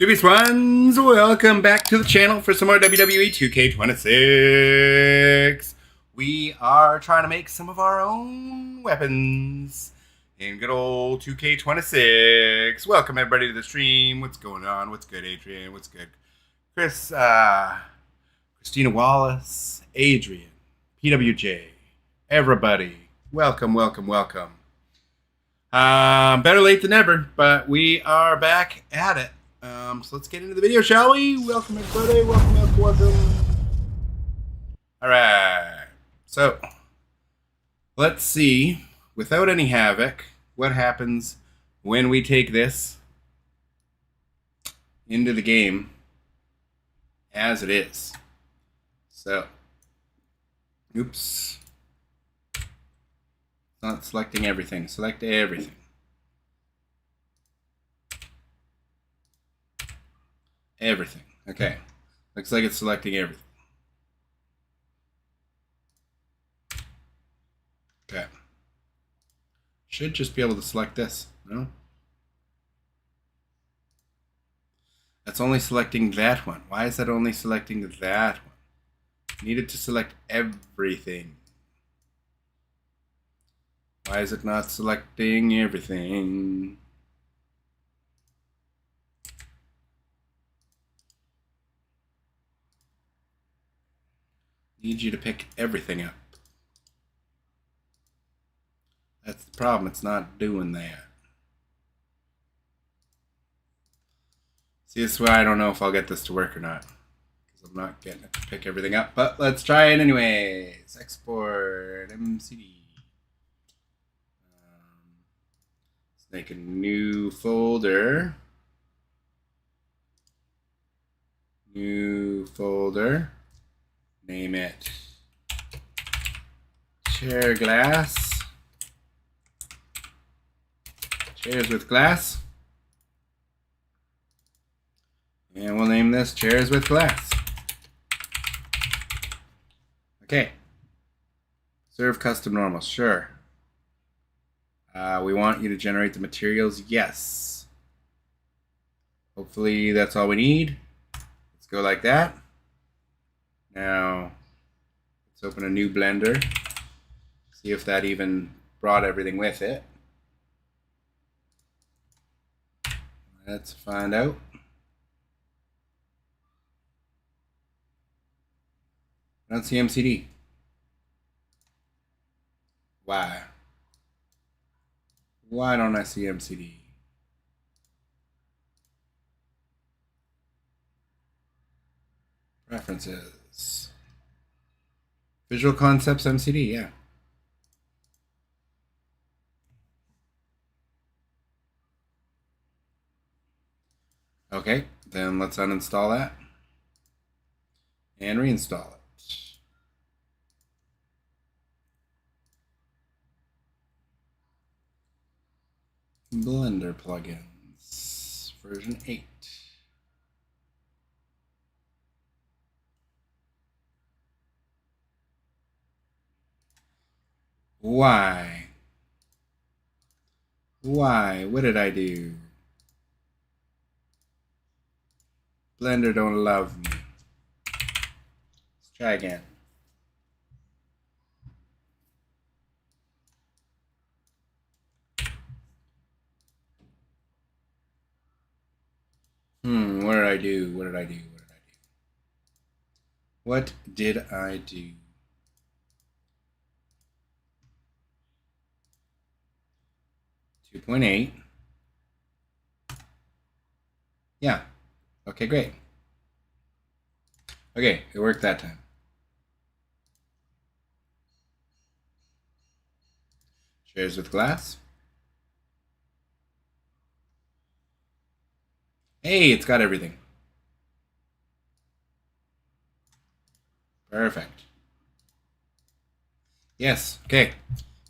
Dubious ones, welcome back to the channel for some more WWE 2K26. We are trying to make some of our own weapons in good old 2K26. Welcome everybody to the stream. What's going on? What's good, Adrian? What's good? Chris, Christina Wallace, Adrian, PWJ, everybody. Welcome, welcome, welcome. Better late than never, but we are back at it. So let's get into the video, shall we? Welcome, everybody. Welcome, welcome, welcome. All right. So let's see, without any havoc, what happens when we take this into the game as it is. So, oops. It's not selecting everything. Select everything. Everything. Okay. Looks like it's selecting everything. Okay. Should just be able to select this. No? That's only selecting that one. Why is that only selecting that one? Needed to select everything. Why is it not selecting everything? Need you to pick everything up. That's the problem. It's not doing that. See, this is why I don't know if I'll get this to work or not. Because I'm not getting it to pick everything up. But let's try it anyways. Export MCD. Let's make a new folder. New folder. Name it chair glass. Chairs with glass. And we'll name this chairs with glass. Okay. Serve custom normals. Sure. We want you to generate the materials. Yes. Hopefully that's all we need. Let's go like that. Now, let's open a new Blender. See if that even brought everything with it. Let's find out. I don't see MCD. Why? Why don't I see MCD? Preferences. Visual Concepts MCD, yeah. Okay, then let's uninstall that and reinstall it. Blender plugins, version 8. Why? Why? What did I do? Blender don't love me. Let's try again. What did I do? What did I do? What did I do? What did I do? 2.8. Yeah. Okay, great. Okay, it worked that time. Chairs with glass. Hey, it's got everything. Perfect. Yes, okay.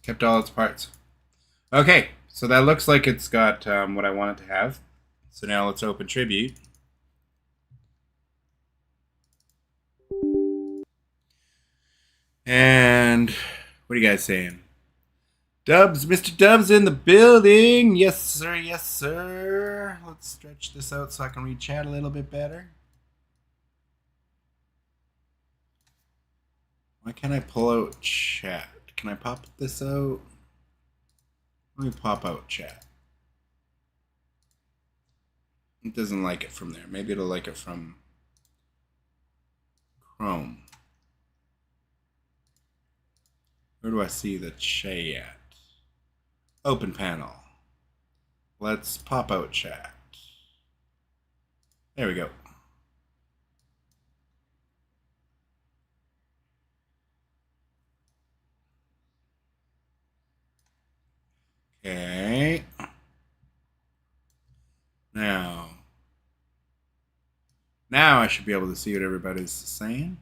Kept all its parts. Okay, so that looks like it's got what I want it to have. So now let's open Tribute. And what are you guys saying? Dubs, Mr. Dubs in the building. Yes, sir. Yes, sir. Let's stretch this out so I can read chat a little bit better. Why can't I pull out chat? Can I pop this out? Let me pop out chat. It doesn't like it from there. Maybe it'll like it from Chrome. Where do I see the chat? Open panel. Let's pop out chat. There we go. Okay. Now I should be able to see what everybody's saying.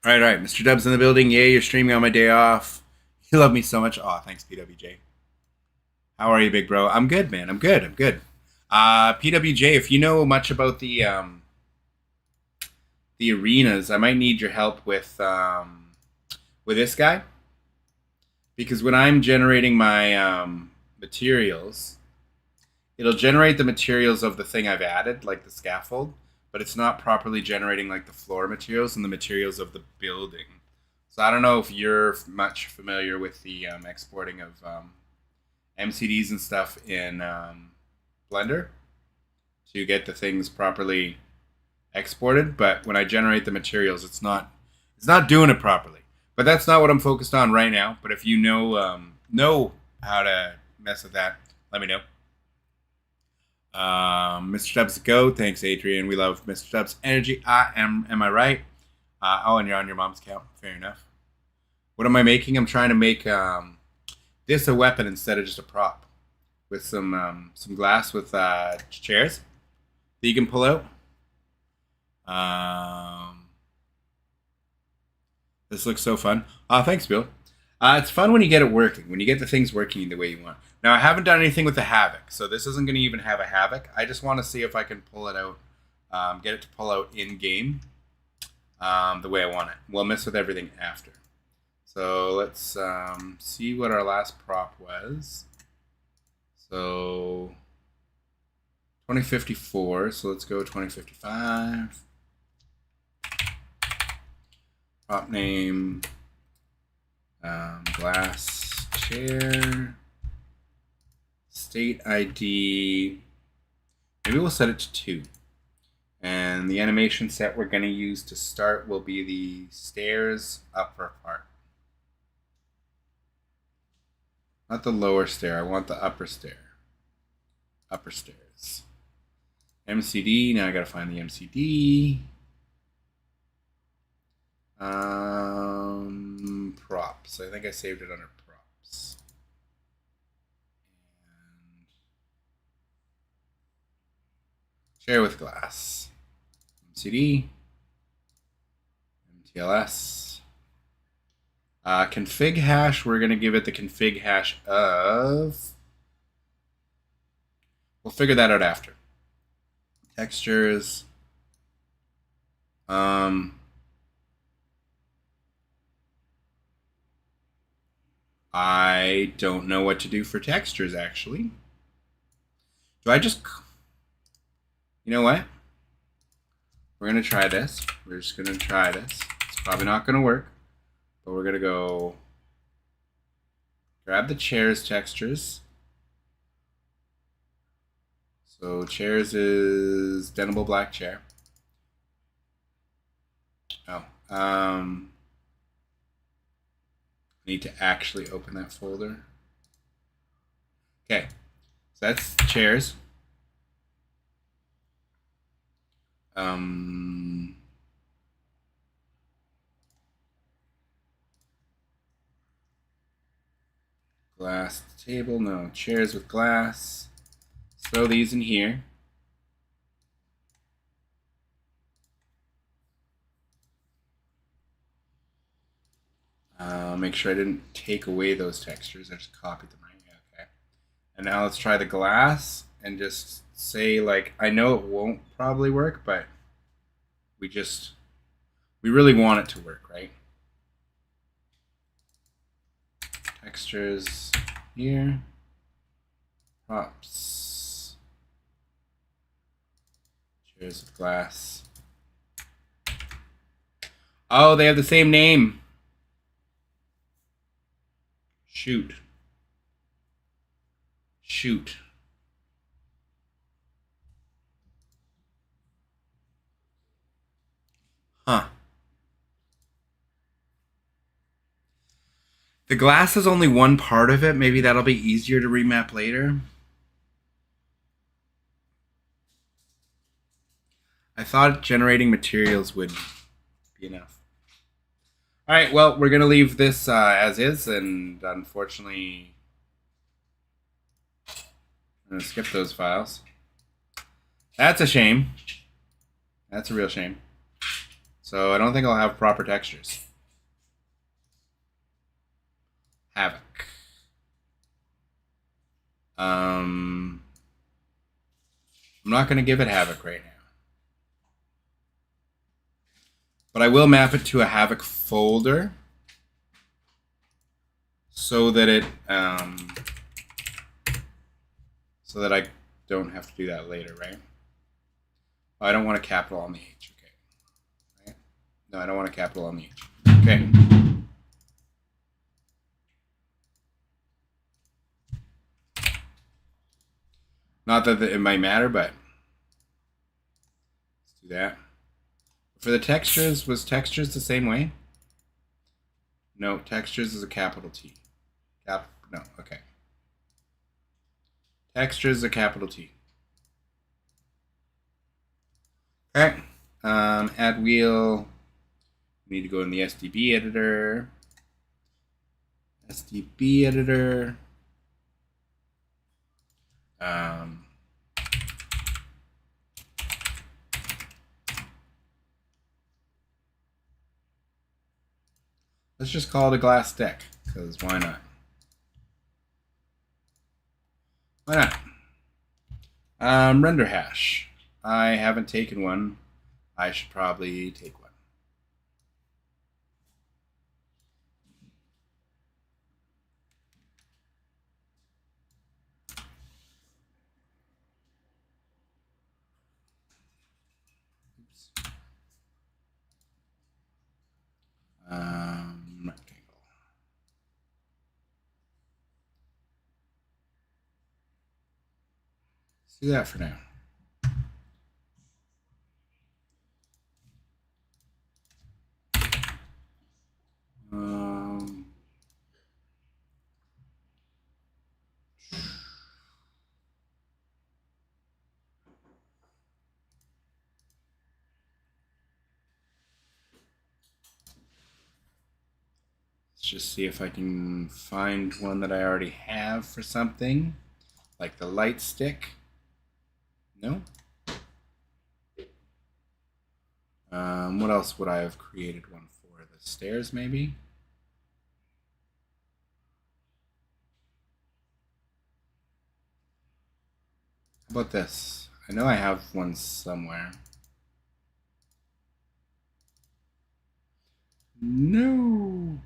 All right. Mr. Dubs in the building. Yay, you're streaming on my day off. You love me so much. Oh, thanks, PWJ. How are you, big bro? I'm good, man. I'm good. PWJ, if you know much about the arenas, I might need your help with this guy, because when I'm generating my materials, it'll generate the materials of the thing I've added, like the scaffold, but it's not properly generating like the floor materials and the materials of the building. So I don't know if you're much familiar with the exporting of MCDs and stuff in Blender to get the things properly exported, but when I generate the materials, it's not doing it properly. But that's not what I'm focused on right now. But if you know how to mess with that, let me know. Mr. Stubbs go. Thanks, Adrian. We love Mr. Stubbs energy. Am I right? And you're on your mom's account. Fair enough. What am I making? I'm trying to make this a weapon instead of just a prop, with some glass with chairs that you can pull out. This looks so fun. Thanks, Bill. It's fun when you get it working, when you get the things working the way you want. Now, I haven't done anything with the Havoc, so this isn't going to even have a Havoc. I just want to see if I can pull it out, get it to pull out in-game the way I want it. We'll mess with everything after. So let's see what our last prop was. So 2054, so let's go 2055. Prop name, glass chair, state ID, maybe we'll set it to 2. And the animation set we're going to use to start will be the stairs upper part. Not the lower stair, I want the upper stair. Upper stairs. MCD, now I gotta find the MCD. Props. I think I saved it under props. And share with glass. MCD. MTLS. Config hash, we're going to give it the config hash of... We'll figure that out after. Textures. I don't know what to do for textures, actually. Do I just... You know what? We're going to try this. We're just going to try this. It's probably not going to work. But we're going to go... Grab the chairs textures. So chairs is Denable Black Chair. Need to actually open that folder. Okay, so that's chairs. Glass table, no, chairs with glass. Throw these in here. Make sure I didn't take away those textures. I just copied them right here. Okay. And now let's try the glass. and just say, like, I know it won't probably work, but we really want it to work, right? Textures here. Props. Chairs of glass. Oh, they have the same name. Shoot. Huh. The glass is only one part of it. Maybe that'll be easier to remap later. I thought generating materials would be enough. All right, well, we're going to leave this as is, and unfortunately, I'm going to skip those files. That's a shame. That's a real shame. So I don't think I'll have proper textures. Havoc. I'm not going to give it Havoc right now. But I will map it to a Havoc folder so that it so that I don't have to do that later, right? Oh, I don't want a capital on the H. Okay. Right? No, I don't want a capital on the H. Okay. Not that it might matter, but let's do that. For the textures, was textures the same way? No, textures is a capital T. No, okay. Textures is a capital T. Okay. Add wheel. We need to go in the SDB editor. SDB editor. Let's just call it a glass deck, because why not? Why not? Render hash. I haven't taken one. I should probably take one. Rectangle. Let's do that for now. Let's just see if I can find one that I already have for something, like the light stick. No? What else would I have created one for? The stairs, maybe? How about this? I know I have one somewhere. No!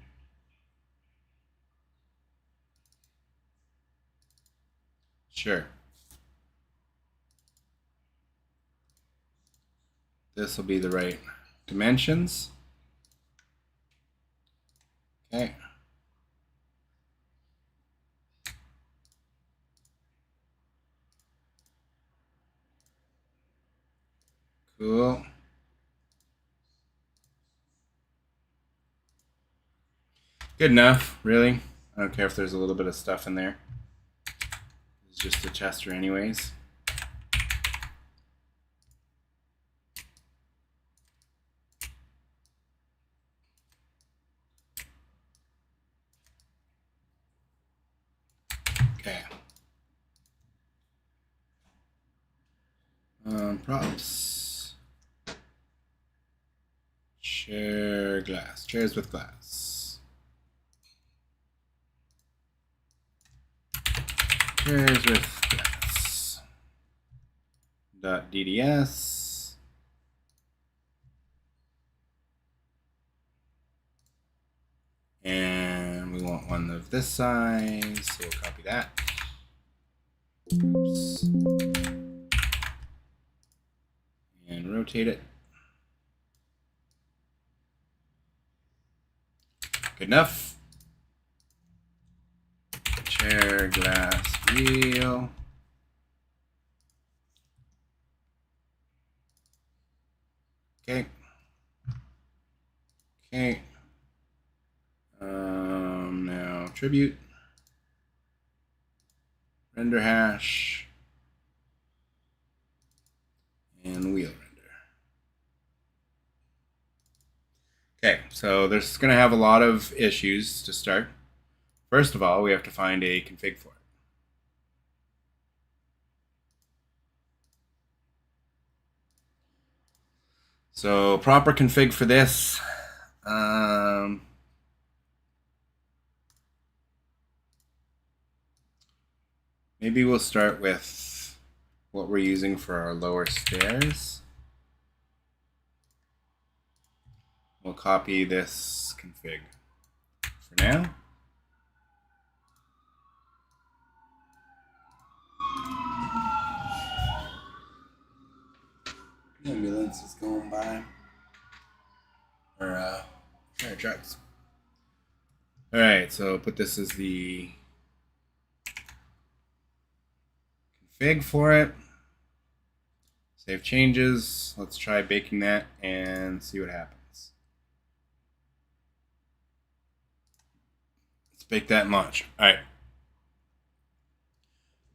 Sure. This will be the right dimensions. Okay. Cool. Good enough, really. I don't care if there's a little bit of stuff in there. It's just a tester anyways. Okay. Props. Chair glass. Chairs with glass. Chairs with glass. .dds. And we want one of this size, so we'll copy that. Oops. And rotate it. Good enough. Chair, glass, wheel. Okay. Okay. Now tribute. Render hash. And wheel render. Okay, so there's going to have a lot of issues to start. First of all, we have to find a config for it. So proper config for this. Maybe we'll start with what we're using for our lower stairs. We'll copy this config for now. Ambulance is going by. Or fire trucks. Alright, so put this as the config for it. Save changes. Let's try baking that and see what happens. Let's bake that much. Alright.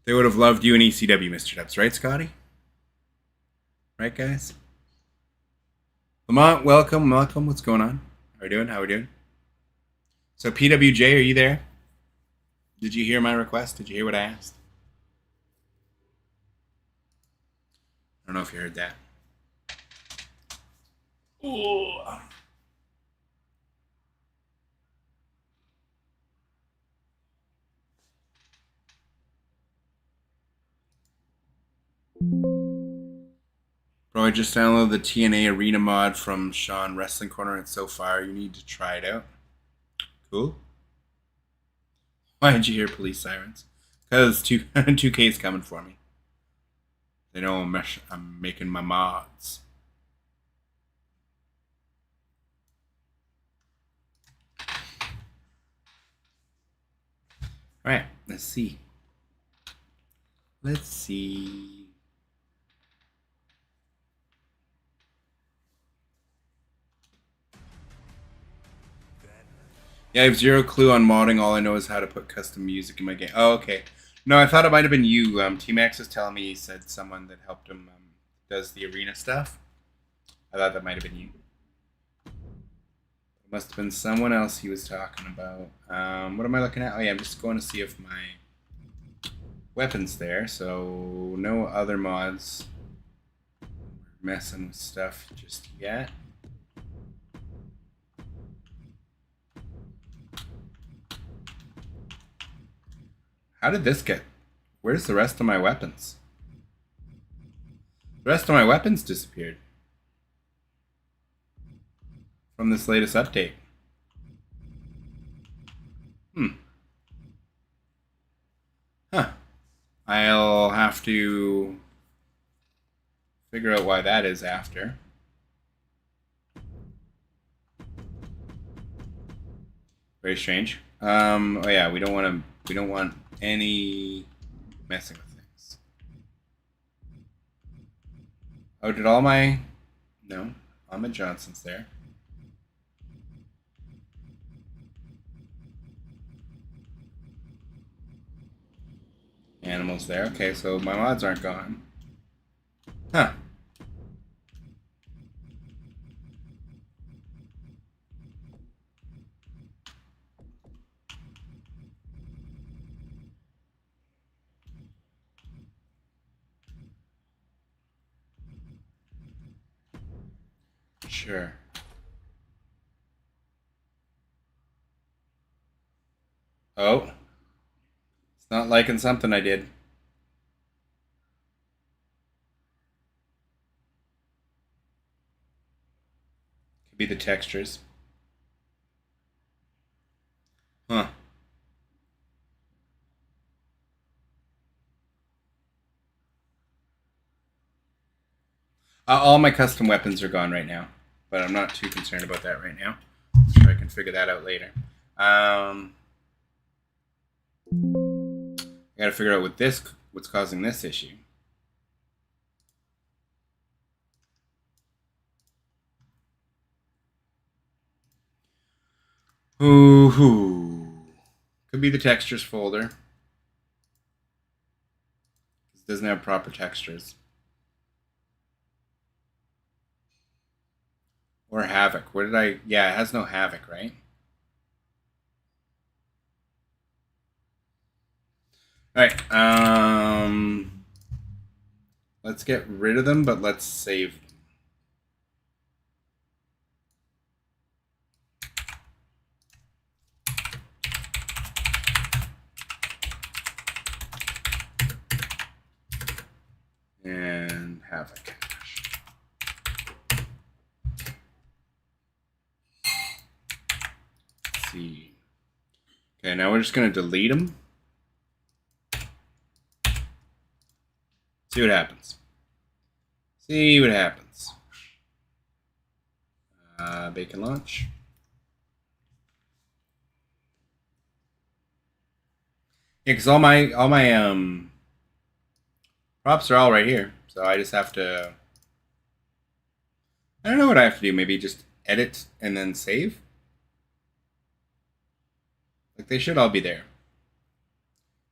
They would have loved you in ECW, Mr. Dubs, right, Scotty? Right, guys? Lamont, welcome, welcome. What's going on? How we doing? How we doing? So PWJ, are you there? Did you hear my request? Did you hear what I asked? I don't know if you heard that. Ooh. Bro, I just downloaded the TNA Arena mod from Sean Wrestling Corner. It's so far. You need to try it out. Cool. Why did you hear police sirens? Because 2K is coming for me. They know I'm making my mods. Alright, let's see. Let's see. Yeah, I have zero clue on modding. All I know is how to put custom music in my game. Oh, okay. No, I thought it might have been you. T-Max was telling me he said someone that helped him does the arena stuff. I thought that might have been you. It must have been someone else he was talking about. What am I looking at? Oh yeah, I'm just going to see if my weapon's there. So no other mods. We're messing with stuff just yet. How did this get? Where's the rest of my weapons? The rest of my weapons disappeared from this latest update. Huh. I'll have to figure out why that is after. Very strange. Oh yeah, we don't want any messing with things. Oh, did all my... No, Ahmed Johnson's there. Animals there. Okay, so my mods aren't gone. Huh. Sure. Oh. It's not liking something I did. Could be the textures. Huh. All my custom weapons are gone right now, but I'm not too concerned about that right now. I'm sure I can figure that out later. I gotta figure out what's causing this issue. Ooh. Could be the textures folder. It doesn't have proper textures. Or Havoc. Where did I... Yeah, it has no Havoc, right? Alright, let's get rid of them, but let's save them. And Havoc. Let's see. Okay, now we're just going to delete them. See what happens. See what happens. Bacon launch. Yeah, because all my props are all right here. So I just have to... I don't know what I have to do. Maybe just edit and then save? Like, they should all be there.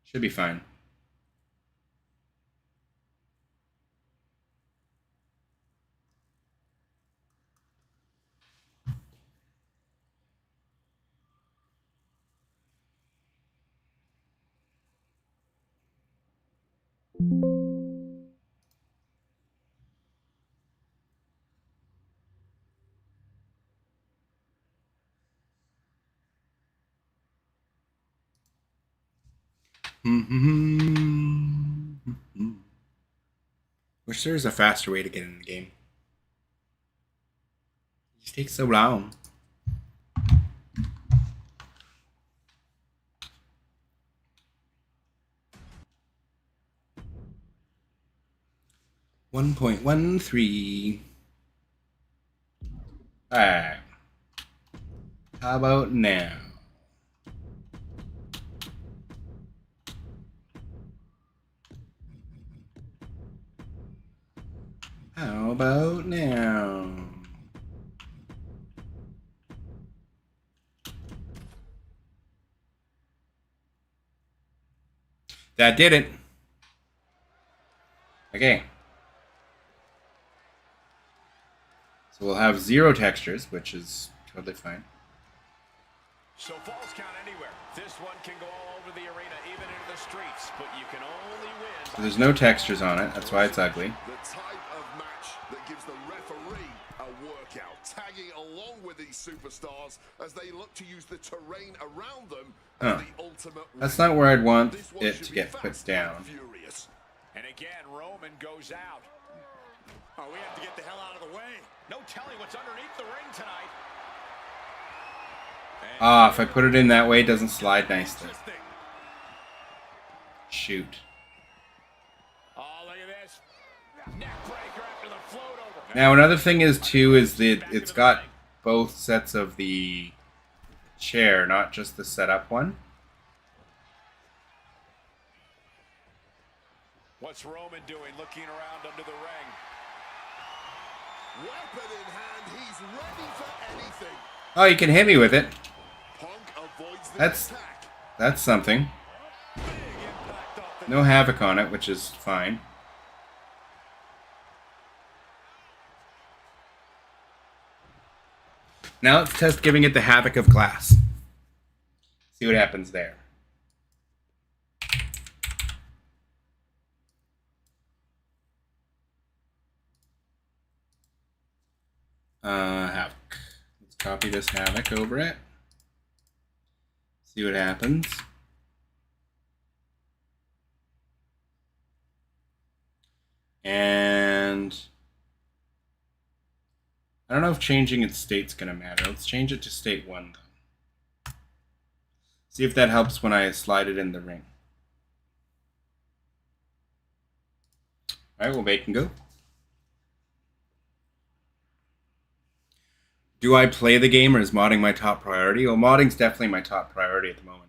Should be fine. Wish there was a faster way to get in the game. It just takes so long. $1.13. Alright. How about now? How about now? That did it. Okay. So we'll have 0 textures, which is totally fine. So falls count anywhere. This one can go all over the arena, even into the streets, but you can only win. So there's no textures on it. That's why it's ugly. The type of match that gives the referee a workout, tagging along with these superstars as they look to use the terrain around them as the ultimate. That's not where I'd want it to get put down. Furious. And again, Roman goes out. Oh, we have to get the hell out of the way. No telling what's underneath the ring tonight. Ah, if I put it in that way, it doesn't slide nicely. Shoot. Oh, look at this. Neck breaker after the float over. Now, another thing is, too, is that it's got both sets of the chair, not just the setup one. What's Roman doing looking around under the ring? Weapon in hand, he's ready for anything. Oh, you can hit me with it. Punk avoids the That's attack. that's something. No Havoc on it, which is fine. Now let's test giving it the Havoc of Glass. See what happens there. Havoc. Let's copy this Havoc over it. See what happens. And I don't know if changing its state's gonna matter. Let's change it to state 1 though. See if that helps when I slide it in the ring. Alright, we'll make and go. Do I play the game or is modding my top priority? Well, modding's definitely my top priority at the moment.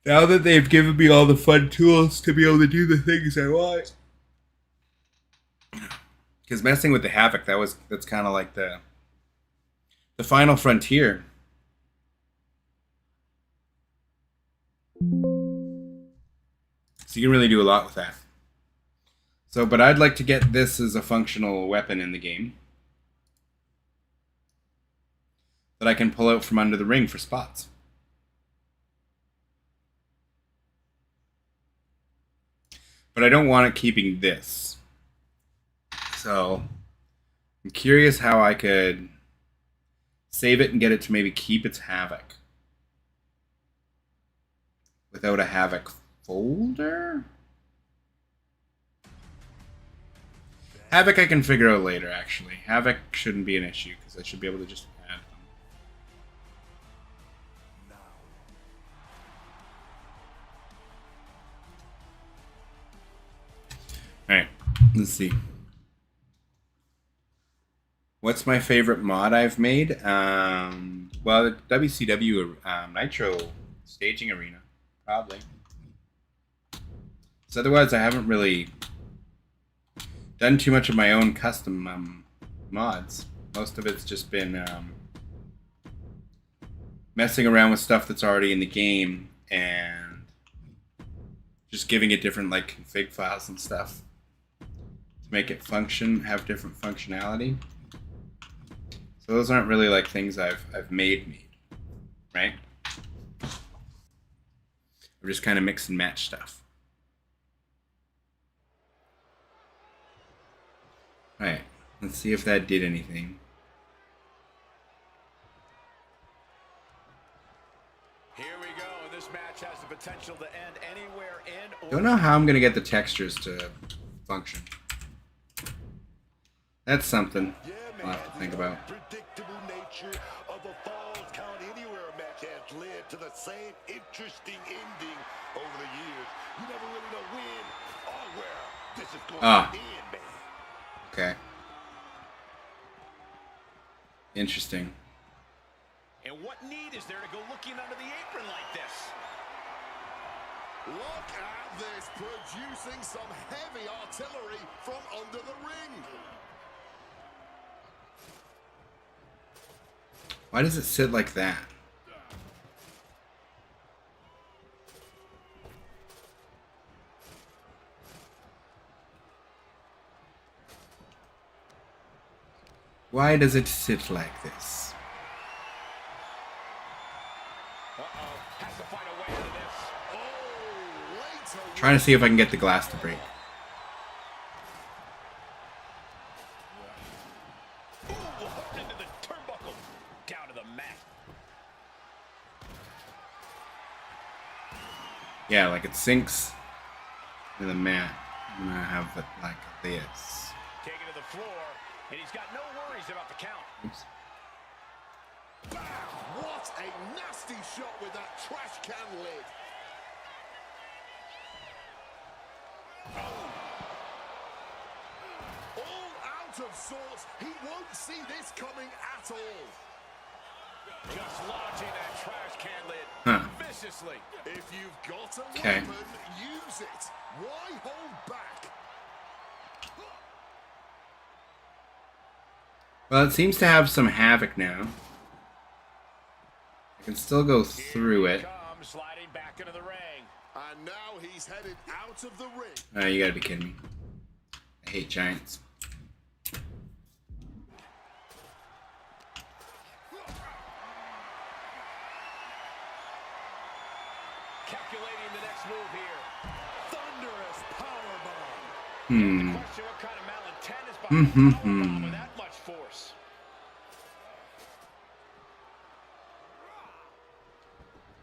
Now that they've given me all the fun tools to be able to do the things I want. Because messing with the Havoc, that's kind of like the final frontier. So you can really do a lot with that. So, but I'd like to get this as a functional weapon in the game that I can pull out from under the ring for spots. But I don't want it keeping this. So I'm curious how I could save it and get it to maybe keep its Havoc without a Havoc folder? Havoc I can figure out later, actually. Havoc shouldn't be an issue because I should be able to just add them. Alright, let's see. What's my favorite mod I've made? Well, the WCW Nitro Staging Arena, probably. So otherwise, I haven't really done too much of my own custom mods. Most of it's just been messing around with stuff that's already in the game and just giving it different like config files and stuff to make it function, have different functionality. So those aren't really like things I've made, right? I've just kind of mix and match stuff. Alright, let's see if that did anything. Here we go. This match has the potential to end anywhere in or Don't know how I'm gonna get the textures to function. That's something I'll have to think about. Predictable nature of the Falls Count Anywhere match has led to the same interesting ending over the years. You never really know when or where this is going to end, man. Okay. Interesting. And what need is there to go looking under the apron like this? Look at this, producing some heavy artillery from under the ring. Why does it sit like that? Why does it sit like this? Has to find a way out of this. Trying to see if I can get the glass to break. Ooh, into the turnbuckle. Down to the mat. Yeah, like it sinks to the mat. I'm gonna have it like this. Taking to the floor, and he's got no worries about the count. Oops. What a nasty shot with that trash can lid. All out of sorts. He won't see this coming at all. Just launching that trash can lid viciously. If you've got a Okay. weapon, use it. Why hold back? Well, it seems to have some havoc now. I can still go through it. Comes sliding back into the ring. And now he's headed out of the ring. Oh, you gotta be kidding me. I hate giants. Calculating the next move here. Thunderous powerbomb. Question what kind of malintent is behind a powerbomb with that much force.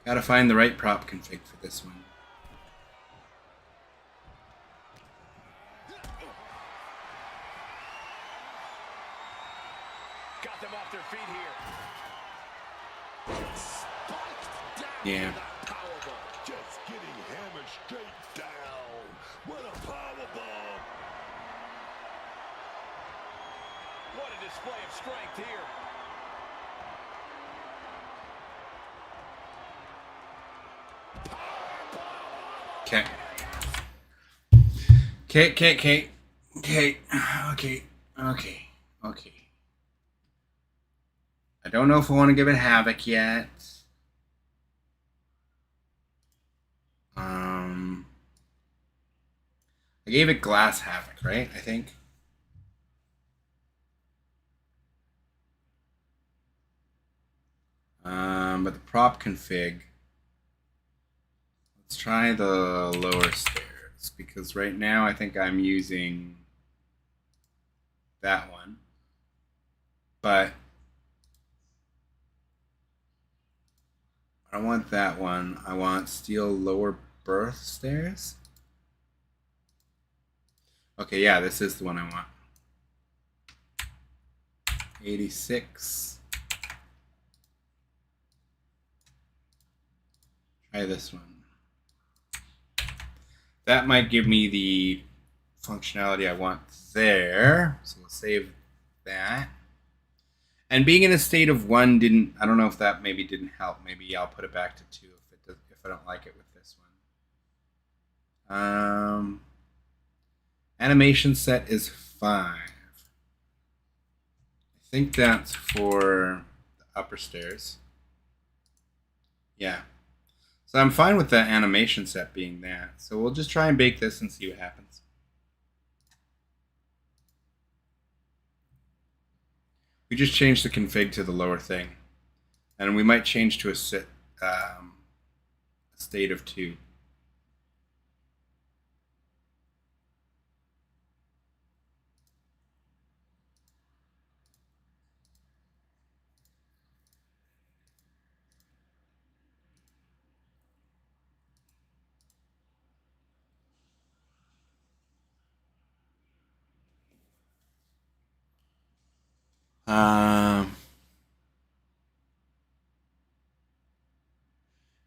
Gotta find the right prop config for this one. Got them off their feet here. Yeah. Just getting hammered straight down. What a powerbomb. What a display of strength here. Okay. Okay. I don't know if I want to give it Havoc yet. I gave it Glass Havoc, right? I think. But the prop config. Let's try the lower stairs, because right now I think I'm using that one. But I don't want that one. I want steel lower berth stairs. Okay, yeah, this is the one I want. 86. Try this one. That might give me the functionality I want there. So we'll save that. And being in a state of 1 didn't, I don't know if that maybe didn't help. Maybe I'll put it back to 2 if I don't like it with this one. Animation set is 5. I think that's for the upper stairs. Yeah. So I'm fine with that animation set being that. So we'll just try and bake this and see what happens. We just changed the config to the lower thing. And we might change to a state of 2.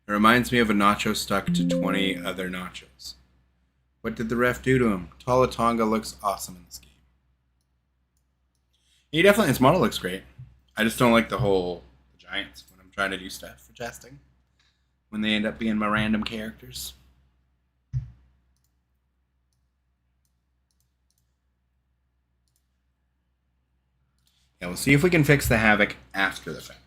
It reminds me of a nacho stuck to 20 other nachos. What did the ref do to him? Tala Tonga looks awesome in this game. He definitely, his model looks great. I just don't like the whole Giants when I'm trying to do stuff for testing. When they end up being my random characters. Yeah, we'll see if we can fix the Havoc after the fact.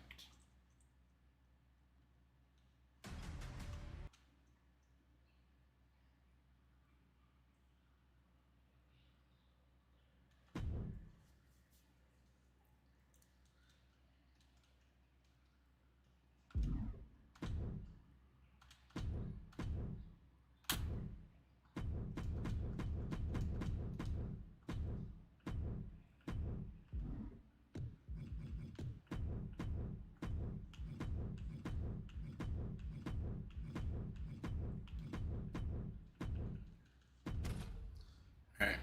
All right.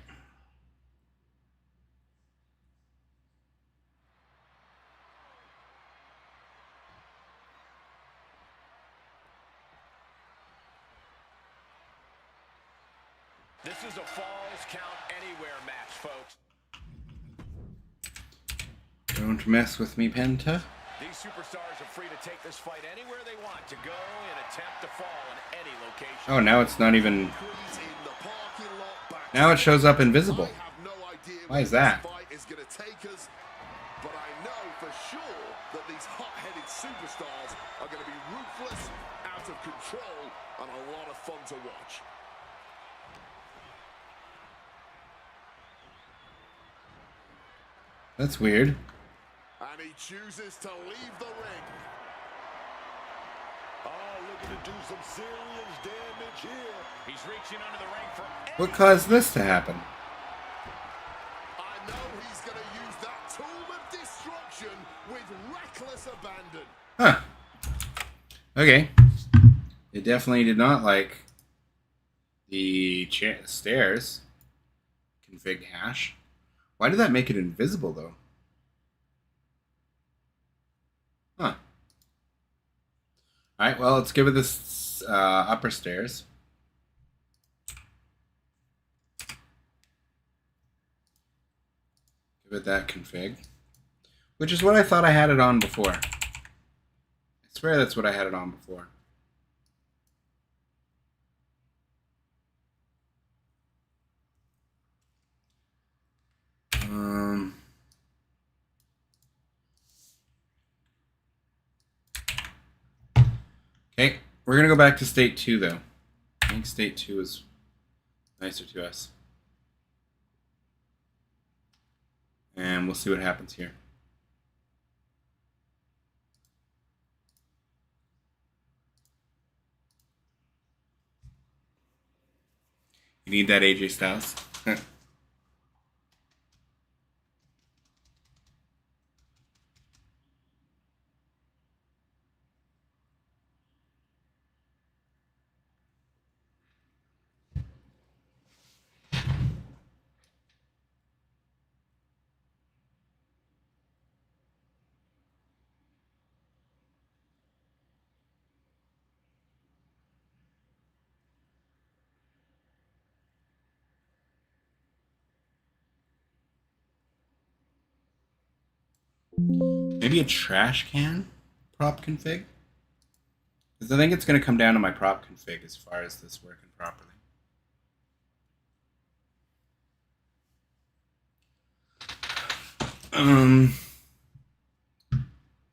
This is a Falls Count Anywhere match, folks. Don't mess with me, Penta. These superstars are free to take this fight anywhere they want to go and attempt to fall in any location. Oh, now it's not even... Now it shows up invisible. Why is that? But I know for sure that these hot-headed superstars are going to be ruthless, out of control, and a lot of fun to watch. That's weird. And he chooses to leave the ring. Oh, looking to do some serious damage here. He's reaching under the ring for... What caused this to happen? I know he's going to use that tool of destruction with reckless abandon. Huh. Okay. It definitely did not like the stairs config hash. Why did that make it invisible, though? Alright, well, let's give it this upper stairs. Give it that config. Which is what I thought I had it on before. I swear that's what I had it on before. Okay, we're going to go back to state 2, though. I think state 2 is nicer to us. And we'll see what happens here. You need that AJ Styles. Maybe a trash can prop config? Because I think it's going to come down to my prop config as far as this working properly.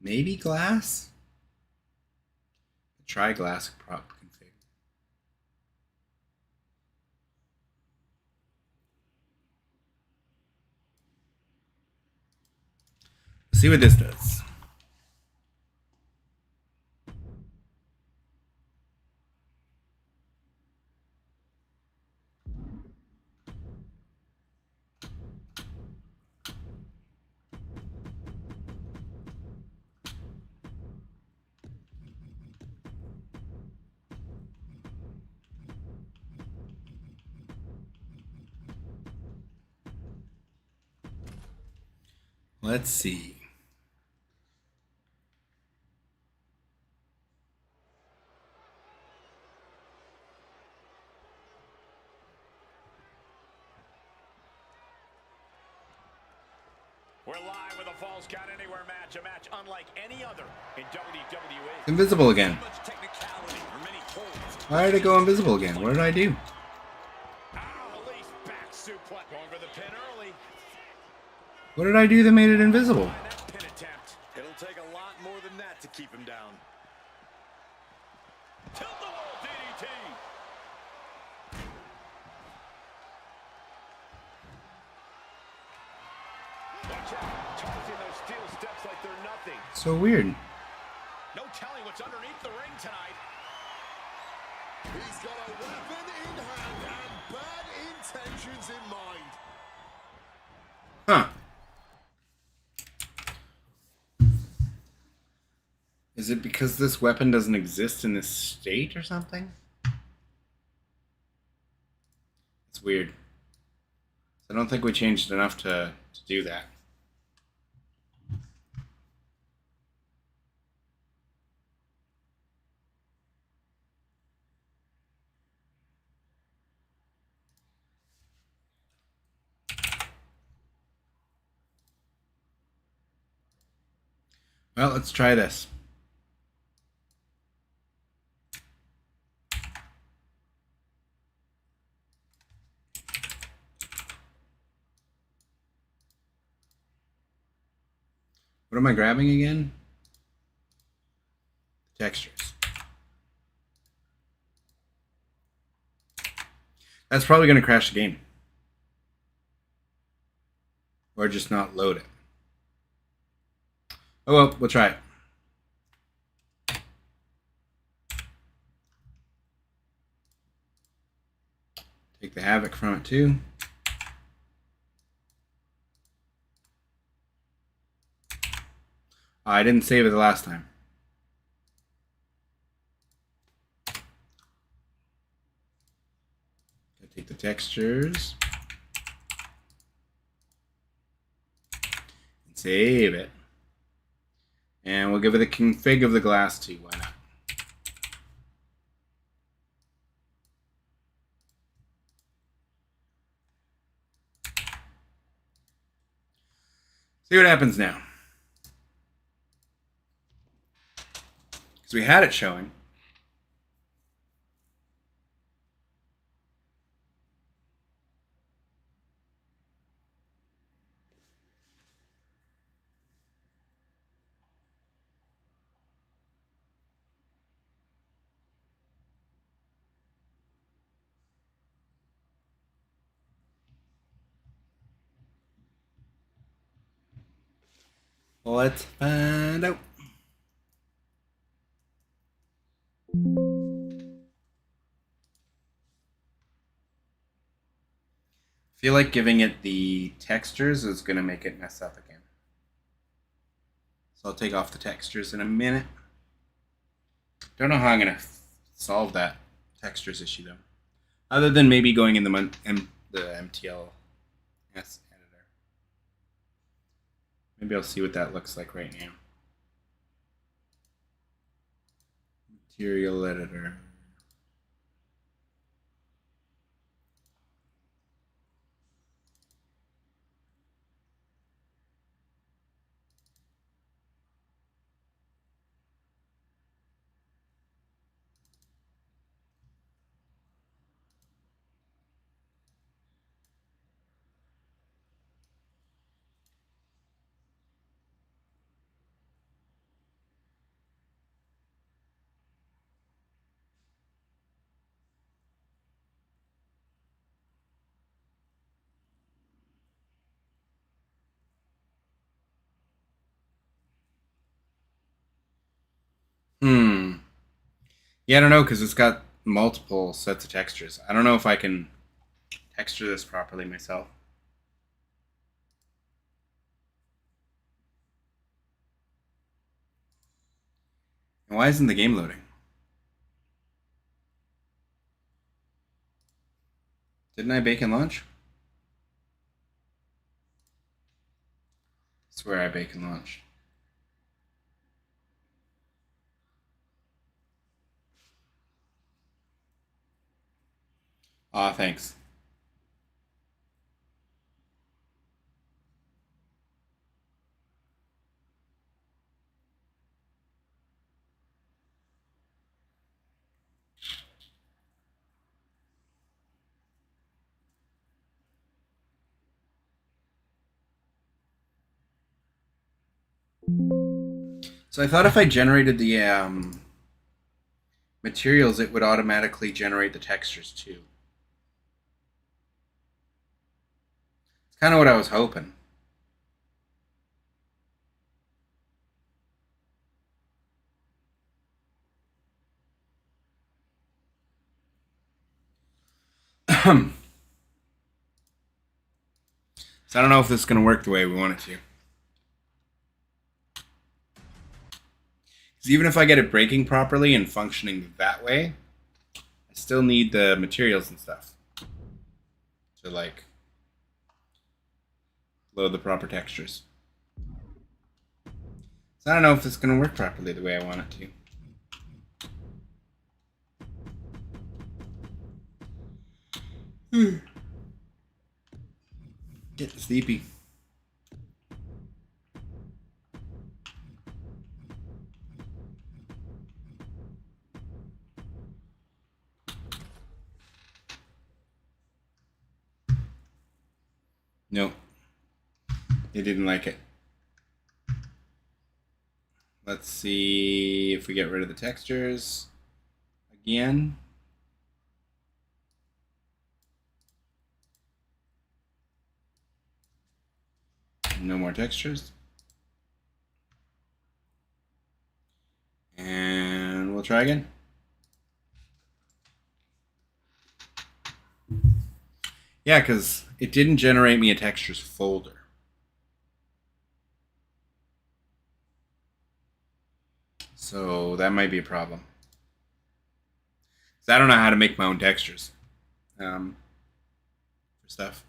Maybe glass? Try glass prop config. See what this does. Let's see. We're live with a Falls Count Anywhere match, a match unlike any other in WWE. Invisible again. Why did it go invisible again? What did I do? What did I do that made it invisible? It'll take a lot more than that to keep him down. Tilt-the-wall DDT. Watch out, tossing those steel steps like they're nothing. So weird. No telling what's underneath the ring tonight. He's got a weapon in hand and bad intentions in mind. Huh. Is it because this weapon doesn't exist in this state or something? It's weird. I don't think we changed enough to do that. Well, let's try this. What am I grabbing again? Textures. That's probably going to crash the game. Or just not load it. Oh well, we'll try it. Take the havoc from it too. I didn't save it the last time. Take the textures. And save it. And we'll give it a config of the glass too. Why not? See what happens now. Because we had it showing. Let's find out. I feel like giving it the textures is going to make it mess up again. So I'll take off the textures in a minute. Don't know how I'm going to solve that textures issue though. Other than maybe going in the MTLS editor. Maybe I'll see what that looks like right now. Material editor. Yeah, I don't know because it's got multiple sets of textures. I don't know if I can texture this properly myself. And why isn't the game loading? Didn't I bake and launch? I swear I bake and launch. Aw, thanks. So I thought if I generated the materials, it would automatically generate the textures too. It's kind of what I was hoping. So I don't know if this is going to work the way we want it to. Because even if I get it breaking properly and functioning that way, I still need the materials and stuff to like load the proper textures. So I don't know if it's going to work properly the way I want it to. Get sleepy. No, they didn't like it. Let's see if we get rid of the textures again. No more textures. And we'll try again. Yeah, because it didn't generate me a textures folder. So that might be a problem. So I don't know how to make my own textures for stuff.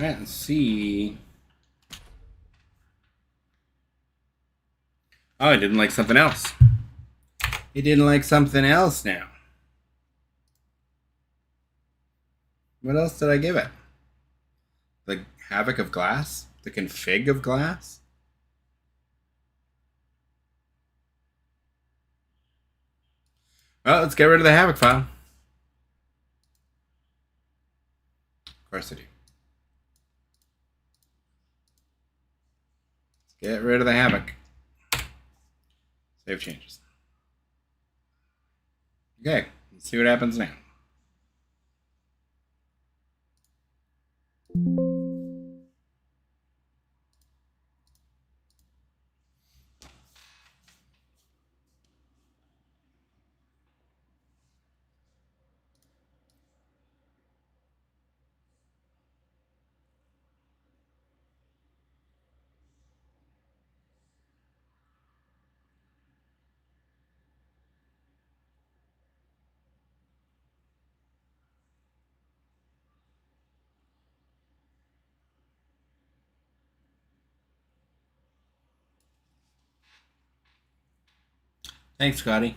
Let's see. Oh, I didn't like something else. It didn't like something else now. What else did I give it? The Havoc of Glass? The Config of Glass? Well, let's get rid of the Havoc file. Of course I do. Get rid of the Havoc. Save changes. Okay, let's see what happens now. Thanks, Scotty.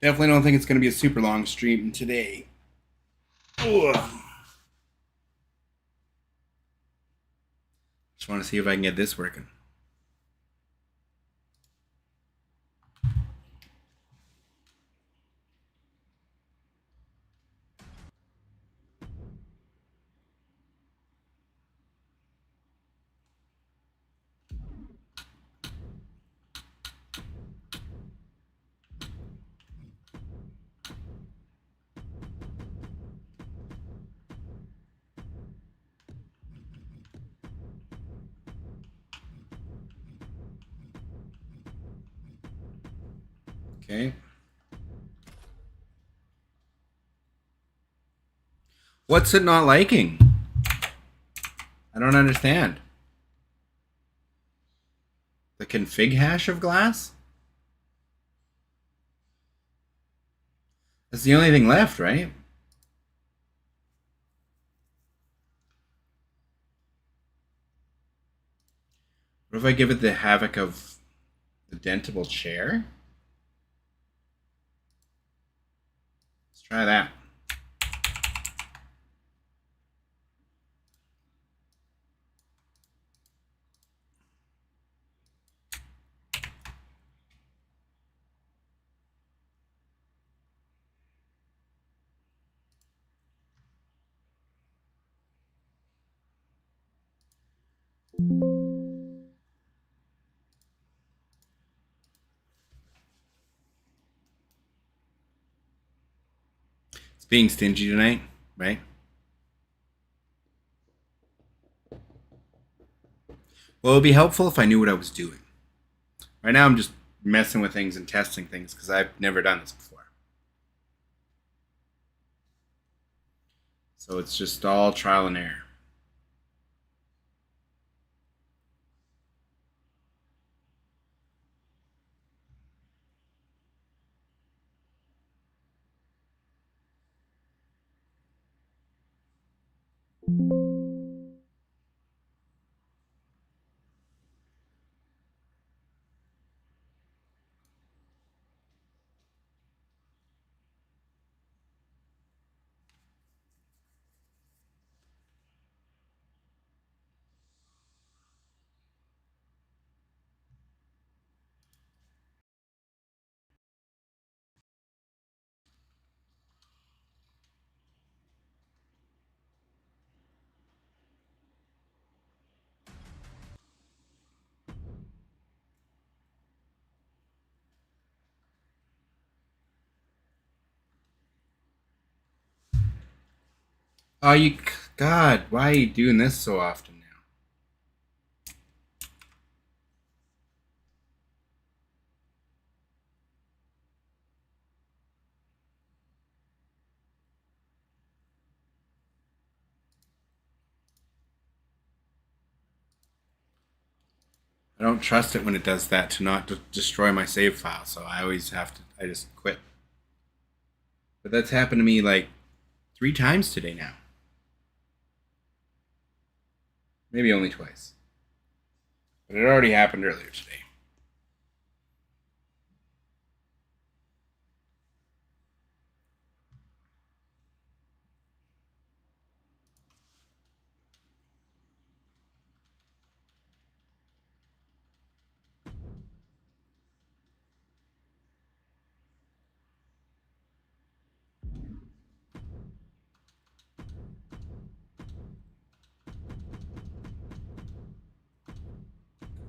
Definitely don't think it's going to be a super long stream today. Ugh. Just want to see if I can get this working. Okay. What's it not liking? I don't understand. The config hash of Glass? That's the only thing left, right? What if I give it the Havoc of the Dentable Chair? Let's try that. It's being stingy tonight, right? Well, it would be helpful if I knew what I was doing. Right now, I'm just messing with things and testing things because I've never done this before. So it's just all trial and error. Oh, you... God, why are you doing this so often now? I don't trust it when it does that to not destroy my save file, so I always have to... I just quit. But that's happened to me like 3 times today now. Maybe only twice. But it already happened earlier today.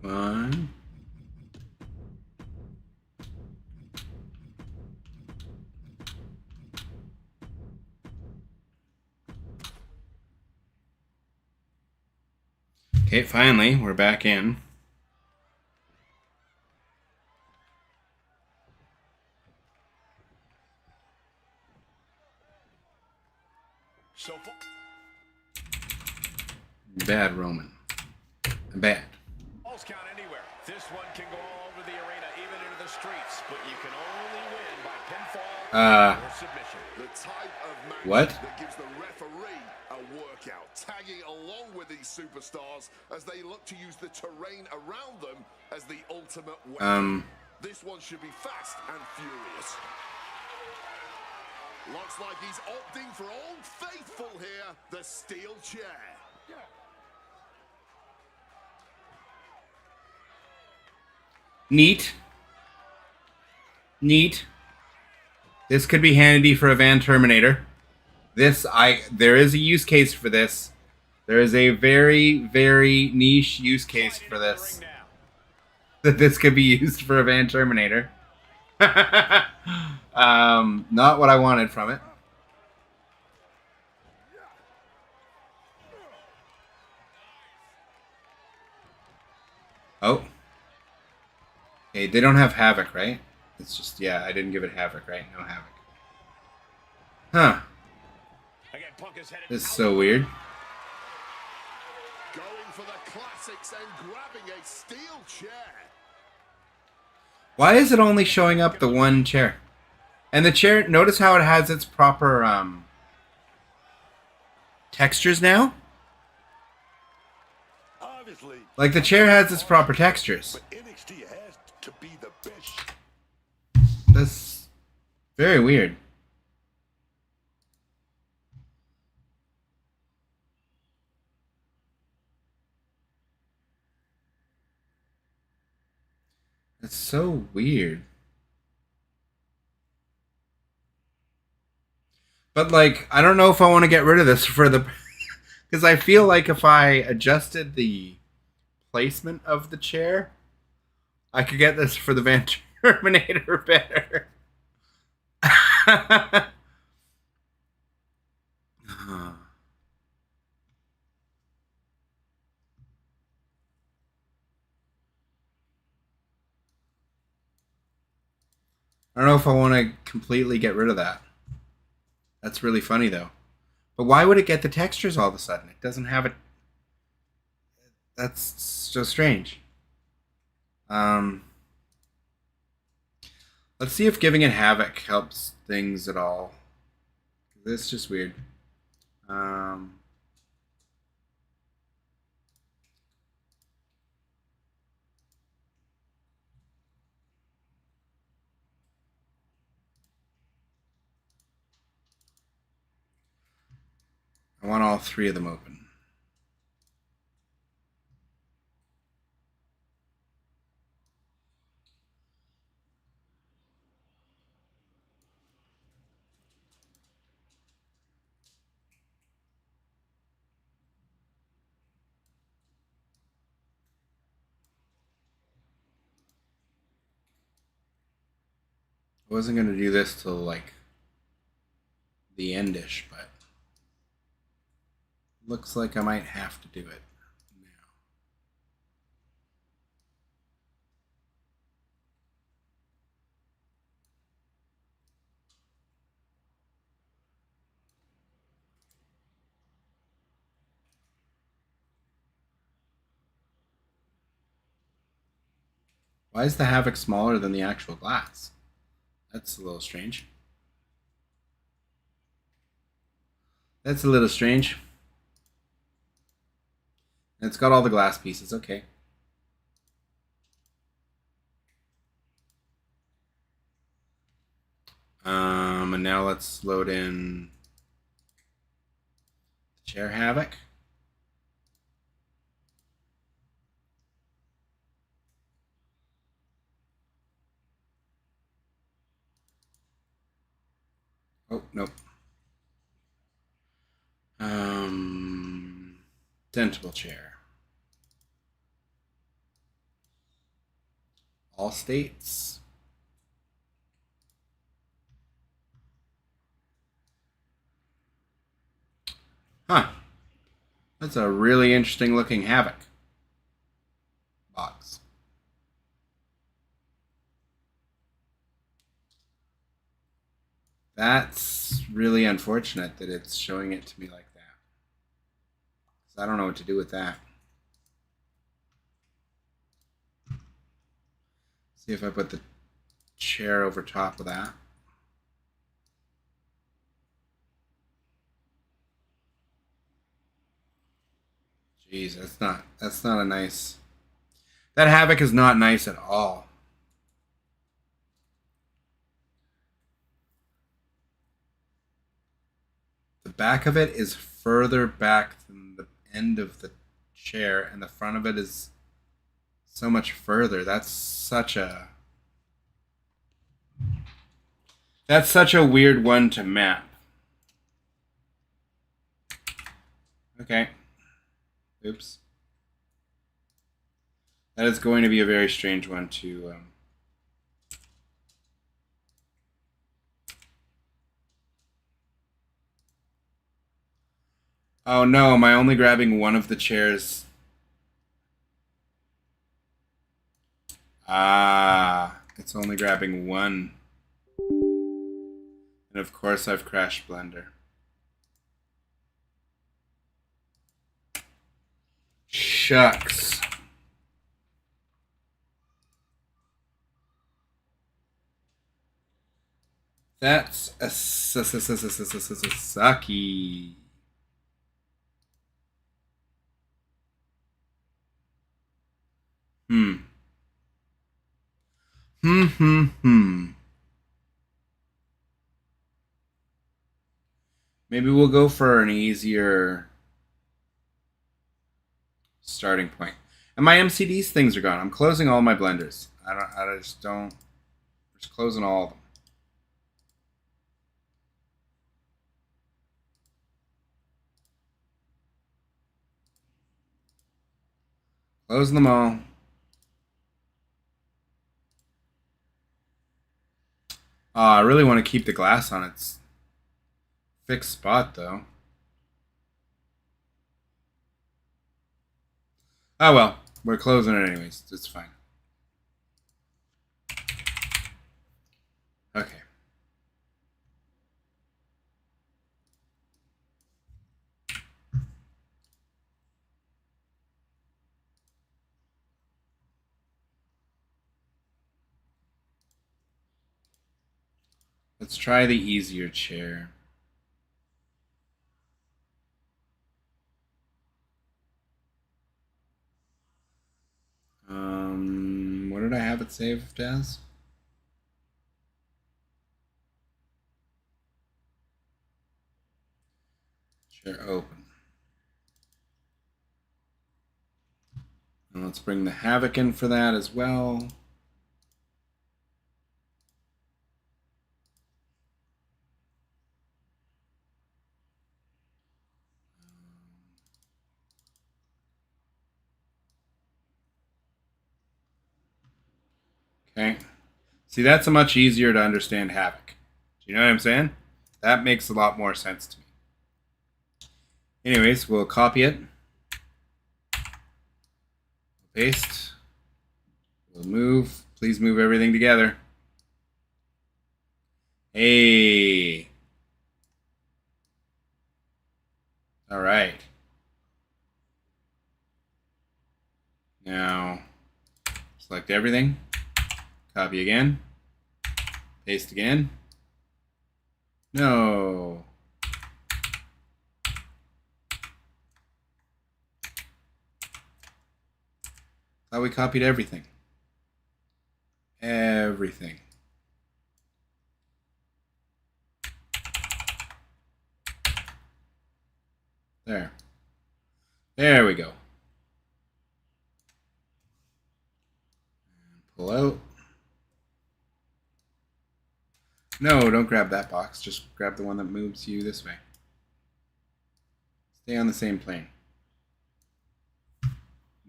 Come on. Okay, finally, we're back in. So far. Bad Roman. Bad. Balls count anywhere. This one can go all over the arena, even into the streets, but you can only win by pinfall or submission. The type of match What? that gives the referee a workout, tagging along with these superstars as they look to use the terrain around them as the ultimate weapon. This one should be fast and furious. Looks like he's opting for Old Faithful here, the steel chair. Neat. Neat. This could be handy for a Van Terminator. There is a use case for this. There is a very, very niche use case for this. That this could be used for a Van Terminator. Not what I wanted from it. Oh. Okay, they don't have Havoc, right? It's just, yeah, I didn't give it Havoc, right? No Havoc. Huh. This is so weird. Going for the classics and grabbing a steel chair. Why is it only showing up the one chair? And the chair, notice how it has its proper textures now? Obviously, Like the chair has its proper textures. but NXT has to be the best. That's very weird. It's so weird. But like, I don't know if I want to get rid of this for the... Because I feel like if I adjusted the placement of the chair, I could get this for the Van Terminator better. I don't know if I want to completely get rid of that. That's really funny, though. But why would it get the textures all of a sudden? It doesn't have it. That's so strange. Let's see if giving it Havoc helps things at all. It's just weird. I want all 3 of them open. I wasn't going to do this till like the endish, but Looks like I might have to do it now. Why is the Havoc smaller than the actual glass? That's a little strange. That's a little strange. It's got all the glass pieces. Okay. And now let's load in the chair Havoc. Oh, nope. Dentable chair. All states. Huh. That's a really interesting looking Havoc box. That's really unfortunate that it's showing it to me like that. 'Cause I don't know what to do with that. See if I put the chair over top of that. Jeez, that's not a nice. That Havoc is not nice at all. The back of it is further back than the end of the chair, and the front of it is so much further. That's such a weird one to map. Okay. Oops. That is going to be a very strange one to. Oh no, am I only grabbing one of the chairs? Ah, it's only grabbing one. And of course I've crashed Blender. Shucks. That's a sucky. Hmm. Maybe we'll go for an easier starting point. And my MCDs things are gone. I'm closing all my blenders. I just don't. Just closing all of them. Closing them all. I really want to keep the glass on its fixed spot, though. Oh well, we're closing it anyways. It's fine. Okay. Let's try the easier chair. What did I have it saved as? Chair open. And let's bring the Havoc in for that as well. Okay. See, that's a much easier to understand Havoc. Do you know what I'm saying? That makes a lot more sense to me. Anyways, we'll copy it. Paste. We'll move. Please move everything together. Hey. All right. Now, select everything. Copy again. Paste again. No. Thought we copied everything. Everything. There. There we go. Pull out. No, don't grab that box. Just grab the one that moves you this way. Stay on the same plane.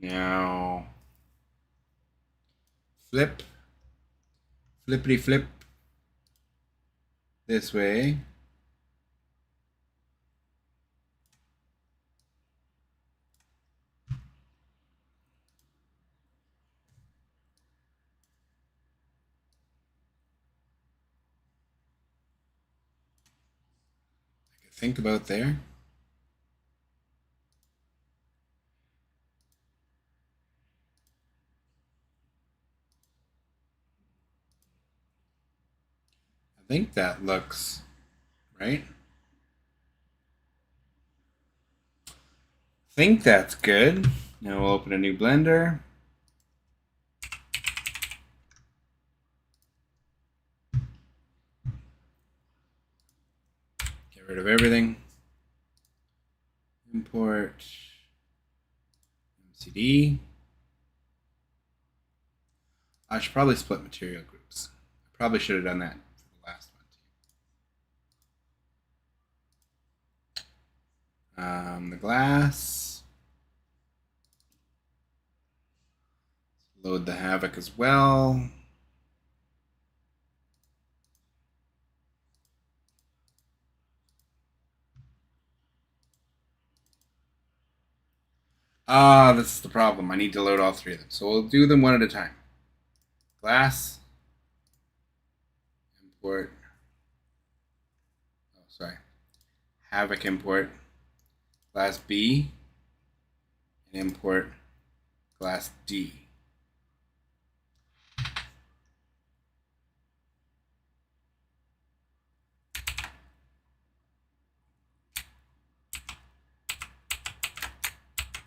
Now, flip. Flippity flip. This way. Think about there. I think that looks right. I think that's good. Now we'll open a new blender. Get rid of everything. Import MCD. I should probably split material groups. I probably should have done that for the last one too. The glass. Load the Havoc as well. This is the problem. I need to load all three of them. So we'll do them one at a time. Glass. Import. Oh, sorry. Havoc import. Glass B. And import glass D.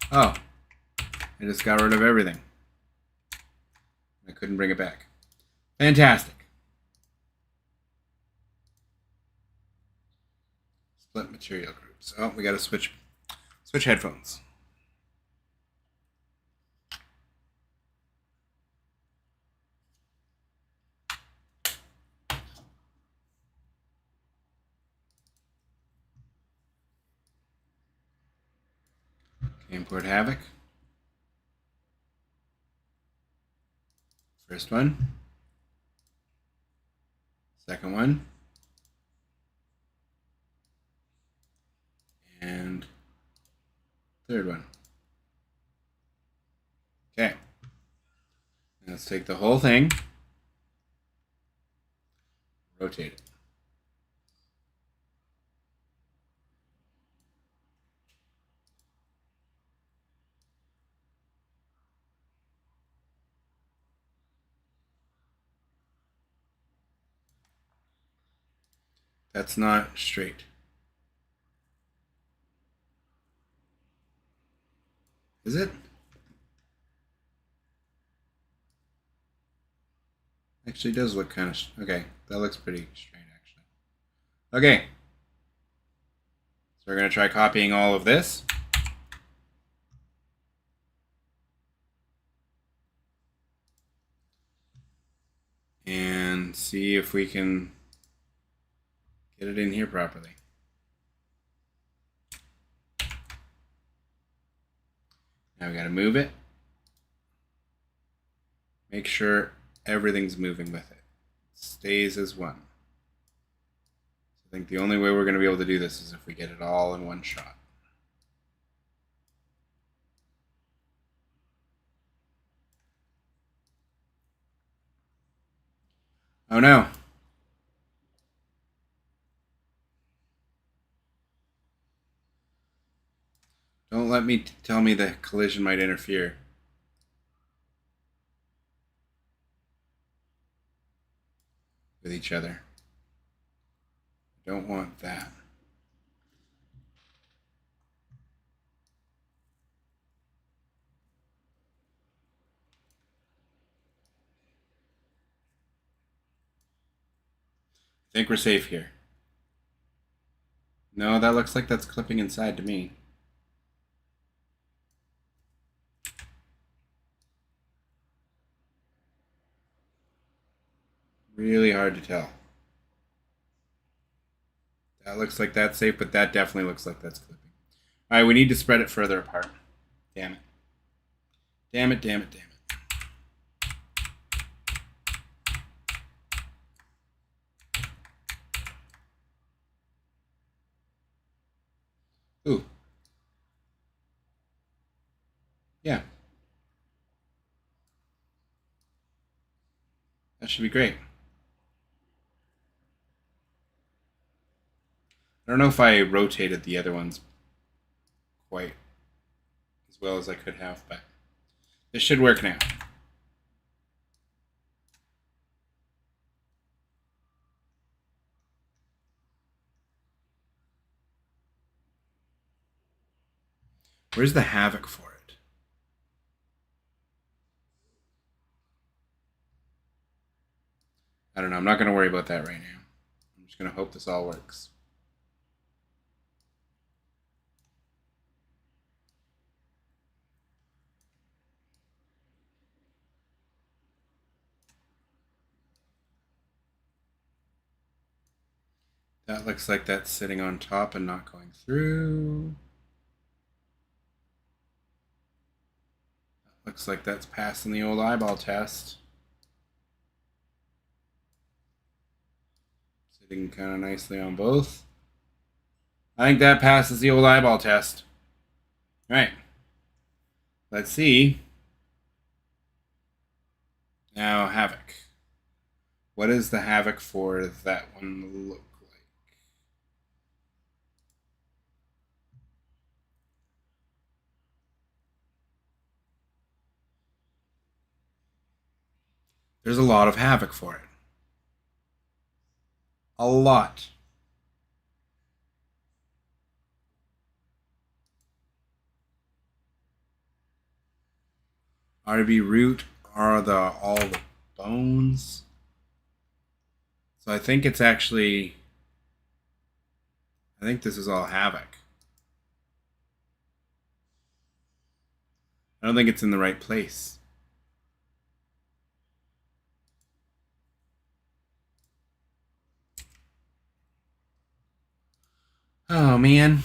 Oh, I just got rid of everything. I couldn't bring it back. Fantastic. Split material groups. Oh, we got to switch headphones. Import Havoc. First one. Second one. And third one. Okay. Let's take the whole thing. Rotate it. That's not straight. Is it? Actually does look kind of... Okay, that looks pretty straight, actually. Okay. So we're going to try copying all of this. And see if we can get it in here properly. Now we got to move it. Make sure everything's moving with it. Stays as one. I think the only way we're going to be able to do this is if we get it all in one shot. Oh no. Don't let me tell me the collision might interfere with each other. Don't want that. I think we're safe here. No, that looks like that's clipping inside to me. Really hard to tell. That looks like that's safe, but that definitely looks like that's clipping. All right, we need to spread it further apart. Damn it. Damn it, damn it, damn it. Ooh. Yeah. That should be great. I don't know if I rotated the other ones quite as well as I could have, but this should work now. Where's the Havoc for it? I don't know. I'm not going to worry about that right now. I'm just going to hope this all works. That looks like that's sitting on top and not going through. That looks like that's passing the old eyeball test. Sitting kind of nicely on both. I think that passes the old eyeball test. All right. Let's see. Now, Havoc. What does the Havoc for that one look like? There's a lot of Havoc for it. A lot. RB root are all the bones. So I think it's actually, I think this is all Havoc. I don't think it's in the right place. Oh man.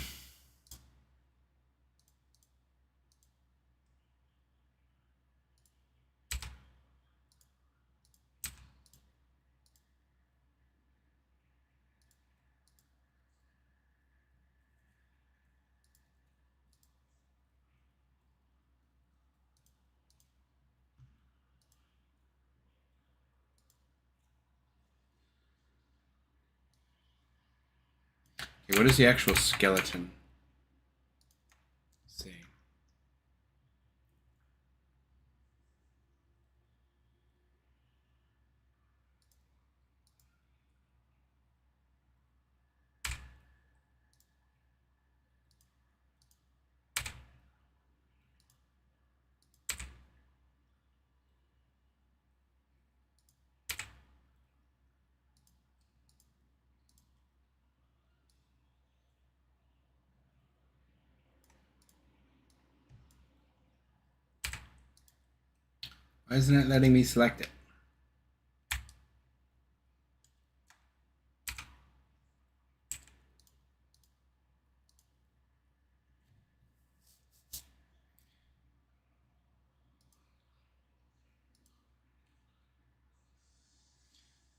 Okay, what is the actual skeleton? Let's see. Why isn't it letting me select it?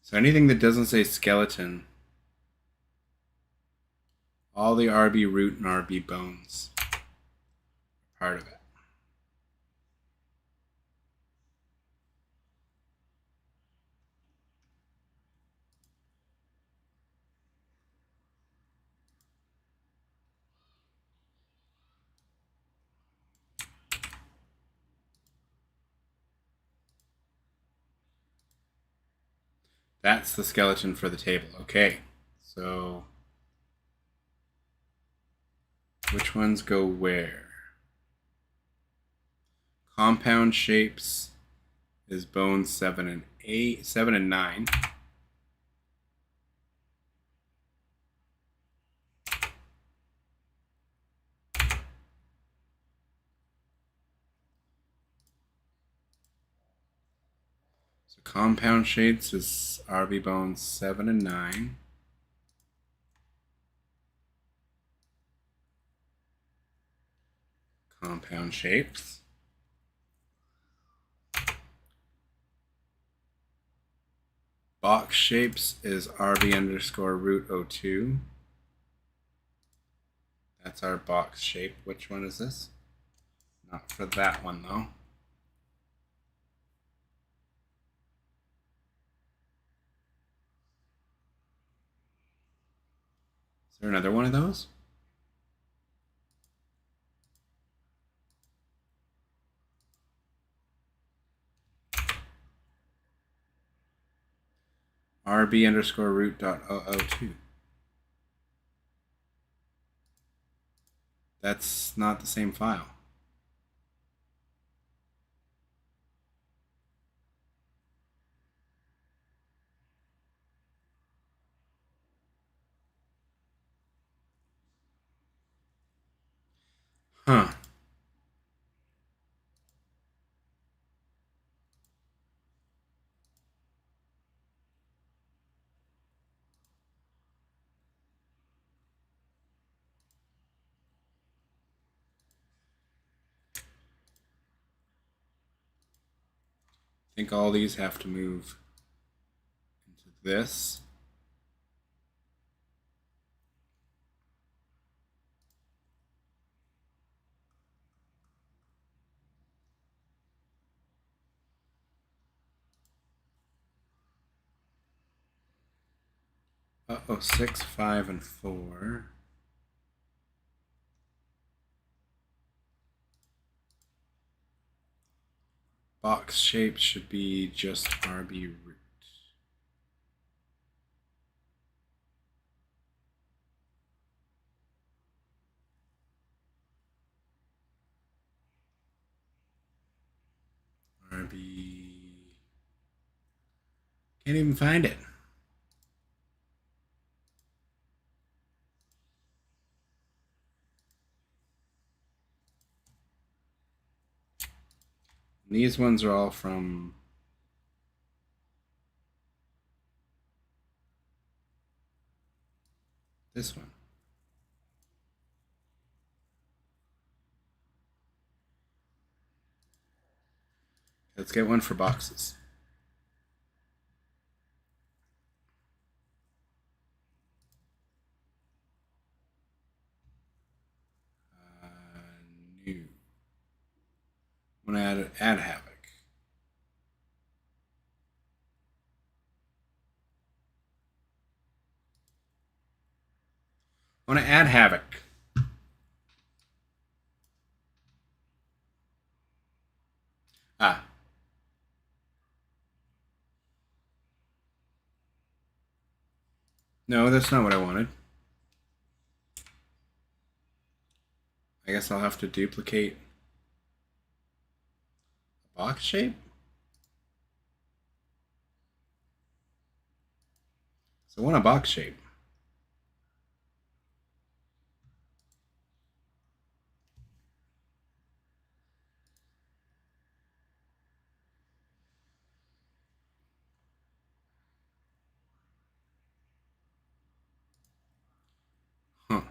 So anything that doesn't say skeleton, all the RB root and RB bones are part of it. That's the skeleton for the table. Okay. So which ones go where? Compound shapes is bones 7 and 8, 7 and 9. So compound shapes is RB bones 7 and 9. Compound shapes. Box shapes is RB underscore root 02. That's our box shape. Which one is this? Not for that one though. Is there another one of those? RB underscore root dot 002. That's not the same file. Huh. I think all these have to move into this. Uh-oh, 6, 5, and 4. Box shape should be just RB root. RB. Can't even find it. And these ones are all from this one. Let's get one for boxes. New. I'm gonna add havoc. I want to add havoc. Ah. No, that's not what I wanted. I guess I'll have to duplicate a box shape. So I want a box shape. Huh.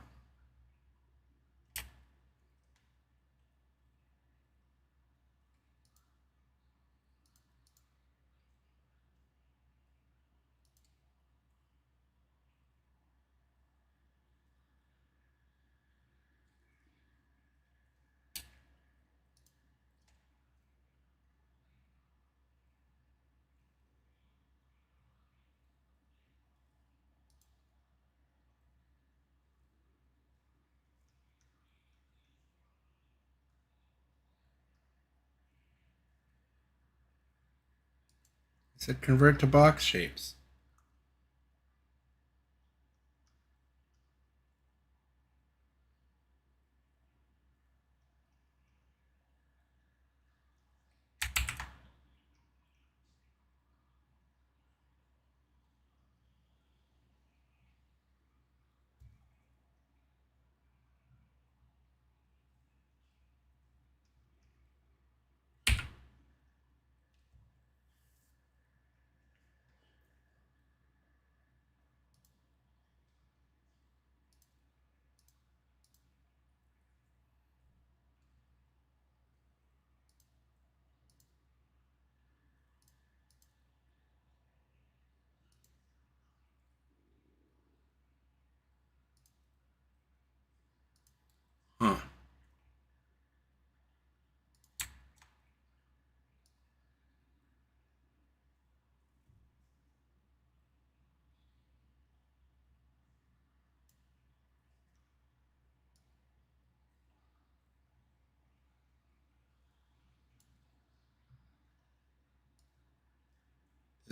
It said convert to box shapes.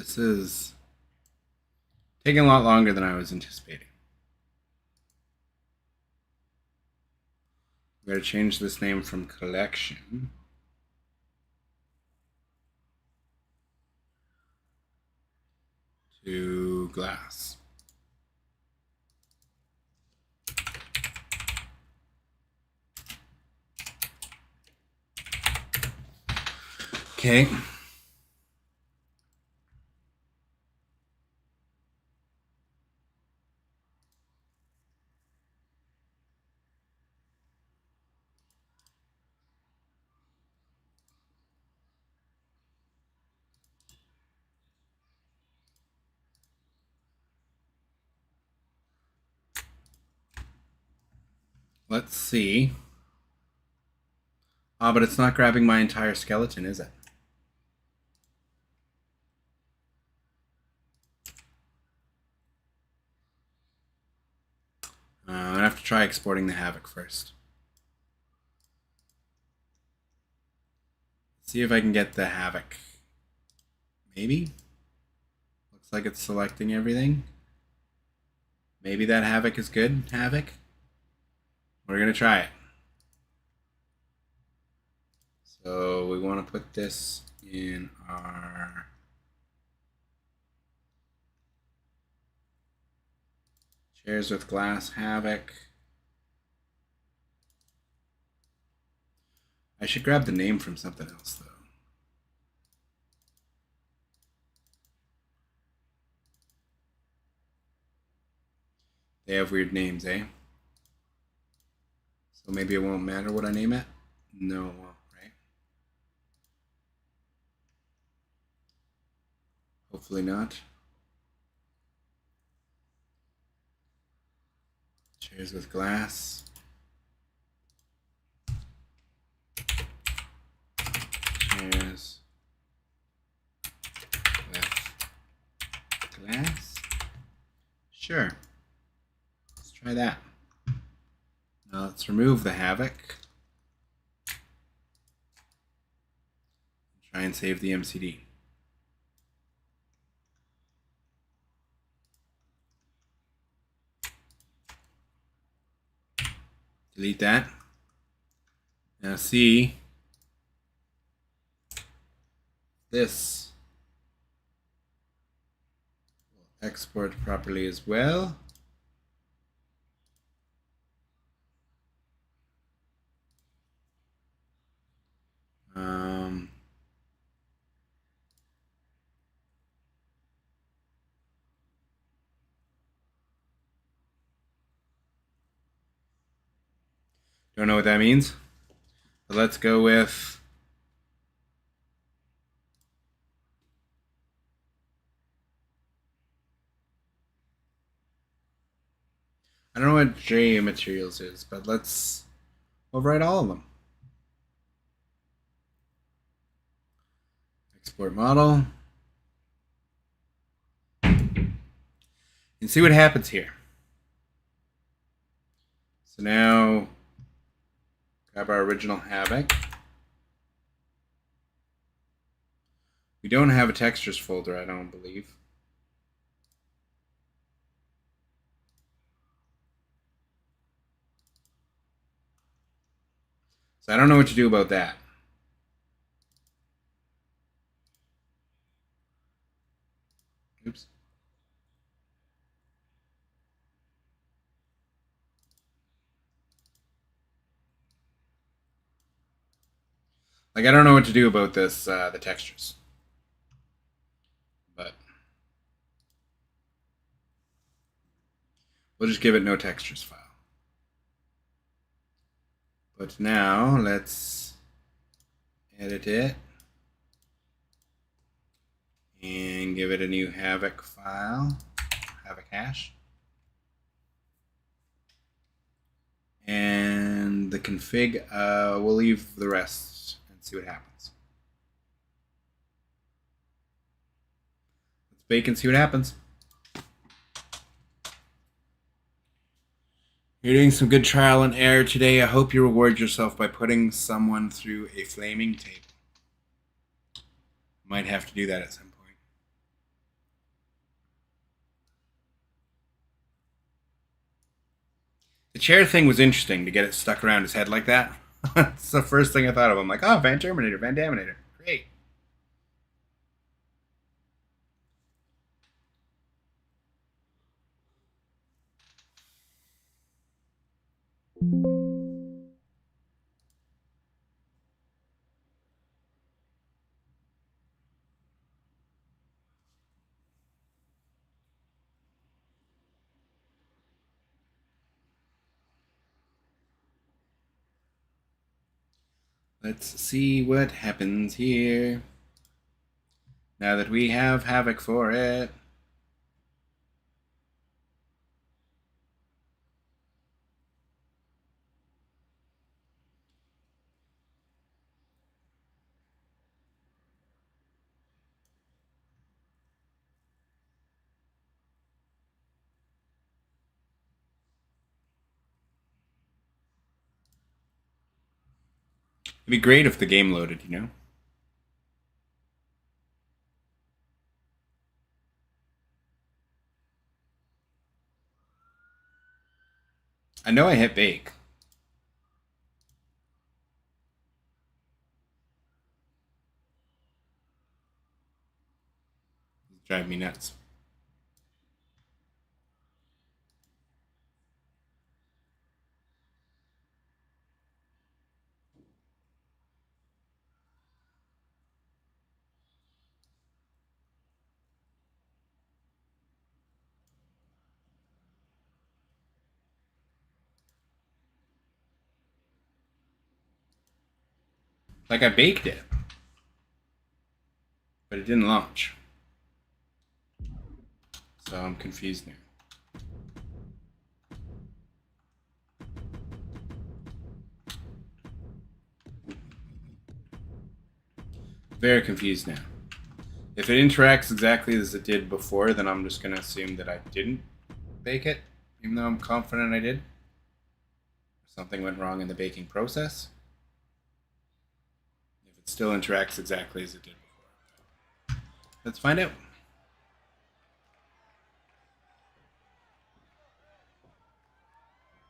This is taking a lot longer than I was anticipating. I'm going to change this name from collection to glass. Okay. Let's see. Ah, but it's not grabbing my entire skeleton, is it? I'm gonna have to try exporting the Havoc first. See if I can get the Havoc. Maybe? Looks like it's selecting everything. Maybe that Havoc is good. Havoc? We're gonna try it. So we want to put this in our chairs with glass Havoc. I should grab the name from something else though. They have weird names, eh? So maybe it won't matter what I name it? No, it won't, right? Hopefully not. Chairs with glass. Chairs with glass. Sure. Let's try that. Now let's remove the Havoc. Try and save the MCD. Delete that. Now see, this will export properly as well. Don't know what that means, but let's go with I don't know what J materials is, but let's overwrite all of them. Export model. And see what happens here. So now grab our original Havoc. We don't have a textures folder, I don't believe. So I don't know what to do about that. Oops. Like, I don't know what to do about this, the textures. But we'll just give it no textures file. But now let's edit it and give it a new Havoc file, Havoc hash. And the config, we'll leave the rest and see what happens. Let's bake and see what happens. You're doing some good trial and error today. I hope you reward yourself by putting someone through a flaming table. Might have to do that at some point. chair thing was interesting to get it stuck around his head like that. It's the first thing I thought of. I'm like, oh, Van Terminator, Van Daminator. Great. Let's see what happens here. Now that we have Havoc for it. It'd be great if the game loaded, you know? I know I hit bake. It's driving me nuts. Like I baked it, but it didn't launch. So I'm confused now. Very confused now. If it interacts exactly as it did before, then I'm just going to assume that I didn't bake it, even though I'm confident I did. Something went wrong in the baking process. If it still interacts exactly as it did before. Let's find out.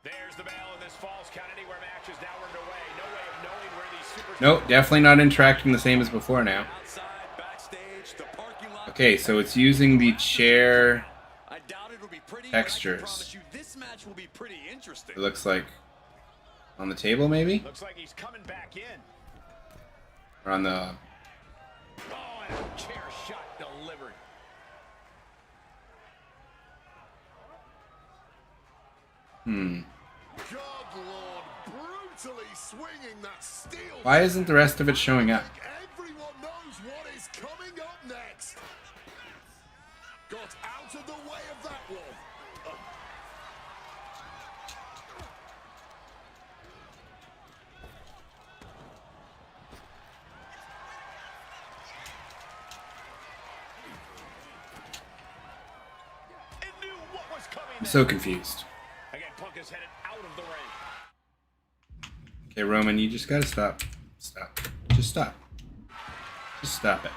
There's the bell, and this falls count anywhere match is now underway. No way of knowing where these super. Nope, definitely not interacting the same as before now. Outside, backstage, the parking lot. Okay, so it's using the chair I doubt it'll be pretty, textures. but I can promise you this match will be pretty interesting. It looks like on the table, maybe? Looks like he's coming back in. Or on the... Oh, and a chair shot delivered. God, Lord, brutally swinging that steel. Why isn't the rest of it showing up? Everyone knows what is coming up next. Got out of the way of that one. It knew what was coming. I'm so confused. Again, Punk is headed out of the ring. Okay, Roman, you just gotta stop. Stop. Just stop. Just stop it.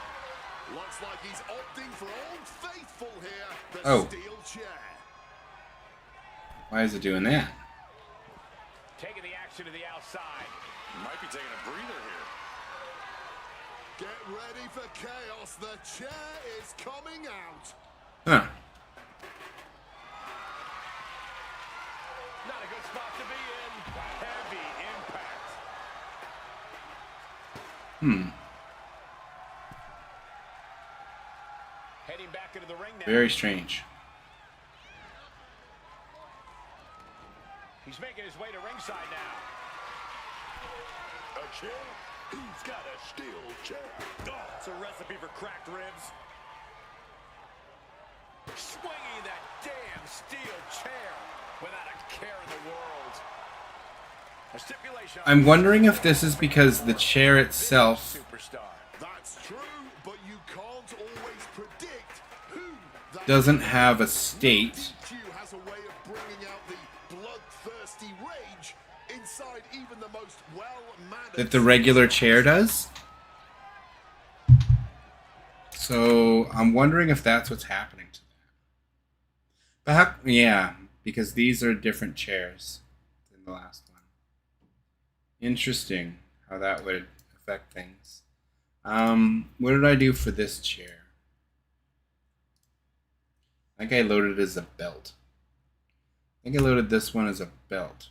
Looks like he's opting for Old Faithful here. The Oh. steel chair. Why is it doing that? Taking the action to the outside. Might be taking a breather here. Get ready for chaos. The chair is coming out. Huh. Not a good spot to be in. Heavy impact. Heading back into the ring now. Very strange. He's making his way to ringside now. A chair? He's got a steel chair. Oh, It's a recipe for cracked ribs. Swinging that damn steel chair without a care in the world. A stipulation. I'm wondering if this is because the chair itself Superstar. that's true, but you can't always predict who that doesn't have a state Q has a way of bringing out the bloodthirsty rage inside even the most well-mannered. that the regular chair does. So I'm wondering if that's what's happening to them. But how, yeah, because these are different chairs. the last one. Interesting how that would affect things. What did I do for this chair? I think I loaded it as a belt. I think I loaded this one as a belt.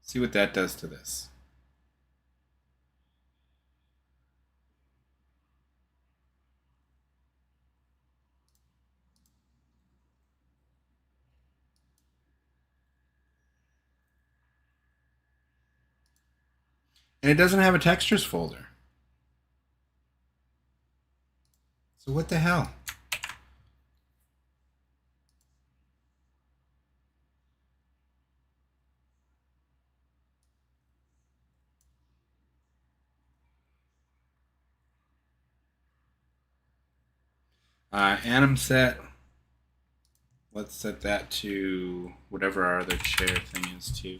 See what that does to this. And it doesn't have a textures folder. So what the hell? Anim set. Let's set that to whatever our other chair thing is to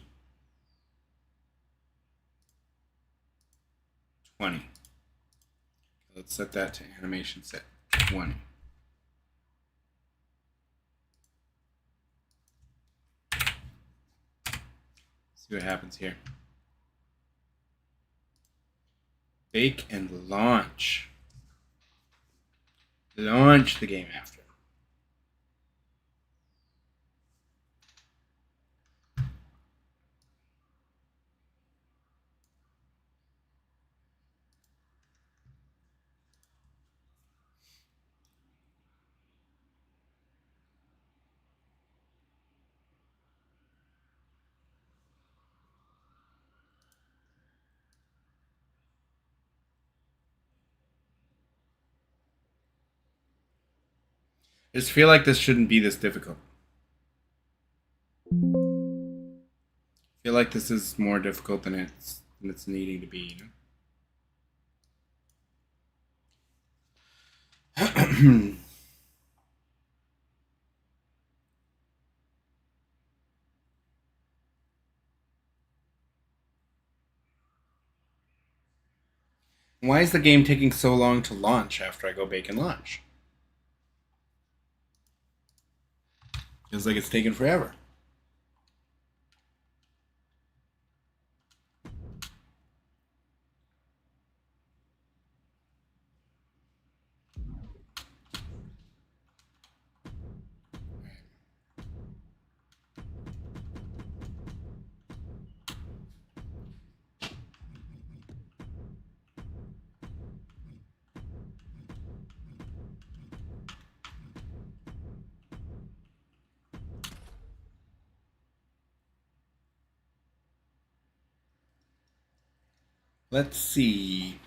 20. Let's set that to animation set 20. See what happens here. Bake and launch. Launch the game after. I just feel like this shouldn't be this difficult. I feel like this is more difficult than it's needing to be, you know? Why is the game taking so long to launch after I go bake and launch? Feels like it's taking forever. Let's see.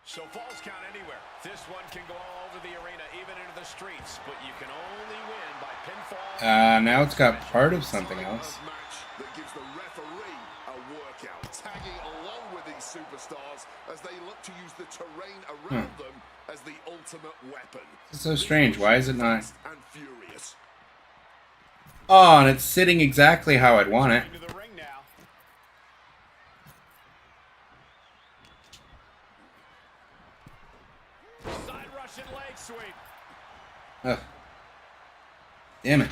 So falls count anywhere. This one can go all over the arena, even into the streets, but you can only win by pinfall. Now it's got part of something else. That gives the referee a workout, tagging along with these superstars as they look to use the terrain around them as the ultimate weapon. It's so strange. Why is it not? And furious. Oh, and it's sitting exactly how I'd want it. Into the ring now. Side Russian leg sweep. Ugh. Damn it.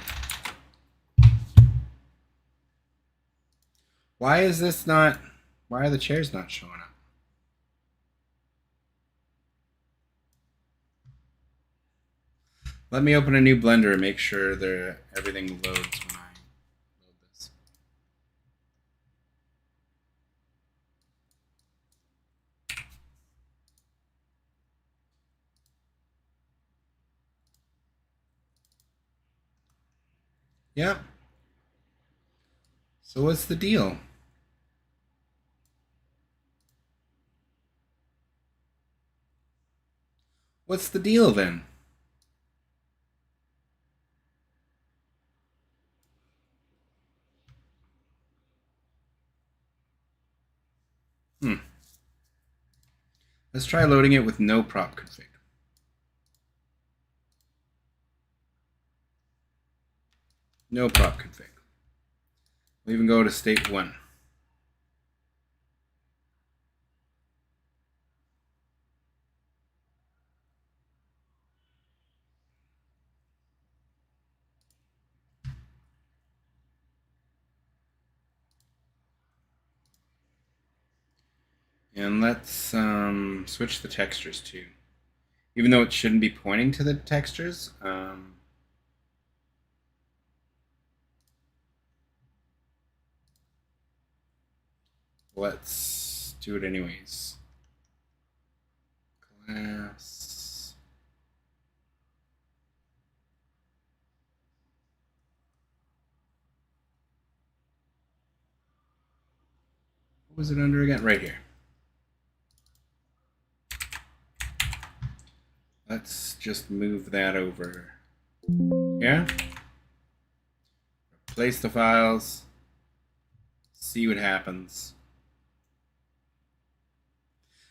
Why is this not... Why are the chairs not showing up? Let me open a new Blender and make sure everything loads when I load this. Yep. So what's the deal? What's the deal then? Let's try loading it with no prop config. No prop config. We'll even go to state 1. And let's switch the textures too. Even though it shouldn't be pointing to the textures, let's do it anyways. Class. What was it under again? Right here. Let's just move that over. Yeah? Replace the files. See what happens.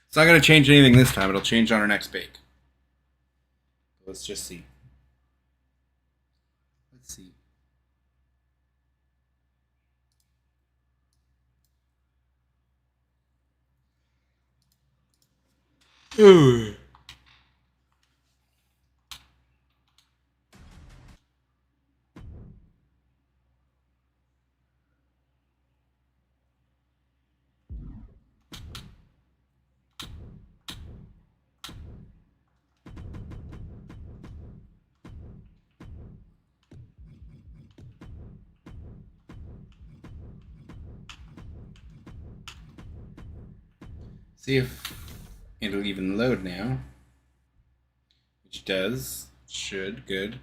It's not going to change anything this time. It'll change on our next bake. Let's just see. Let's see. Ooh. See if it'll even load now. Which does. Should. Good.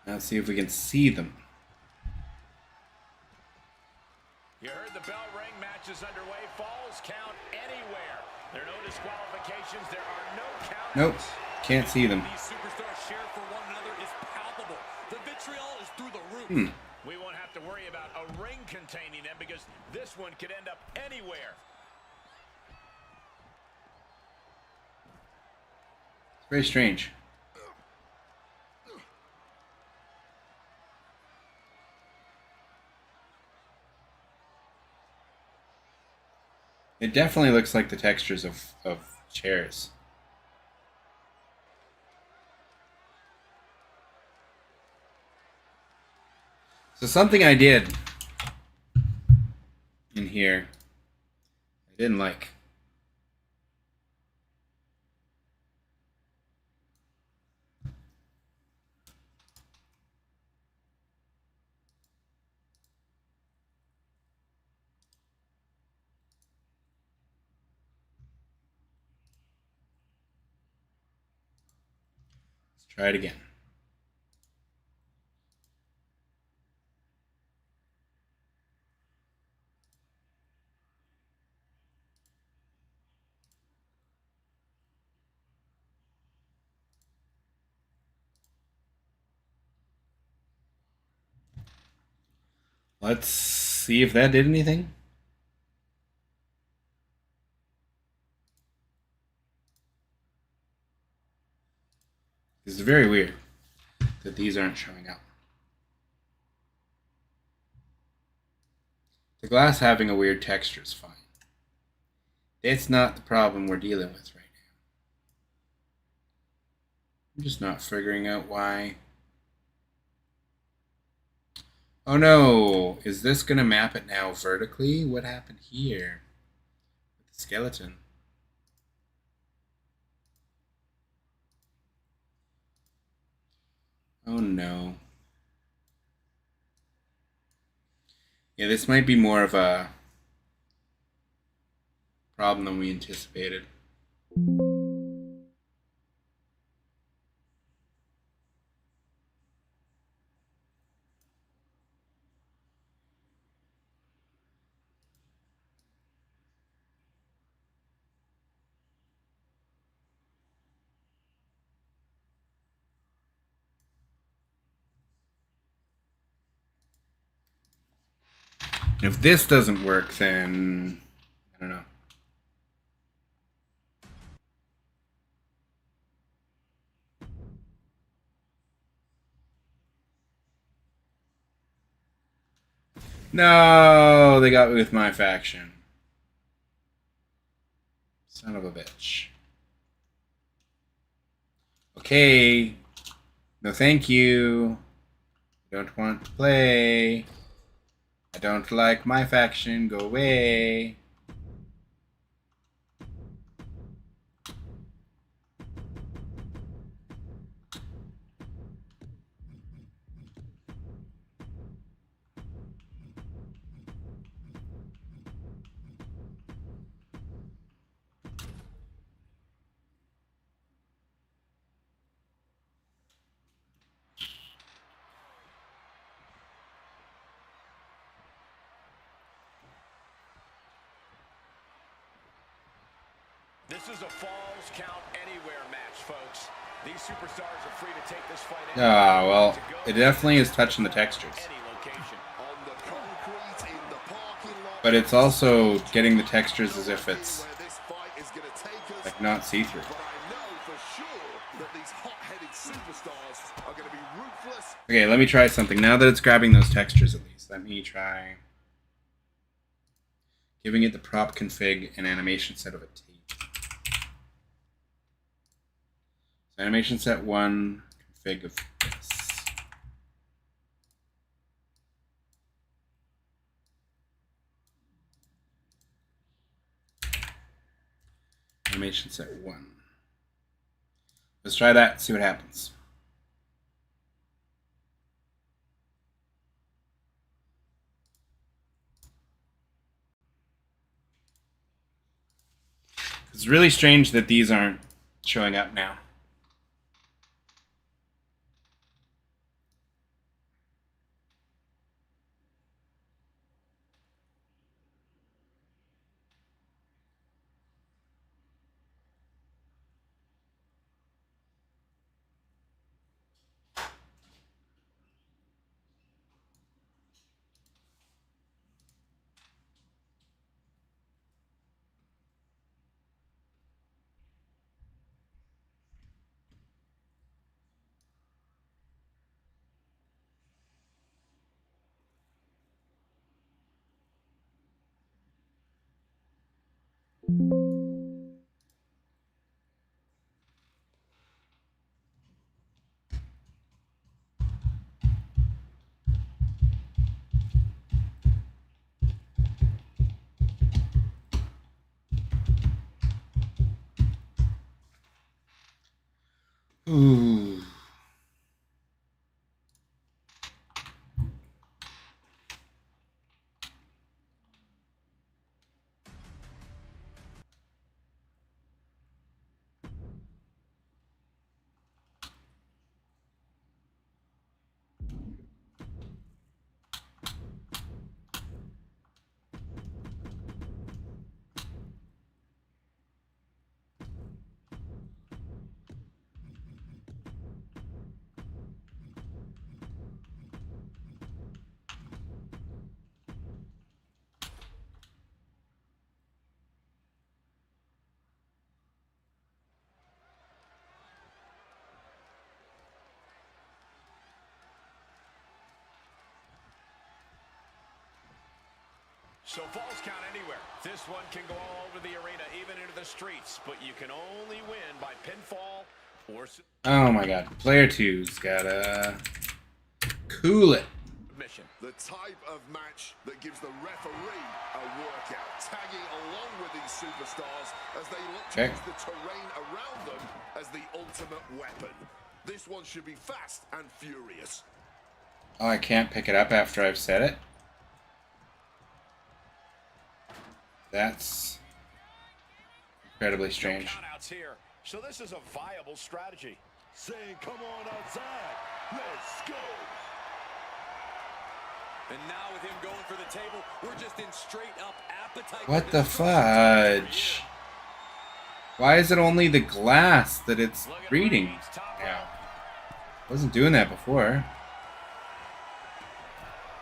Now let's see if we can see them. You heard the bell ring. Match is underway. Falls count anywhere. There are no disqualifications. There are no counts. Nope. Can't see them. These superstars share for one another is palpable. The vitriol is through the roof. We won't have to worry about a ring containing them because this one could end up anywhere. It's very strange. It definitely looks like the textures of chairs. So something I did in here I didn't like. Let's try it again. Let's see if that did anything. It's very weird that these aren't showing up. The glass having a weird texture is fine. That's not the problem we're dealing with right now. I'm just not figuring out why. Oh no, is this going to map it now vertically? What happened here with the skeleton? Oh no. Yeah, this might be more of a problem than we anticipated. If this doesn't work, then I don't know. No, they got me with my faction. Son of a bitch. Okay. No, thank you. Don't want to play. I don't like my faction. Go away. This is a Falls Count Anywhere match, folks. These superstars are free to take this fight. Ah, well, it definitely is touching the textures. But it's also getting the textures as if it's like not see-through. Okay, let me try something. Now that it's grabbing those textures at least, let me try giving it the prop config and animation set of a tape. So animation set 1, config of this. Animation set 1. Let's try that, see what happens. It's really strange that these aren't showing up now. Ooh. So Falls Count Anywhere. This one can go all over the arena, even into the streets, but you can only win by pinfall or... Oh my god. Player 2's gotta cool it. Mission. The type of match that gives the referee a workout, tagging along with these superstars as they look to use the terrain around them as the ultimate weapon. This one should be fast and furious. Oh, I can't pick it up after I've said it? That's incredibly strange. Here. So this is a viable strategy. Saying, come on outside, let's go. And now with him going for the table, we're just in straight up appetite. What the fudge? Why is it only the glass that it's reading now? Wasn't doing that before.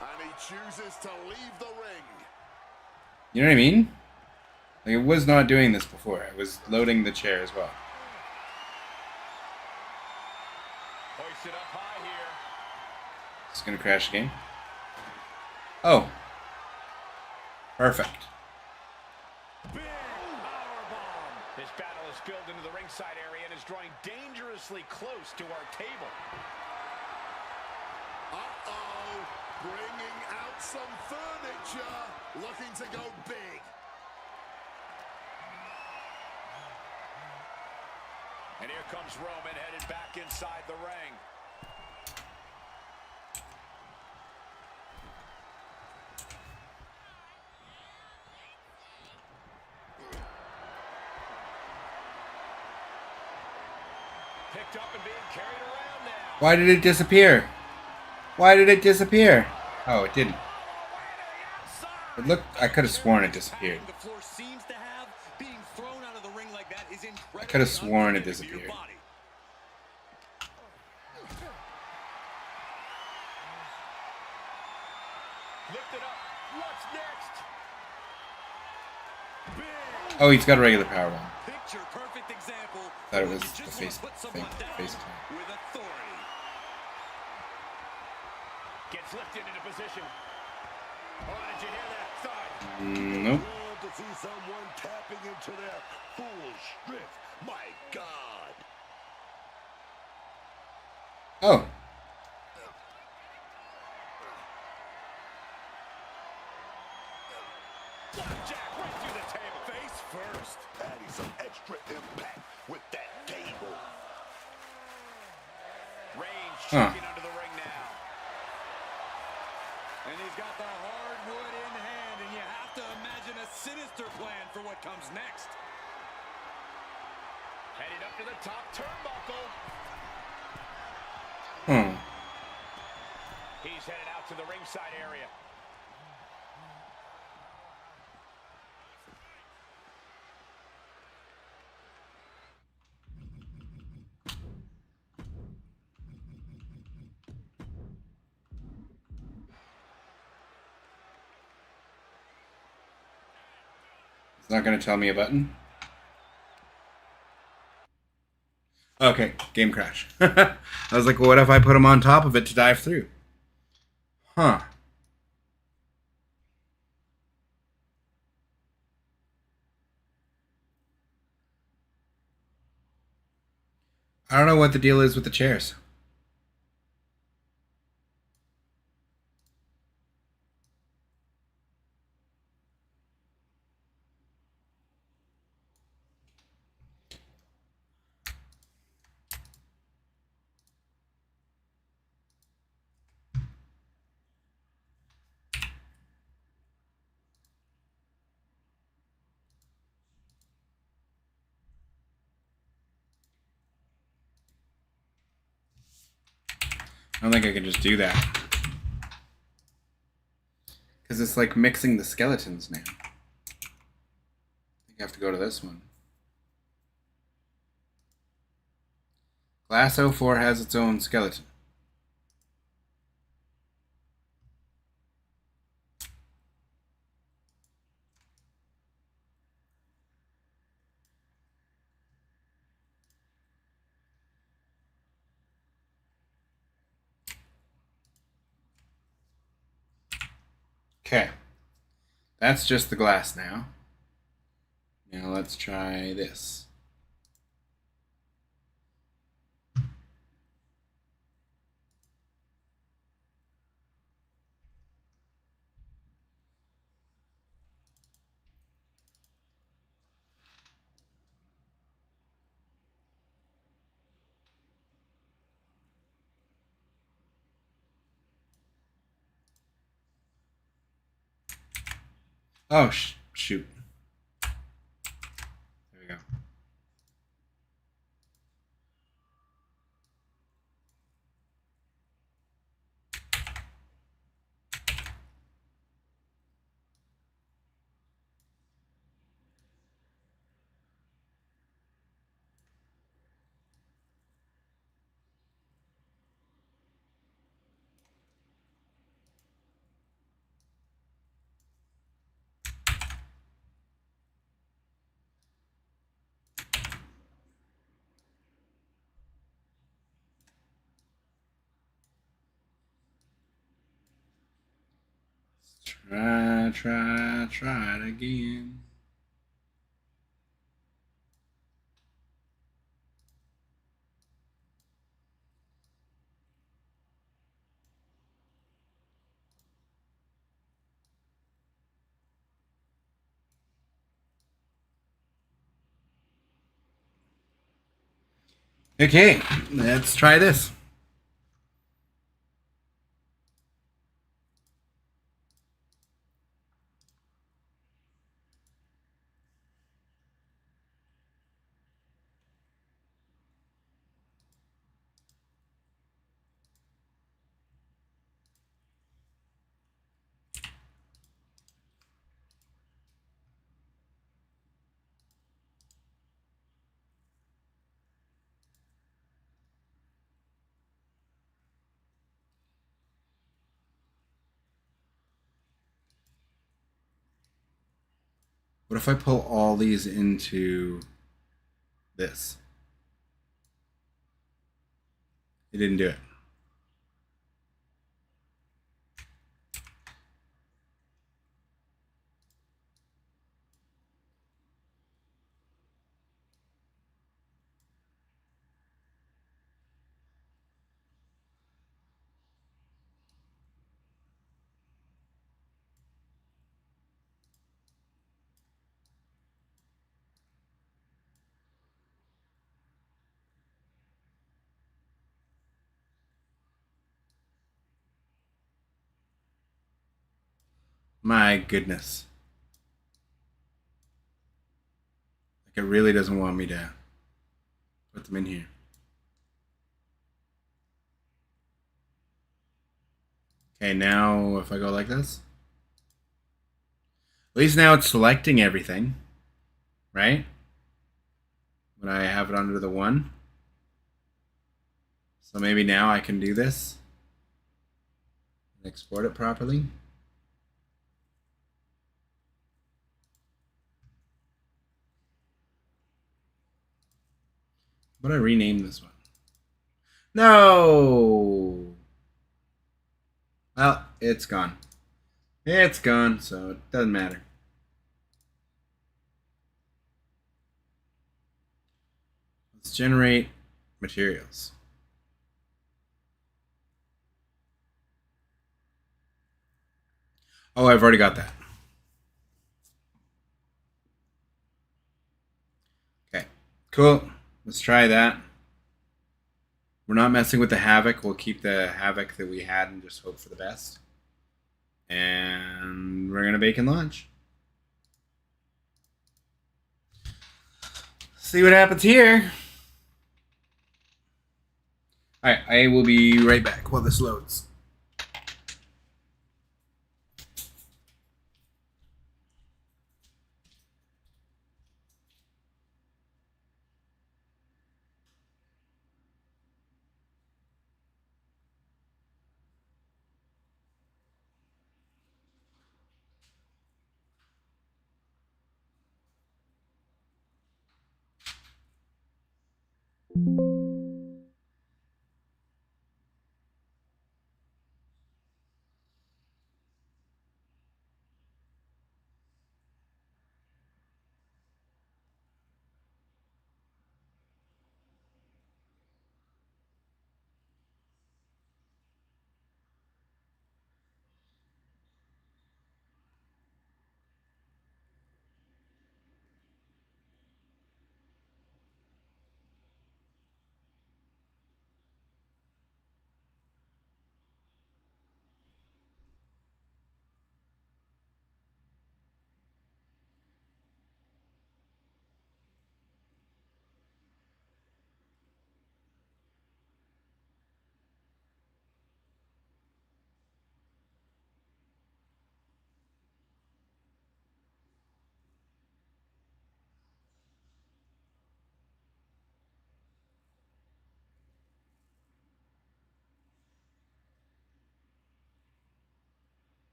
And he chooses to leave the ring. You know what I mean? Like, it was not doing this before. It was loading the chair as well. Hoist it up high here. It's gonna crash again. Oh, Perfect. Big powerbomb. This battle has spilled into the ringside area and is drawing dangerously close to our table. Uh-oh. Bringing out some furniture. Looking to go big. And here comes Roman headed back inside the ring. Picked up and being carried around now. Why did it disappear? Why did it disappear? Oh, it didn't. It looked. I could have sworn it disappeared. The floor seems to have being thrown out of the ring like that is incredible. I could have sworn it disappeared. Lift it up. What's next? Big. Oh, he's got a regular powerbomb. Picture perfect example. Thought it was You the just face wanna put thing. someone down Face time. with authority. Gets lifted into position. Oh, did you hear that thud? Nope. Love to see someone tapping into their full strength. My God. Oh. Blackjack right through the table. Face first. Adding some extra impact with that table. Reigns Huh. choking under the ring now. And he's got the hardwood in hand, and you have to imagine a sinister plan for what comes next. Headed up to the top turnbuckle. Hmm. He's headed out to the ringside area. It's not going to tell me a button. Okay, game crash. I was like, well, what if I put him on top of it to dive through? Huh. I don't know what the deal is with the chairs. I don't think I can just do that. Because it's like mixing the skeletons now. I think I have to go to this one. Glass 04 has its own skeleton. Okay. That's just the glass now. Now let's try this. Oh, shoot. There we go. try it again. Okay, let's try this. What if I pull all these into this? It didn't do it. My goodness. Like it really doesn't want me to put them in here. Okay, now if I go like this. At least now it's selecting everything, right? When I have it under the one. So maybe now I can do this and export it properly. But I rename this one. No! Well, it's gone. It's gone, so it doesn't matter. Let's generate materials. Oh, I've already got that. Okay, cool. Let's try that. We're not messing with the Havoc. We'll keep the Havoc that we had and just hope for the best. And we're going to bake and launch. See what happens here. Alright, I will be right back while this loads.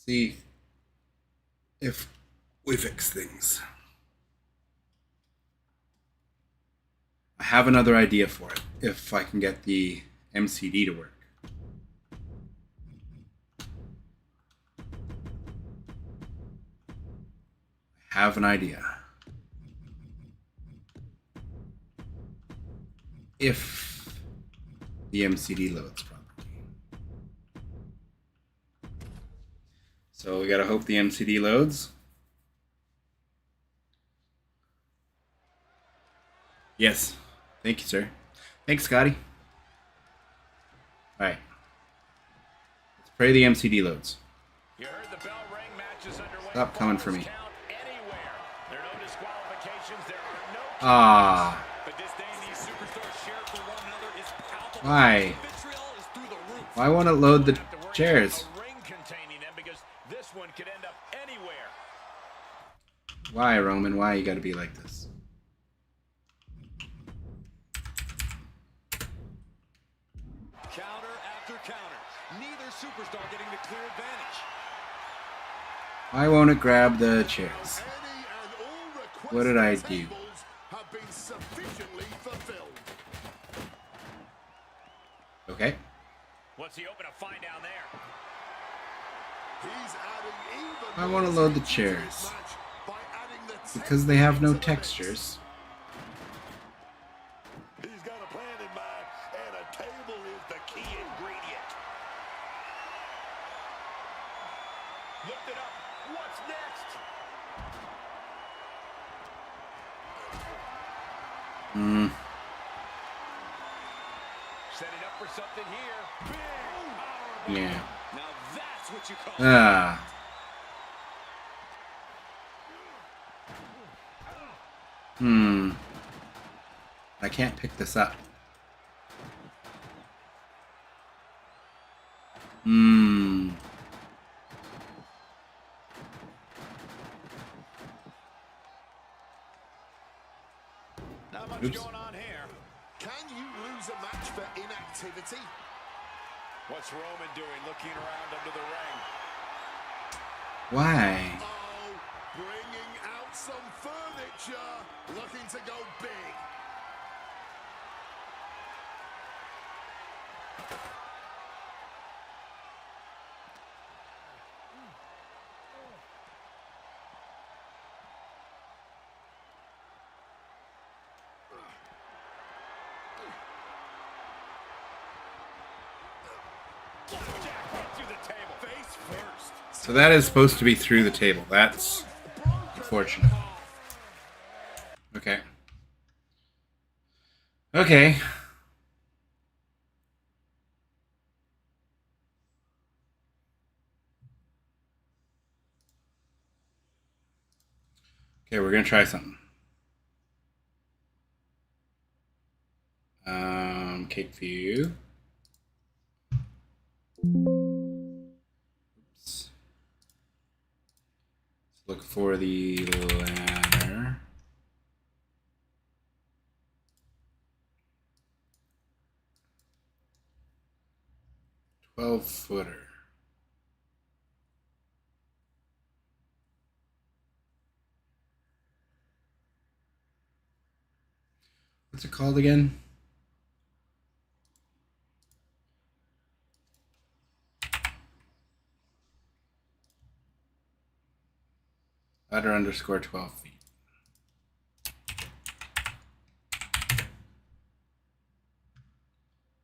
See if we fix things. I have another idea for it, if I can get the MCD to work. I have an idea. If the MCD loads properly. So we gotta hope the MCD loads. Yes. Thank you, sir. Thanks, Scotty. Alright. Let's pray the MCD loads. You heard the bell ring, matches underway. Stop coming for me. Count anywhere. There are no disqualifications, there are no Ah. But this day these superstars share for one another is palpable. Why? Vitriol is through the roof. Why won't it load the Don't have to worry chairs? about a ring containing them because this one could end up anywhere. Why, Roman? Why you gotta be like this? Counter after counter. Neither superstar getting the clear advantage. Why won't it grab the chairs? Any and all requested What did I do? tables have been sufficiently fulfilled. Okay. What's he hoping to find down there? He's adding even I more want to load the to this chairs. match by adding the Because they have no 10 textures. He's got a plan in mind, and a table is the key ingredient. Lift it up. What's next? Hmm. Setting up for something here. Big power. Yeah. Now that's what you call Ah. Hmm. I can't pick this up. Hmm. Not much Oops. going on here. Can you lose a match for inactivity? What's Roman doing looking around under the ring? Why? Oh, bringing out some furniture, looking to go big. Blackjack right through the table. Face first. So that is supposed to be through the table. That's unfortunate. Okay. Okay. Okay, we're gonna try something. Cake view. Oops. Let's look for the ladder. $12-footer. What's it called again? Ladder underscore 12 feet.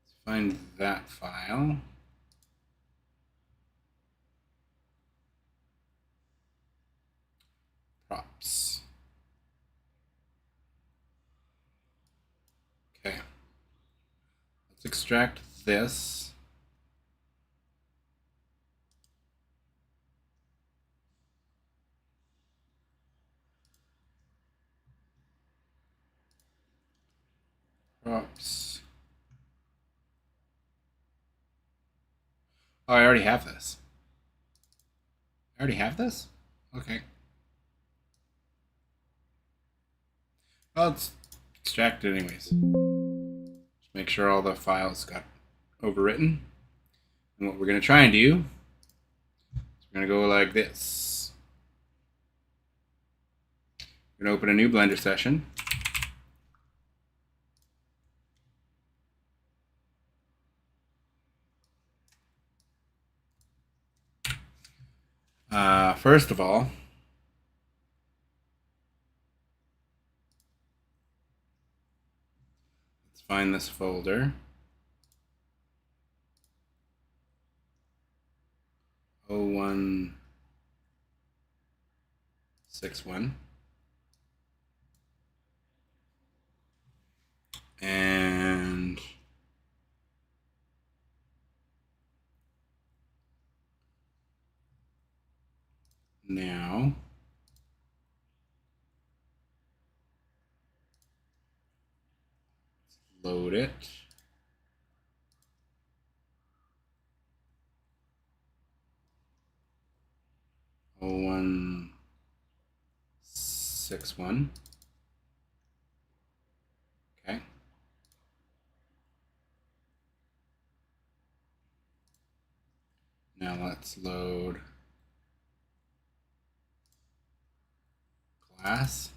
Let's find that file. Props. Okay. Let's extract this. Props. Oh, I already have this. I already have this? Okay. Well, let's extract it anyways. Just make sure all the files got overwritten. And what we're going to try and do is We're going to go like this. We're going to open a new Blender session. First of all, let's find this folder. 0161. And now load it. Oh, 0161. Okay. Now let's load class.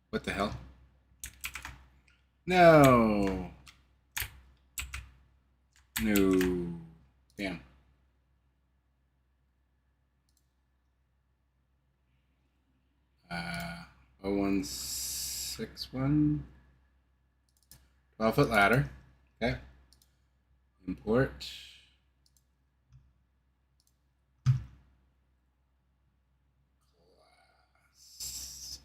What the hell? No. No. Damn. Uh, 0161. 12-foot ladder. Okay. Import. Class.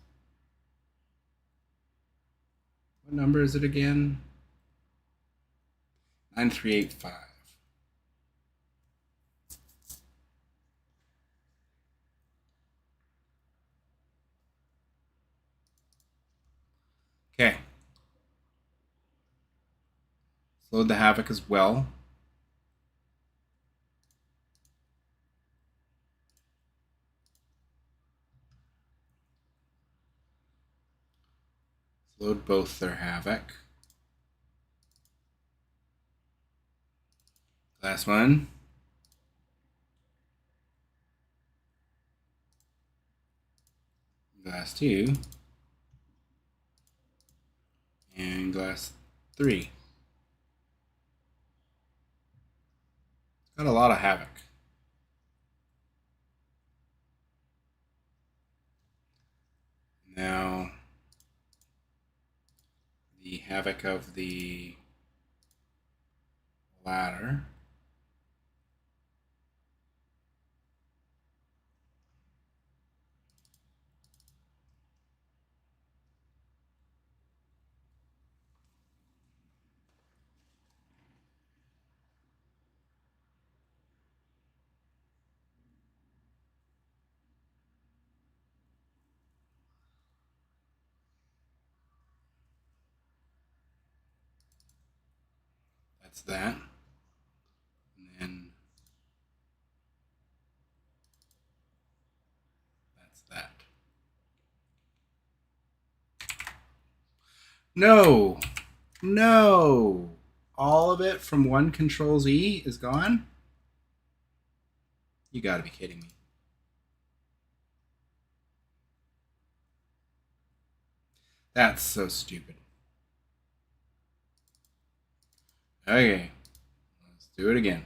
What number is it again? 9385. Okay. Let's load the Havoc as well. Let's load both their Havoc. Last one. Glass 2. And glass 3. It's got a lot of Havoc. Now, the Havoc of the ladder. That's that. And then that's that. No! No! All of it from one Control-Z is gone? You gotta be kidding me. That's so stupid. Okay. Let's do it again.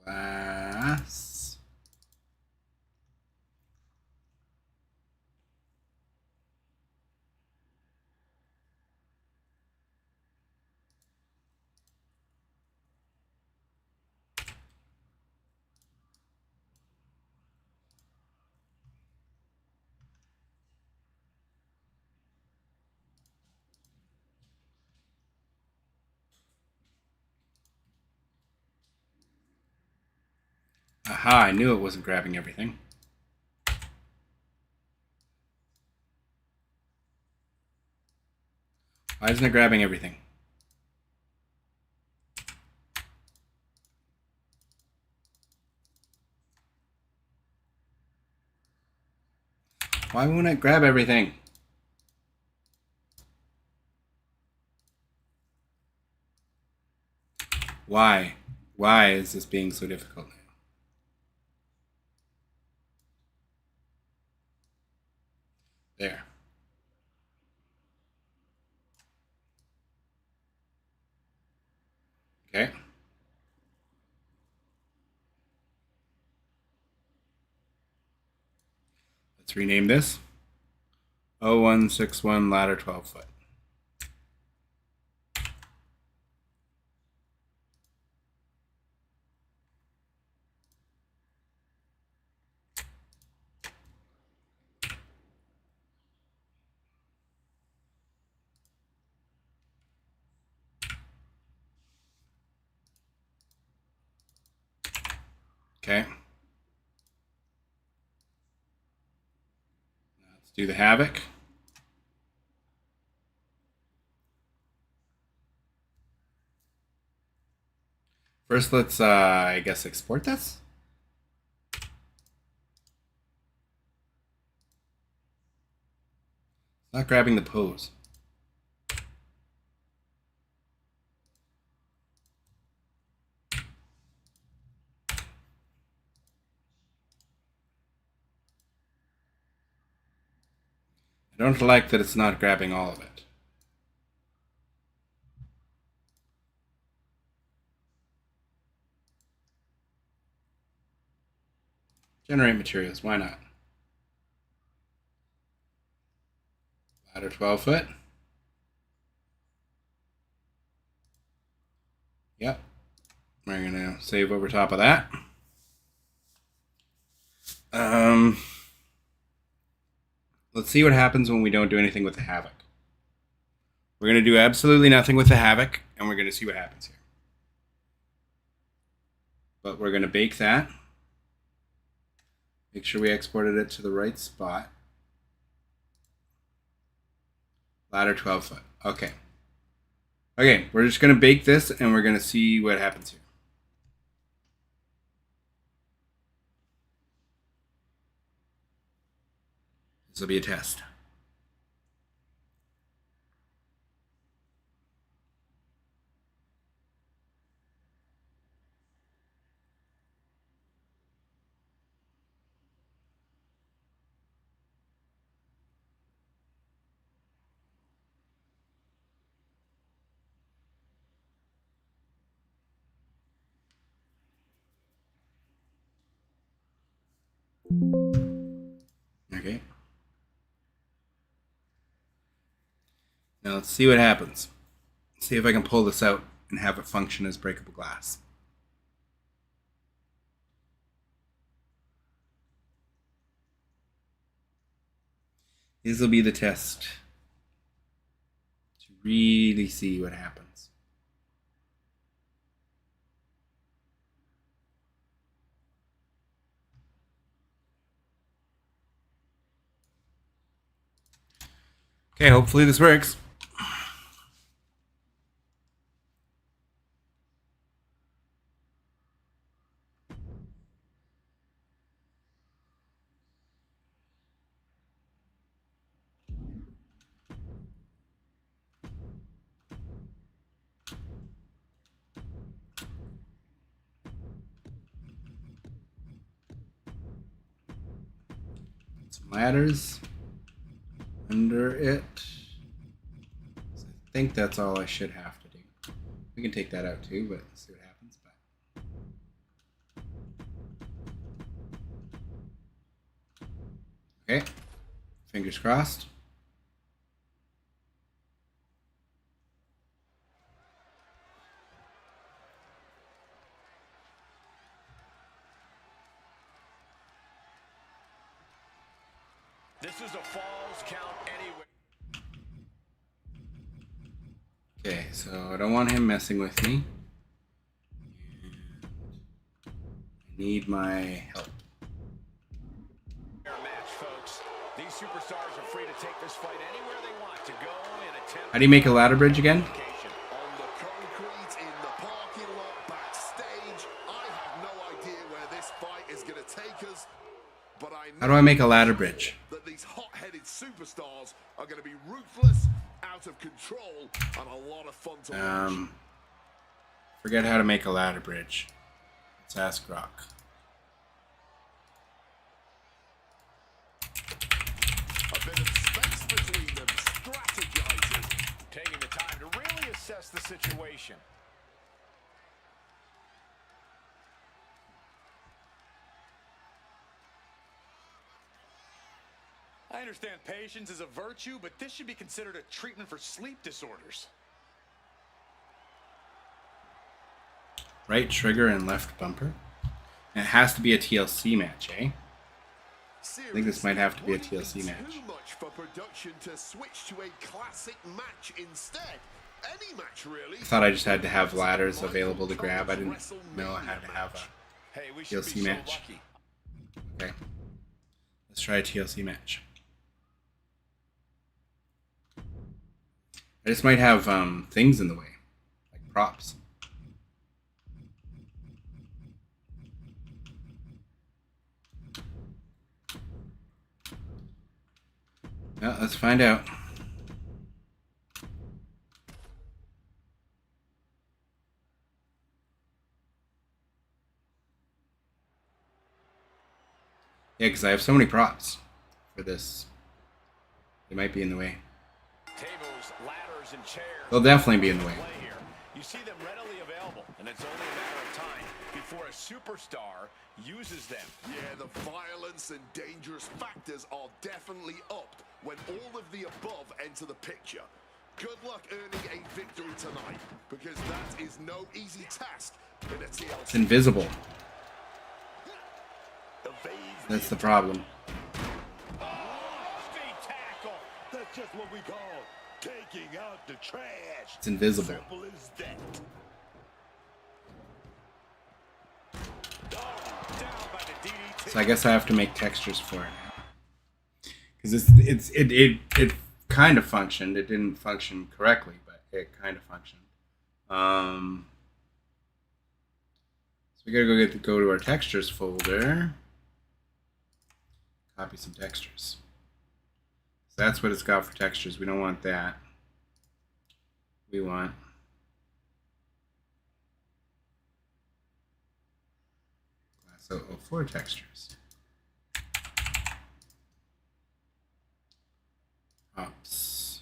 Glass. Aha, I knew it wasn't grabbing everything. Why isn't it grabbing everything? Why won't it grab everything? Why? Why is this being so difficult now? There. Okay. Let's rename this 0161 ladder 12 foot. Okay. Now let's do the Havoc. First, let's, I guess, export this. It's not grabbing the pose. I don't like that it's not grabbing all of it. Generate materials, why not? Ladder 12 foot. Yep. We're going to save over top of that. Let's see what happens when we don't do anything with the Havoc. We're going to do absolutely nothing with the Havoc, and we're going to see what happens here. But we're going to bake that. Make sure we exported it to the right spot. Ladder 12 foot. Okay. Okay, we're just going to bake this, and we're going to see what happens here. This will be a test. Okay. Now let's see what happens. See if I can pull this out and have it function as breakable glass. This will be the test to really see what happens. Okay, hopefully this works. Some ladders under it. So I think that's all I should have to do. We can take that out too, but see what happens. Okay, fingers crossed. This is a falls count anyway. Okay, so I don't want him messing with me. I need my help. Match, folks. These superstars are free to take this fight anywhere they want to go and attempt. How do you make a ladder bridge again? On the concrete, in the parking lot, backstage. I have no idea where this fight is going to take us, but I know How do I make a ladder bridge? that these hot-headed superstars are going to be ruthless, out of control, and a lot of fun to watch. Forget how to make a ladder bridge. Let's ask Rock. A bit of space between them, strategizing. Taking the time to really assess the situation. I understand patience is a virtue, but this should be considered a treatment for sleep disorders. Right trigger and left bumper. And it has to be a TLC match, eh? I think this might have to be a TLC match. Too much for production to switch to a classic match instead. Any match, really. I thought I just had to have ladders available to grab. I didn't know I had to have a Hey, we should TLC be so match. lucky. Okay. Let's try a TLC match. I just might have things in the way, like props. Yeah, let's find out. Yeah, because I have so many props for this. They might be in the way. Tables, ladders, and chairs. They'll definitely be in the way. Play here. You see them readily available, and it's only a matter of time before a superstar uses them. Yeah, the violence and dangerous factors are definitely upped when all of the above enter the picture. Good luck earning a victory tonight, because that is no easy task in a TLC. It's invisible. Evades That's the problem. Feet tackle. That's just what we call taking out the trash. It's invisible. Simple as that. Down by the DDT. So I guess I have to make textures for it now. Because it kind of functioned. It didn't function correctly, but it kind of functioned. So we gotta go to our textures folder. Copy some textures. So that's what it's got for textures. We don't want that. We want Glass 004 textures. Props.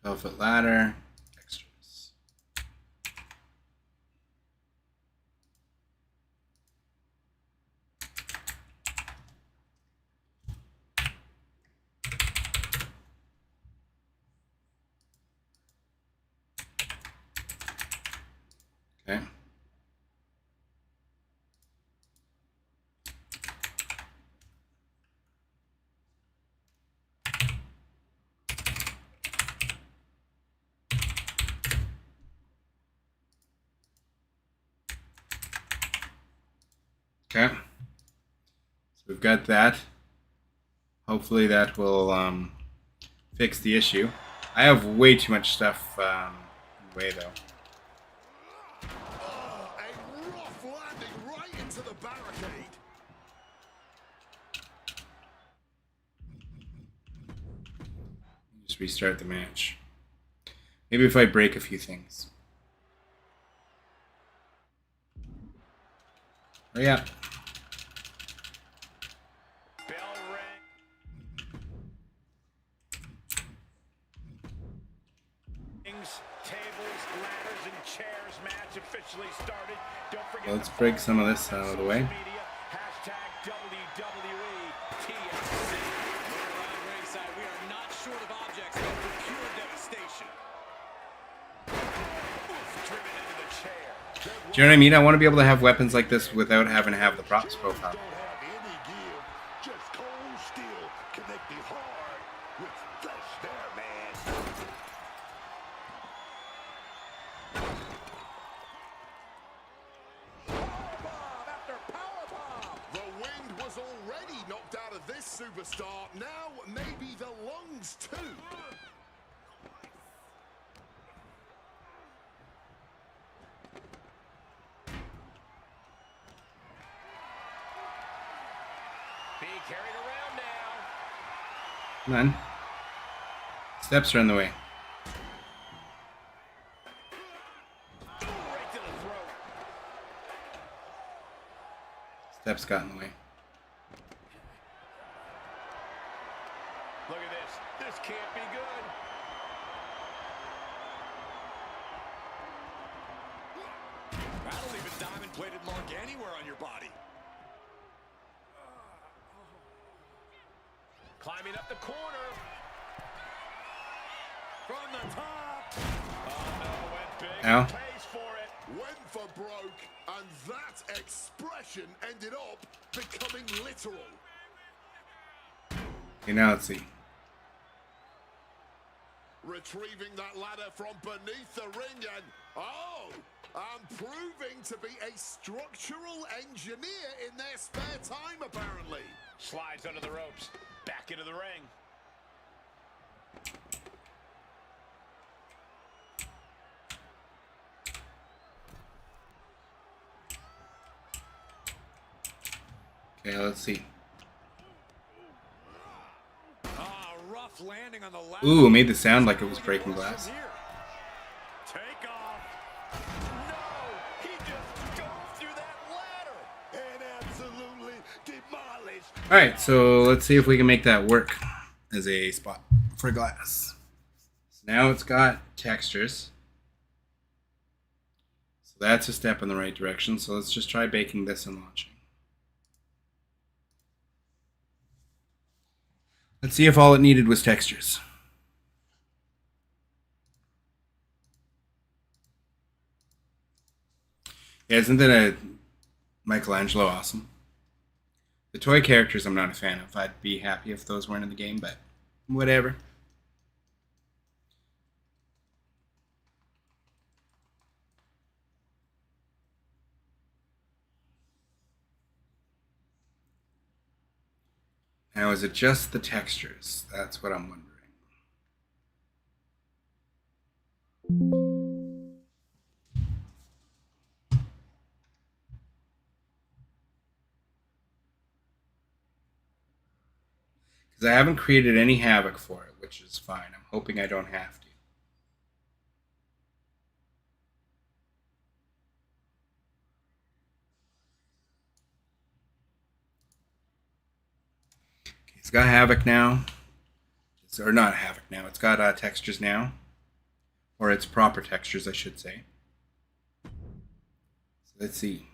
12-foot ladder. Textures. Okay. Okay. So we've got that. Hopefully that will fix the issue. I have way too much stuff in the way though. A rough landing right into the barricade. Just restart the match. Maybe if I break a few things. Oh yeah. Bell rings, tables, ladders, and chairs. Match officially started. Don't forget. Let's break some of this out of the way. Media, hashtag WWE TLC. We're around ringside. We are not short of objects for pure devastation. Driven into the chair. Do you know what I mean? I want to be able to have weapons like this without having to have the props profile. Don't have any give, just cold steel connected hard with flesh there, man. Powerbomb after powerbomb. The wind was already knocked out of this superstar. Now maybe the lungs too. Being carried around now. Come on. Steps are in the way. Right to the throat. Steps got in the way. Look at this. This can't be good. That'll leave a diamond-plated mark anywhere on your body. Climbing up the corner. From the top. Oh, no, went big. Ow. Pays for it. Went for broke, and that expression ended up becoming literal. Okay, now let's see. Retrieving that ladder from beneath the ring and proving to be a structural engineer in their spare time, apparently. Slides under the ropes. Back into the ring. Okay, let's see. Rough landing on the ladder. Ooh, it made the sound like it was breaking glass. Take off. No! He just goes through that ladder. And absolutely demolished. Alright, so let's see if we can make that work as a spot for glass. So now it's got textures. So that's a step in the right direction. So let's just try baking this and launching. Let's see if all it needed was textures. Yeah, isn't that a Michelangelo awesome? The toy characters I'm not a fan of. I'd be happy if those weren't in the game, but whatever. Now, is it just the textures? That's what I'm wondering. Because I haven't created any havoc for it, which is fine. I'm hoping I don't have to. It's got havoc now, or not havoc now. It's got textures now, or it's proper textures, I should say. So let's see.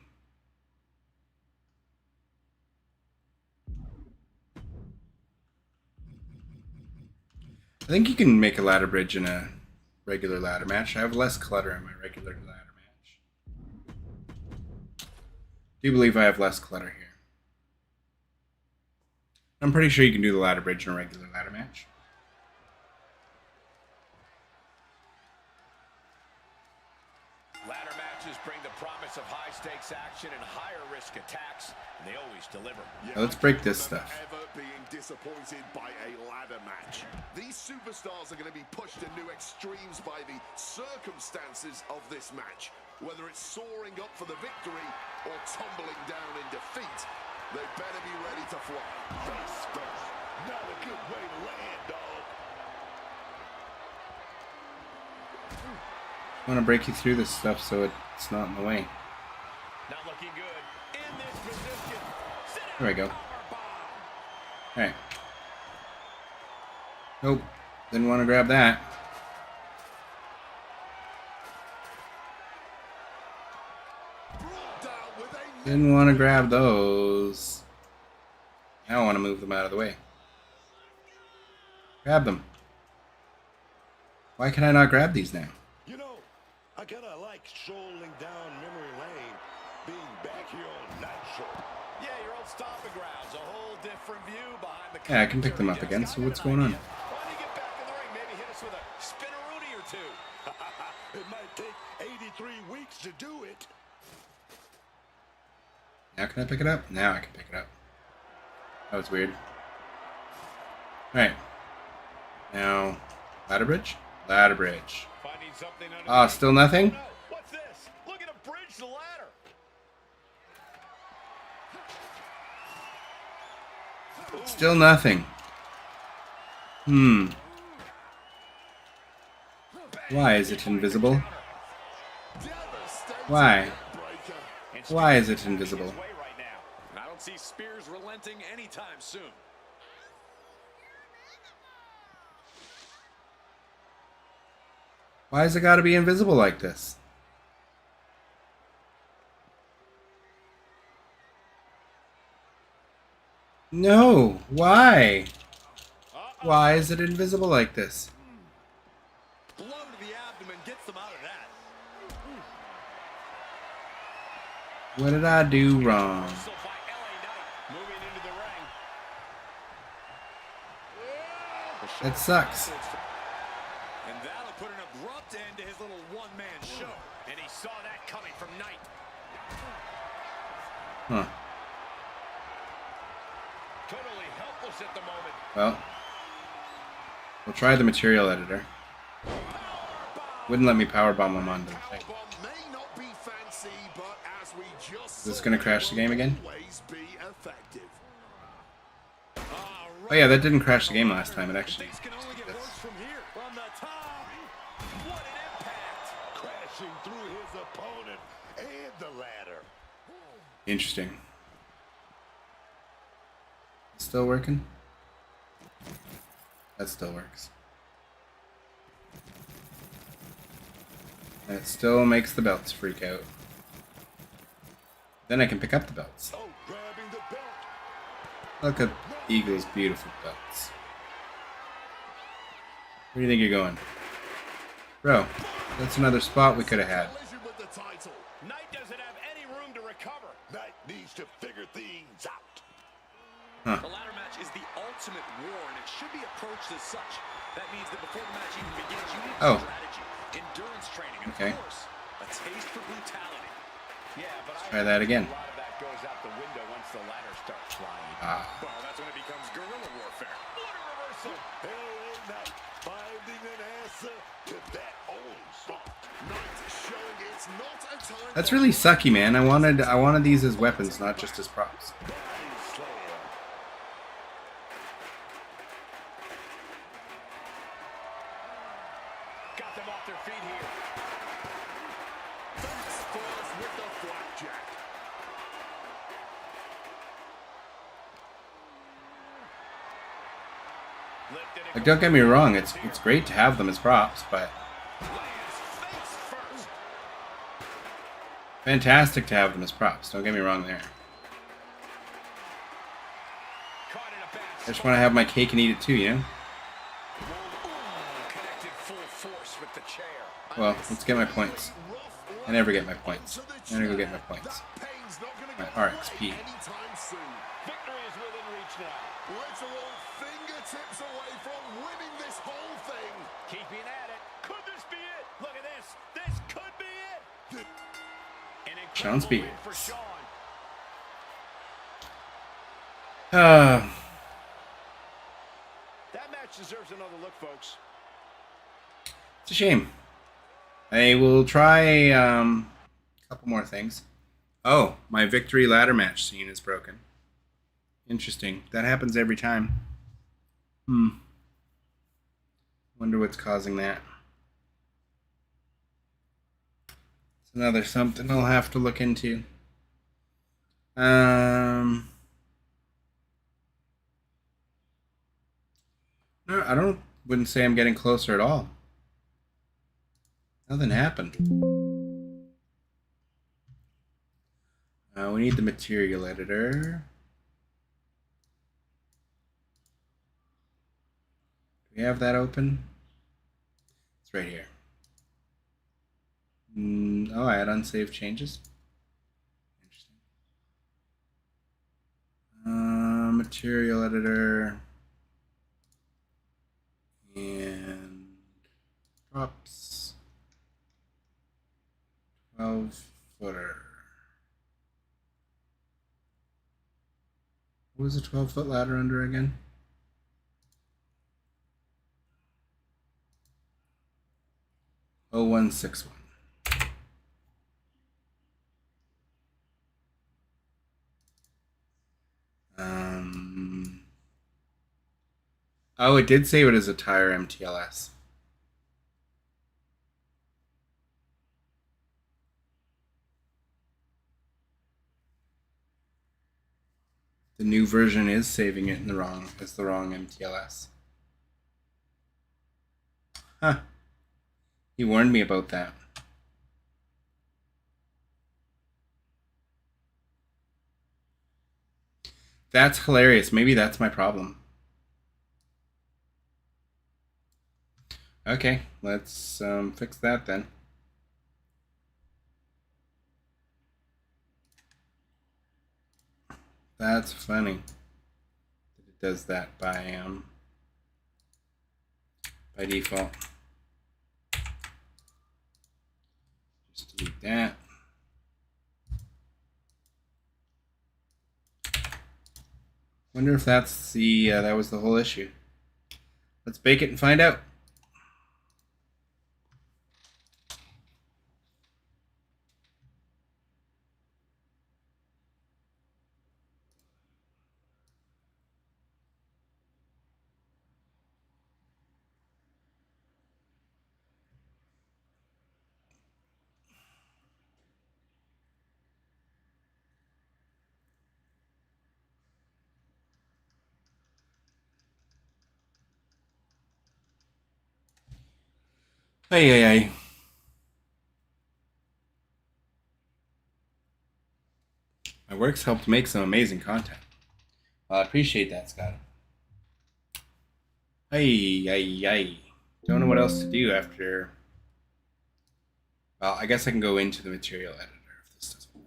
I think you can make a ladder bridge in a regular ladder match. I have less clutter in my regular ladder match. I do believe I have less clutter here. I'm pretty sure you can do the ladder bridge in a regular ladder match. Ladder matches bring the promise of high-stakes action and higher-risk attacks, and they always deliver. Now let's break this stuff. Ever being disappointed by a ladder match. These superstars are going to be pushed to new extremes by the circumstances of this match. Whether it's soaring up for the victory or tumbling down in defeat, they better be ready to fly. Face first. Not a good way to land, dog. I want to break you through this stuff so it's not in the way. Not looking good. In this position. There we go. Alright. Nope. Didn't want to grab that. Didn't want to grab those. Now I want to move them out of the way. Grab them. Why can I not grab these now? You know, I kind of like strolling down memory lane, being back here on Nitro. Yeah, your old stomping grounds. A whole different view behind the Yeah, I can pick them up again, so what's going on? Why don't you get back in the ring? Maybe hit us with a spinneroonie or two. It might take 83 weeks to do it. Now can I pick it up? Now I can pick it up. That was weird. Alright. Now, ladder bridge? Ladder bridge. Finding something under Ah, still nothing? No, what's this? Look at a bridge the ladder. Still nothing. Why is it invisible? Why? Why is it invisible? I don't see Spears relenting anytime soon. Why has it got to be invisible like this? No, why? Why is it invisible like this? Blow to the abdomen gets them out of that. What did I do wrong? Moving into the ring. That sucks. And that'll put an abrupt end to his little one-man show. And he saw that coming from Knight. Huh. Totally helpless at the moment. Well, we'll try the material editor. Wouldn't let me powerbomb him onto the thing. Is this gonna crash the game again? Oh yeah, that didn't crash the game last time. It actually. Things can only get worse from here. From the top. What an impact. Crashing through his opponent and the ladder. Interesting. Still working? That still works. And it still makes the belts freak out. Then I can pick up the belts. Oh, grabbing the belt. Look at Eagle's beautiful belts. Where do you think you're going? Bro, that's another spot we could have had. Collision with the title. Knight doesn't have any room to recover. Knight needs to figure things out. Huh. The ladder match is the ultimate war, and it should be approached as such. That means that before the match even begins, you need Oh. strategy, endurance training, and Okay. of course, a taste for brutality. Yeah, but Try that again. a lot of that goes out the window once the ladder starts flying. Ah. Well, that's when it becomes guerrilla warfare. What a reversal. LA Knight finding an answer to that onslaught. Knight showing it's not a time. That's really sucky, man. I wanted these as weapons, not just as props. Got them off their feet here. Face falls with the flapjack. Lifted and Like, don't get me wrong, it's great to have them as props, but lands face first. fantastic to have them as props. Don't get me wrong there. Caught in a bad I just want to have my cake and eat it too, you know? connected full force with the chair. Well, let's get my points. I never get my points. I never go get my points. Pain's not gonna My go RXP. away anytime soon. Victory is within reach now. Literal fingertips away from winning this whole thing. Keeping at it. Could this be it? Look at this. This could be it. An Sean incredible win for Spears. Sean. That match deserves another look, folks. It's a shame. I will try a couple more things. Oh, my victory ladder match scene is broken. Interesting. That happens every time. Wonder what's causing that. It's another something I'll have to look into. No, wouldn't say I'm getting closer at all. Nothing happened. We need the material editor. Do we have that open? It's right here. Oh, I had unsaved changes. Interesting. Material editor. And props. 12-footer. What was a 12-foot ladder under again? Oh, 161. Oh, it did save it as a tire MTLS. The new version is saving it in the wrong MTLS. Huh. He warned me about that. That's hilarious. Maybe that's my problem. Okay, let's fix that then. That's funny that it does that by default. Just delete that. Wonder if that's the that was the whole issue. Let's bake it and find out. Hey, hey, hey. My work's helped make some amazing content. Well, I appreciate that, Scott. Hey, hey, hey. Don't know what else to do after. Well, I guess I can go into the material editor if this doesn't work.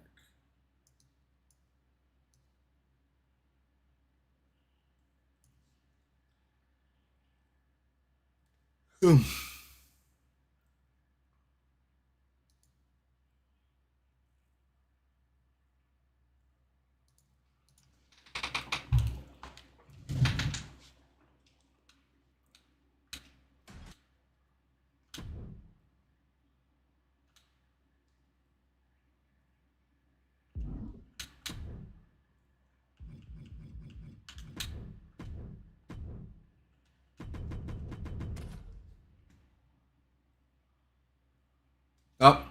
Oh.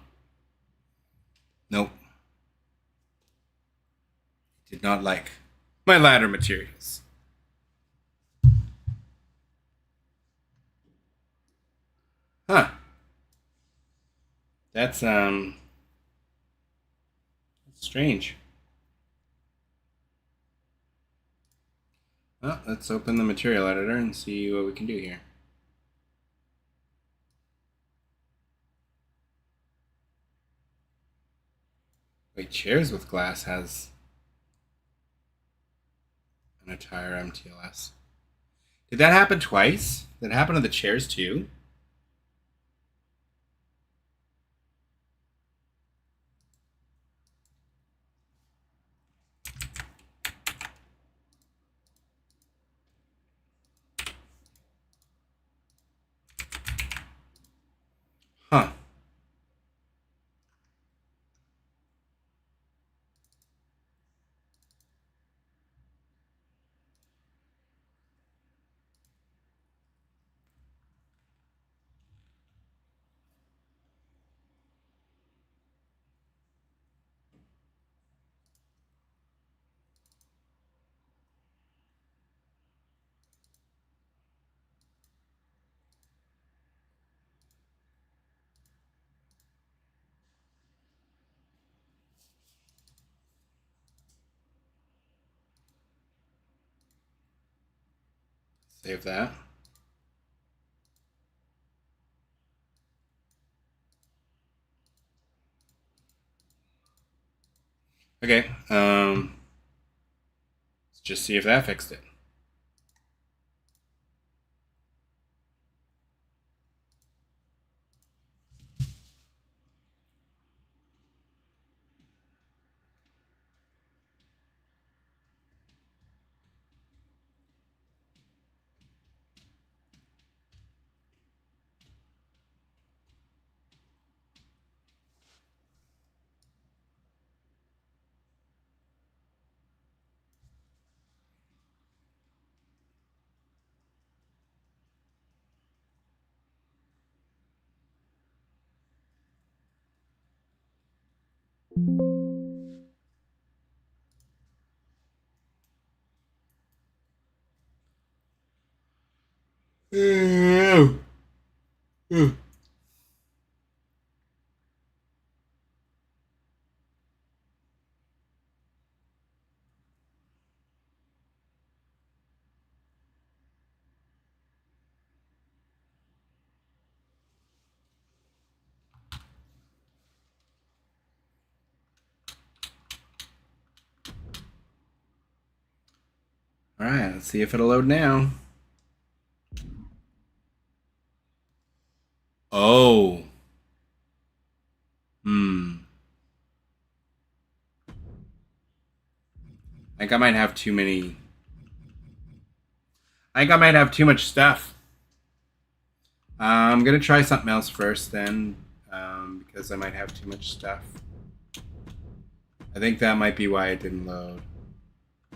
Nope. Did not like my ladder materials. Huh. That's strange. Well, let's open the material editor and see what we can do here. Wait, chairs with glass has an entire MTLS. Did that happen twice? Did it happen to the chairs too? Huh. Save that. Okay. Let's just see if that fixed it. Alright, let's see if it'll load now. Oh. I think I might have too many. I think I might have too much stuff. I'm gonna try something else first then, because I might have too much stuff. I think that might be why it didn't load.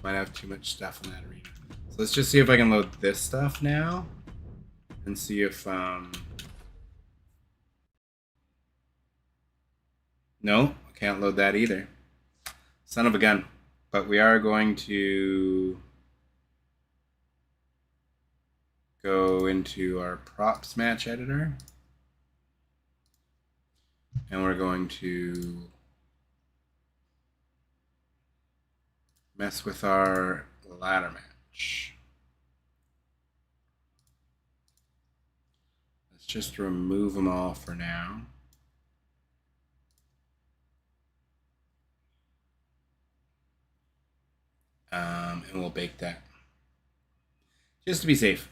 Might have too much stuff in that arena. So let's just see if I can load this stuff now, and see if no, I can't load that either. Son of a gun. But we are going to go into our props match editor, and we're going to mess with our ladder match. Let's just remove them all for now. And we'll bake that just to be safe.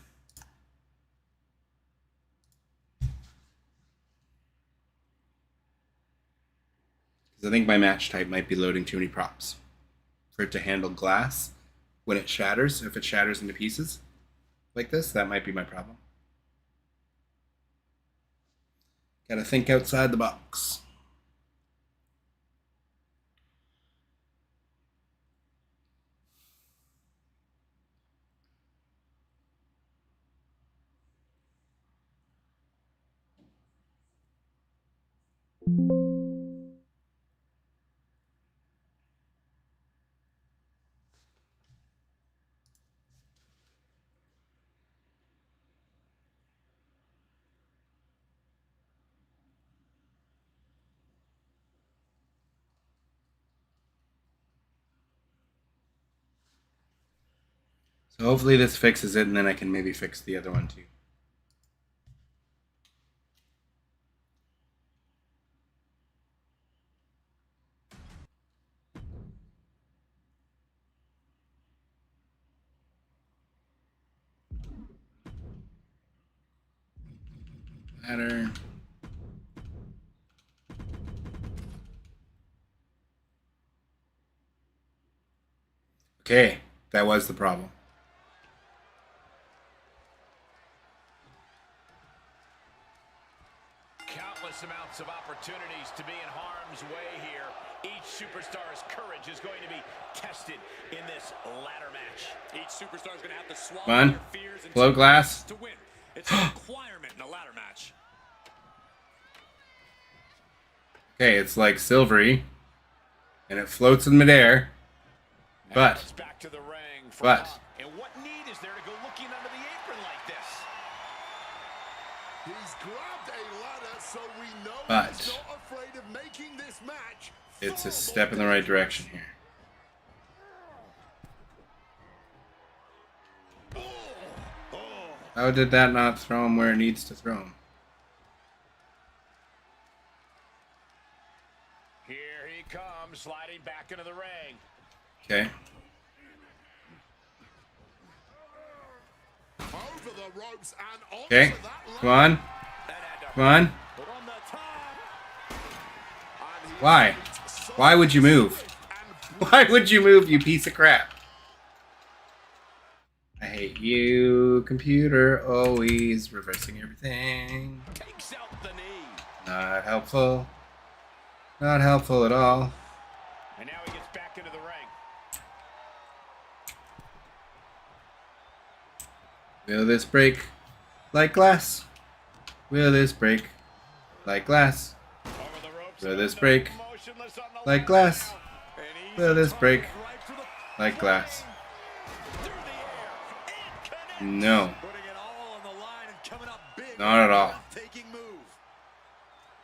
Because I think my match type might be loading too many props for it to handle glass when it shatters. If it shatters into pieces like this, that might be my problem. Gotta think outside the box. So hopefully this fixes it, and then I can maybe fix the other one too. Ladder. Okay, that was the problem. Countless amounts of opportunities to be in harm's way here. Each superstar's courage is going to be tested in this ladder match. Each superstar is going to have to swallow their fears and float glass to win. It's a requirement in a ladder match. Okay, it's like silvery, and it floats in midair. But, back to the ring for but, and what need is there to go looking under the apron like this? He's grabbed a ladder, so we know but he's not afraid of making this match. it's a step in the right direction here. How did that not throw him where it needs to throw him? Here he comes, sliding back into the ring. Okay. Over the ropes and onto Okay. that Come on. Come on. But on the top. Why? Why would you move? Why would you move, you piece of crap? I hate you, computer. Always reversing everything. Takes out the knee. Not helpful. Not helpful at all. And now he gets back into the ring. Will this break like glass? Will this break like glass? Over the ropes. Will this break Motionless on the like glass? And he's Will this break right for the like glass? through the air. It connects. No. Putting it all on the line Not at all. Taking move.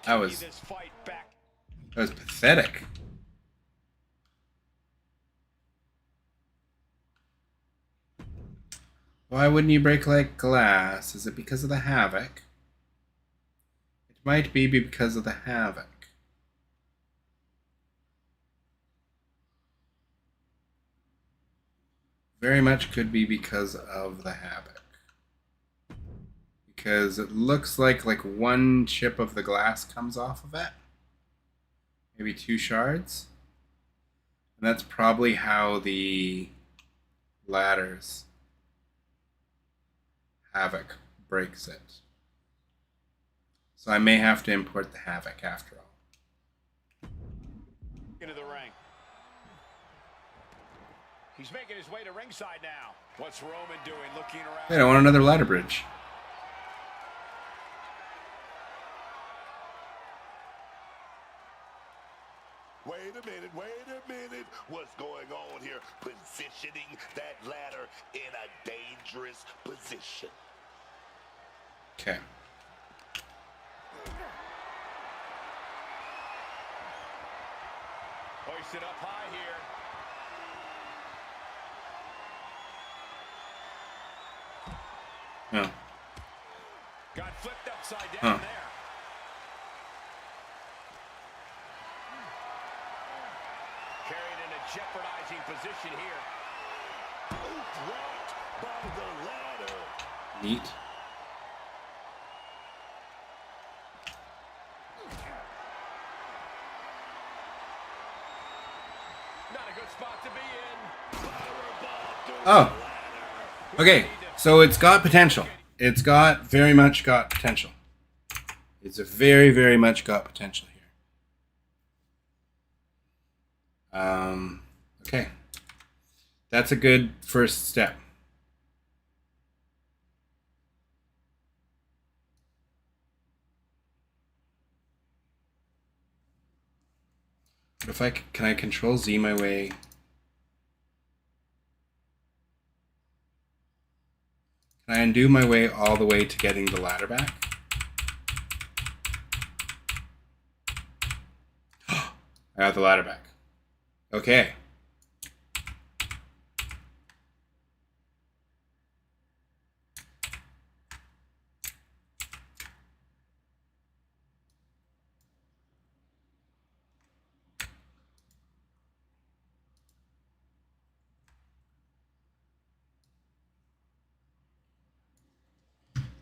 That was This fight back. pathetic. Why wouldn't you break like glass? Is it because of the havoc? It might be because of the havoc. Very much could be because of the havoc. Because it looks like one chip of the glass comes off of it. Maybe 2 shards. And that's probably how the ladders havoc breaks it. So I may have to import the havoc after all. Into the ring. He's making his way to ringside now. What's Roman doing? Looking around. Wait, I want another ladder bridge. Wait a minute. What's going on here? Positioning that ladder in a dangerous position. Okay. Hoisted up high here. Oh. Got flipped upside down Huh. there. Carried in a jeopardizing position here. Dropped by the ladder. Neat. Not a good spot to be in. Oh. Okay, so it's got potential. It's got very much got potential. It's a very, very much got potential here. Okay. That's a good first step. What if can I control Z my way? Can I undo my way all the way to getting the ladder back? I got the ladder back. Okay.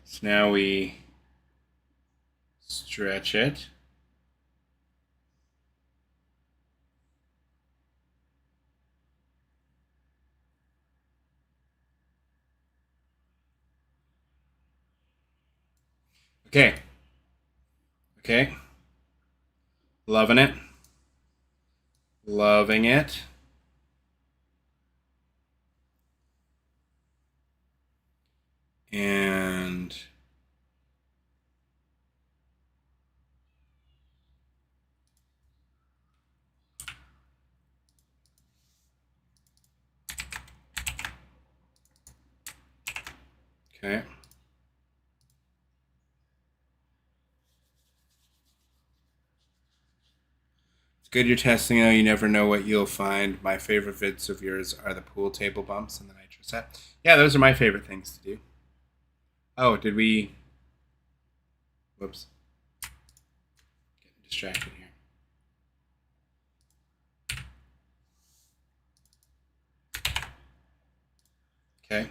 So now we stretch it. Okay. Okay. Loving it. Loving it. And okay. It's good you're testing though. You never know what you'll find. My favorite vids of yours are the pool table bumps and the nitro set. Yeah, those are my favorite things to do. Oh, did we... Whoops. Getting distracted here. Okay.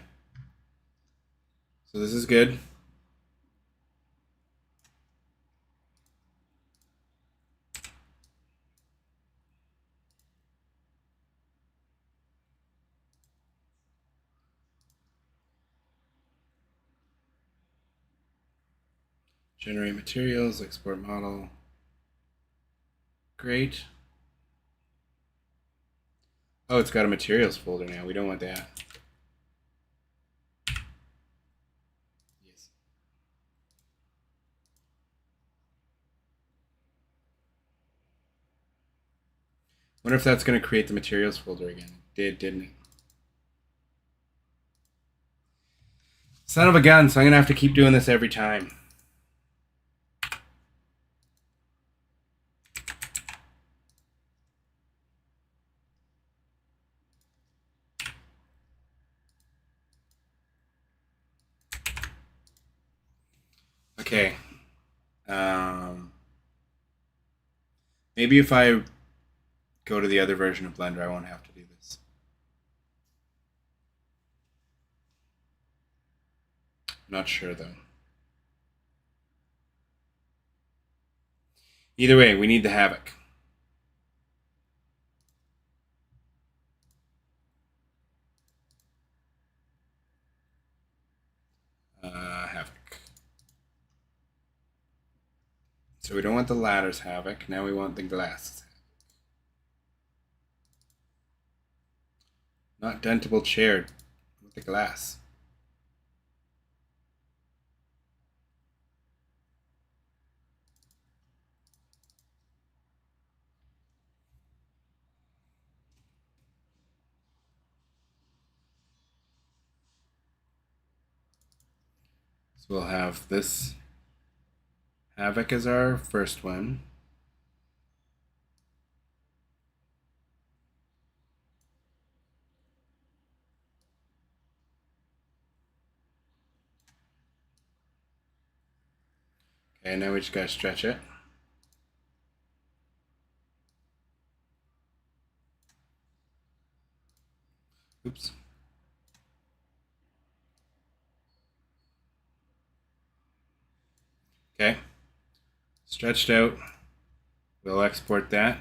So this is good. Generate materials, export model. Great. Oh, it's got a materials folder now. We don't want that. Yes. Wonder if that's going to create the materials folder again. It did, didn't it? Son of a gun, so I'm going to have to keep doing this every time. Okay. Maybe if I go to the other version of Blender, I won't have to do this. Not sure though. Either way, we need the Havoc. Havoc. So we don't want the ladder's Havoc. Now we want the glass. Not dentable chair with the glass. So we'll have this Havoc as our first one. Okay, now we just gotta stretch it. Oops. Okay. Stretched out. We'll export that.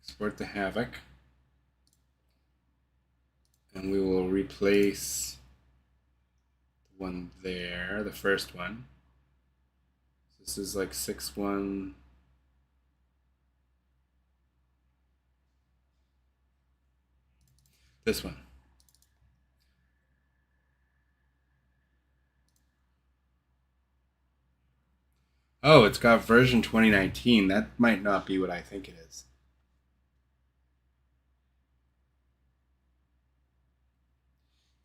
Export the Havoc. And we will replace the one there, the first one. This is like 6-1. This one. Oh, it's got version 2019. That might not be what I think it is.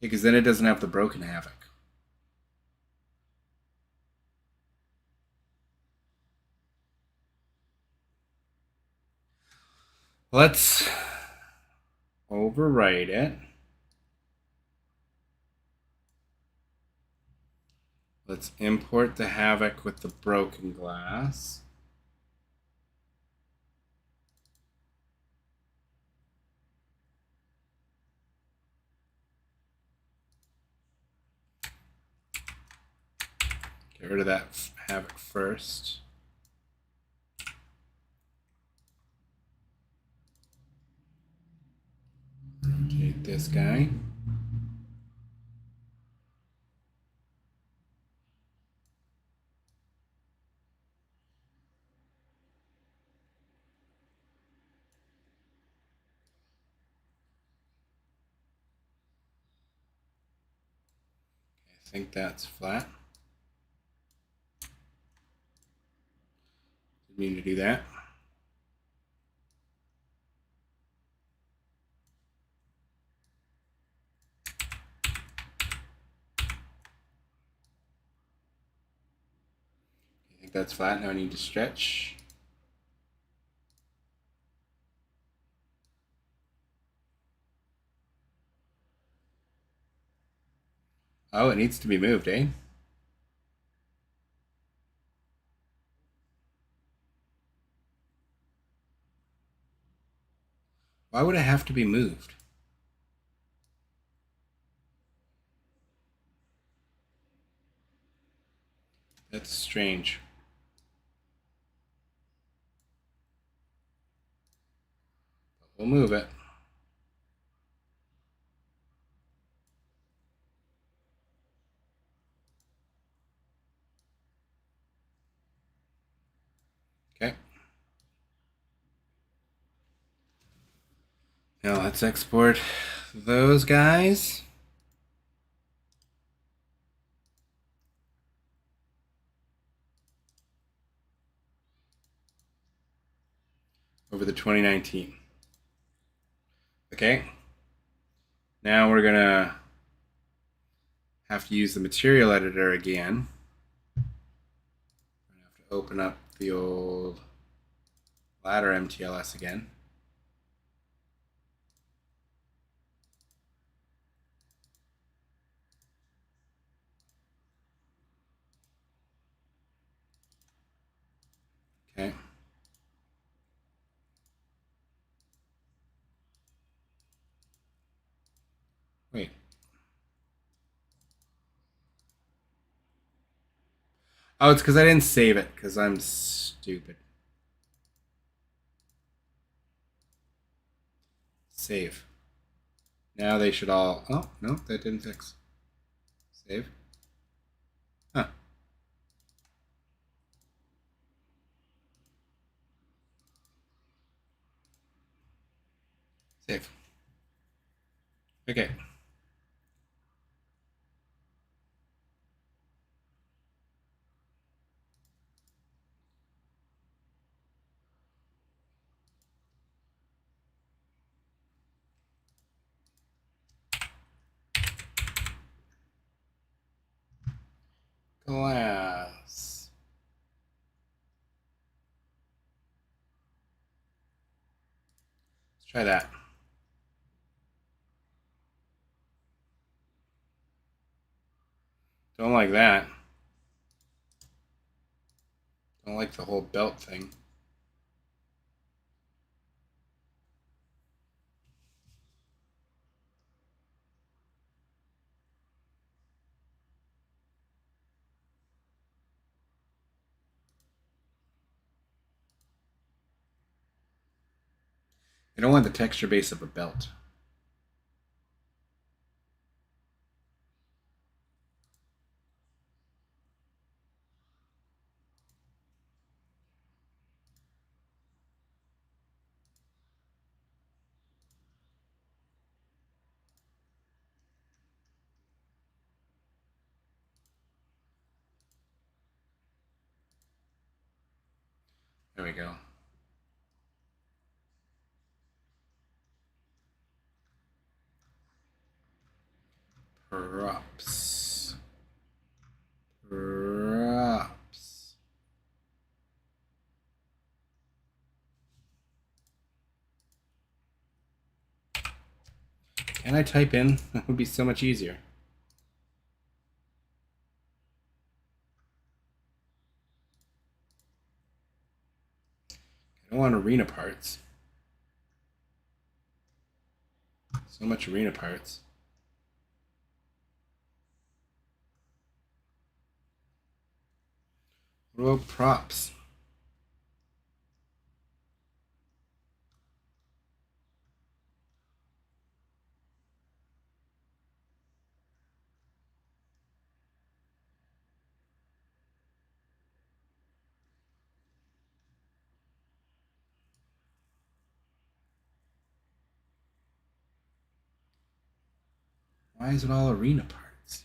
Because then it doesn't have the broken Havoc. Let's overwrite it. Let's import the Havoc with the broken glass. Get rid of that Havoc first. Rotate this guy. I think that's flat. Didn't mean to do that. I think that's flat. Now I need to stretch. Oh, it needs to be moved, eh? Why would it have to be moved? That's strange. But we'll move it. Okay. Now let's export those guys. Over the 2019. Okay. Now we're gonna have to use the material editor again. We're gonna have to open up the old Ladder MTLS again. Okay. Wait. Oh, it's because I didn't save it, because I'm stupid. Save. Now they should all... Oh, no, that didn't fix. Save. Huh. Save. Okay. Glass. Let's try that. Don't like that. Don't like the whole belt thing. I don't want the texture base of a belt. There we go. Props. Props. Can I type in? That would be so much easier. I don't want arena parts. So much arena parts. What about props? Why is it all arena parts?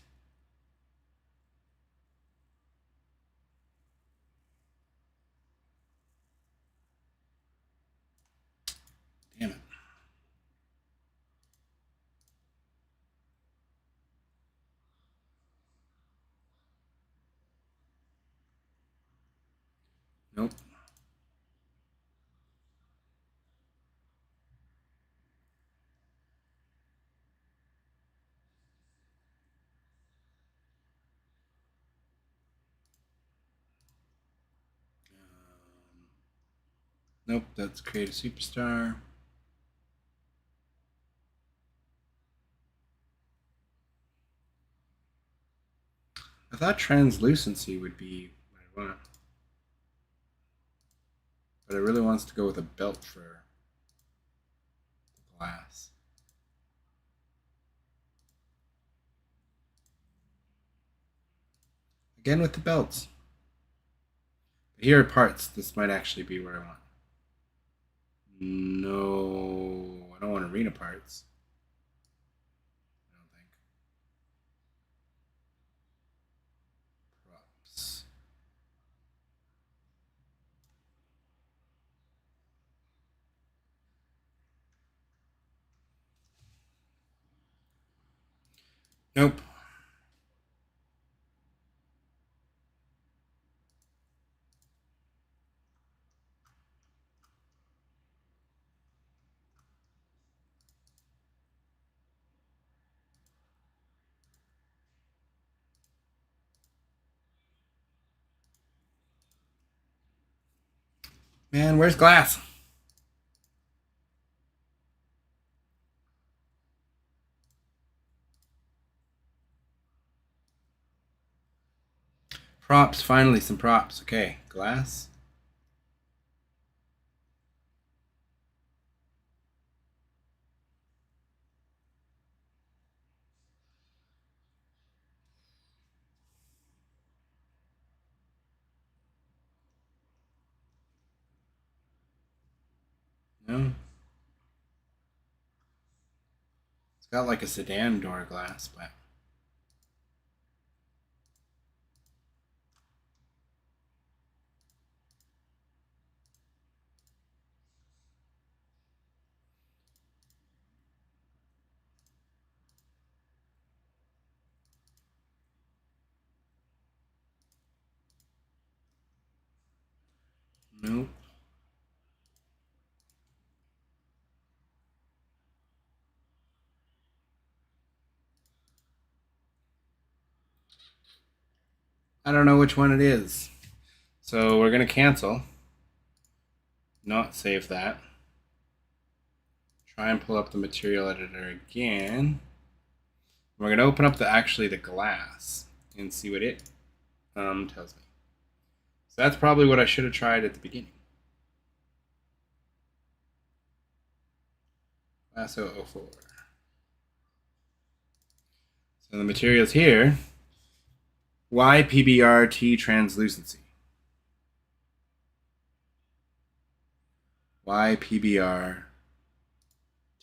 Damn it. Nope. Nope, that's create a superstar. I thought translucency would be what I want. But it really wants to go with a belt for glass. Again with the belts. But here are parts. This might actually be where I want. No, I don't want arena parts. I don't think. Props. Nope. Man, where's glass? Props, finally some props. Okay, glass. No. It's got like a sedan door glass, but nope. I don't know which one it is. So we're going to cancel. Not save that. Try and pull up the material editor again. We're going to open up the glass and see what it tells me. So that's probably what I should have tried at the beginning. Glass 004. So the materials here. YPBRT translucency. YPBR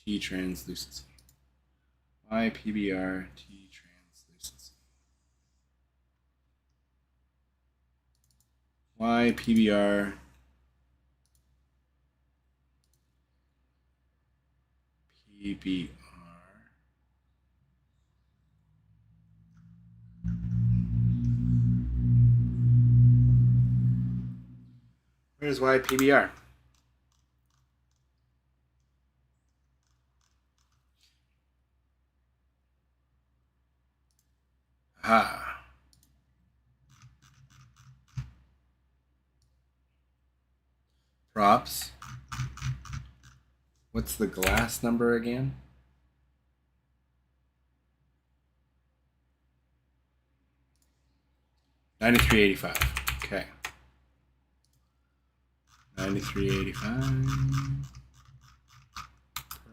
T translucency. YPBR T translucency. YPBR PBR. Where's YPBR? Ah. Props. What's the glass number again? $93.85. Okay. $93.85.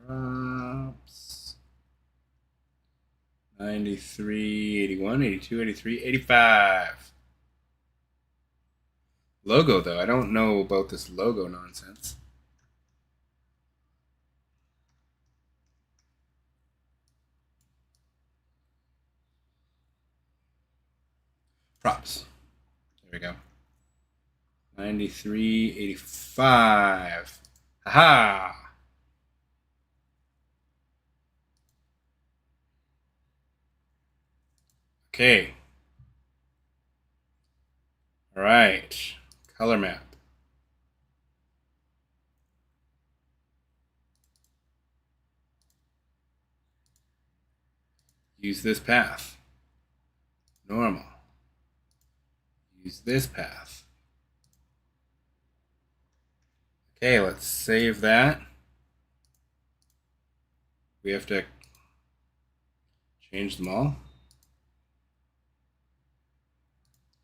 Props. 93, 81, 82, 83, 85. Logo, though. I don't know about this logo nonsense. Props. There we go. 93.85. Haha. Okay. All right. Color map. Use this path. Normal. Use this path. Okay, let's save that. We have to change them all,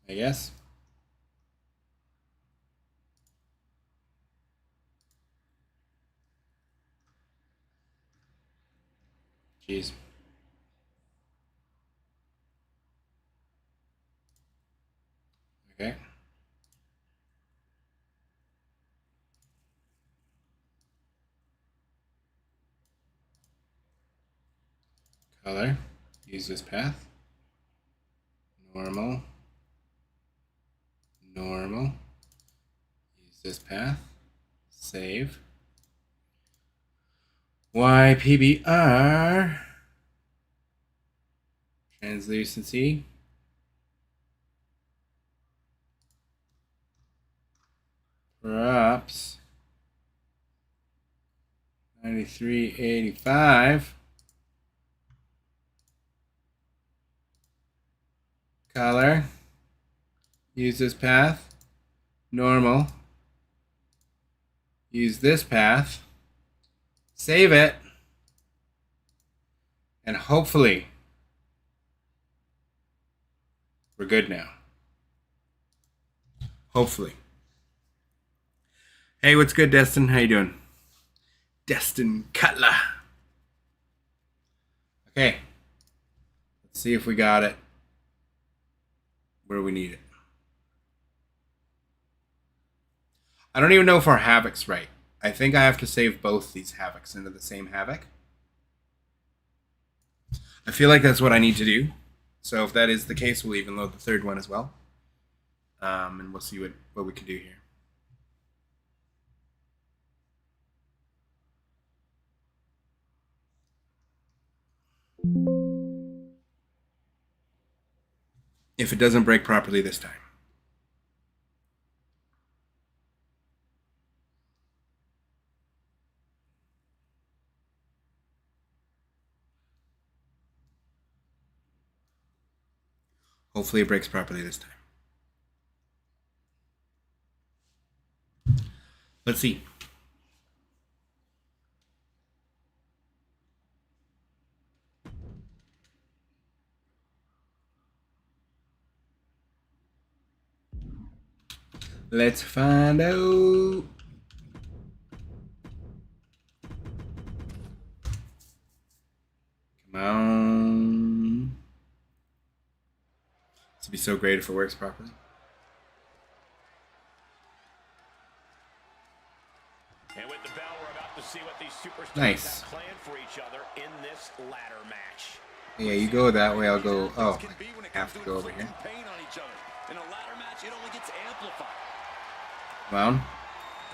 I guess. Jeez. Okay. Color. Use this path. Normal. Normal. Use this path. Save. YPBR. Translucency. Props. 93.85. Color. Use this path. Normal. use this path, save it, and hopefully we're good now. Hopefully. Hey, what's good, Destin? How you doing? Destin Cutler. Okay. Let's see if we got it where we need it. I don't even know if our Havoc's right. I think I have to save both these Havocs into the same Havoc. I feel like that's what I need to do. So if that is the case, we'll even load the third one as well. And we'll see what we can do here. If it doesn't break properly this time. Hopefully it breaks properly this time. Let's see. Let's find out. Come on. This would be so great if it works properly. And with the bell, we're about to see what these superstars Nice. have planned for each other in this ladder match. Yeah, you go that way, I'll go. Oh, I have to go over here. Pain on each other. In a ladder match, it only gets amplified. Come on.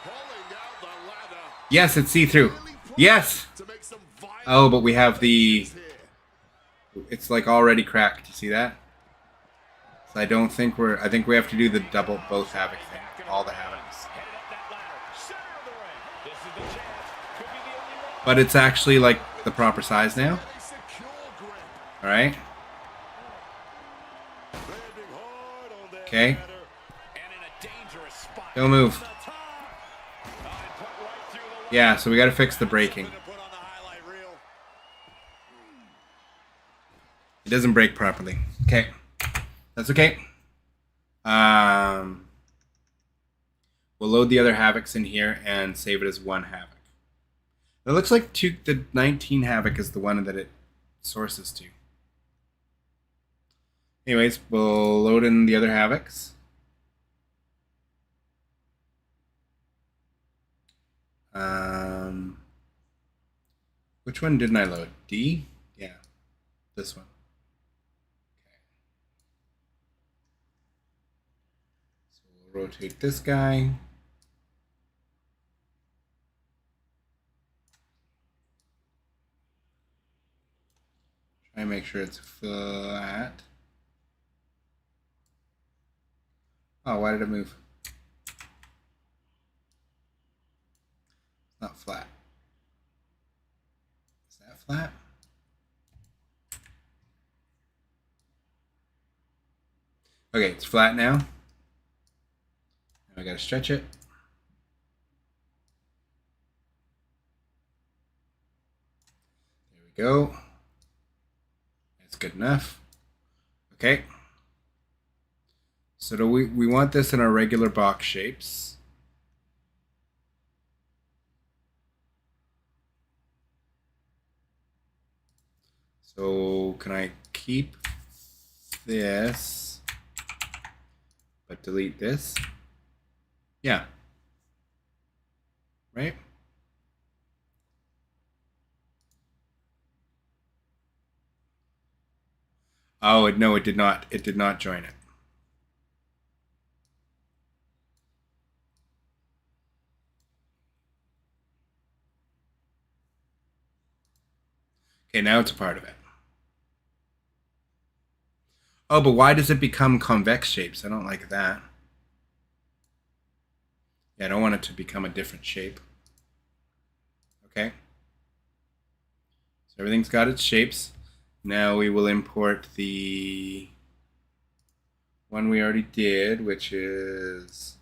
Pulling out the ladder. Yes, it's see-through. Yes! To make some violent Oh, but we have the... here. It's like already cracked. You see that? So I don't think we're... I think we have to do the double, both Havoc thing. All the Havocs. Headed up that ladder, center of the ring. This is the chance. Could be the only one. But it's actually like the proper size now. A secure grip. Alright. Landing hard on that Okay. ladder. And in a dangerous spot. Don't move. To the top. And put right through the line. Yeah, so we gotta fix the braking. To put on the highlight reel. It doesn't brake properly. Okay. That's okay. We'll load the other Havocs in here and save it as one Havoc. It looks like the 19 Havoc is the one that it sources to. Anyways, we'll load in the other Havocs. Which one didn't I load? D? Yeah, this one. Okay. So we'll rotate this guy. Try and make sure it's flat. Oh, why did it move? It's not flat. Is that flat? Okay, it's flat now. Now I gotta stretch it. There we go. That's good enough. Okay. So do we want this in our regular box shapes. So can I keep this, but delete this? Yeah. Right? Oh, no, it did not. It did not join it. Okay, now it's a part of it. Oh, but why does it become convex shapes? I don't like that. Yeah, I don't want it to become a different shape. Okay. So everything's got its shapes. Now we will import the one we already did, which is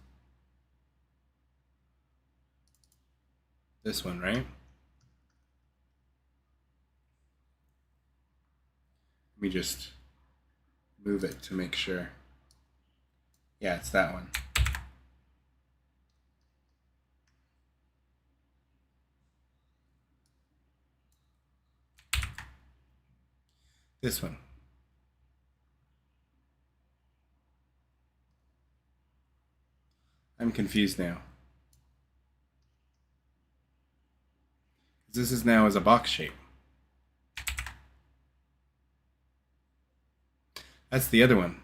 This one, right? Let me just move it to make sure. Yeah, it's that one. This one. I'm confused now. This is now as a box shape. That's the other one.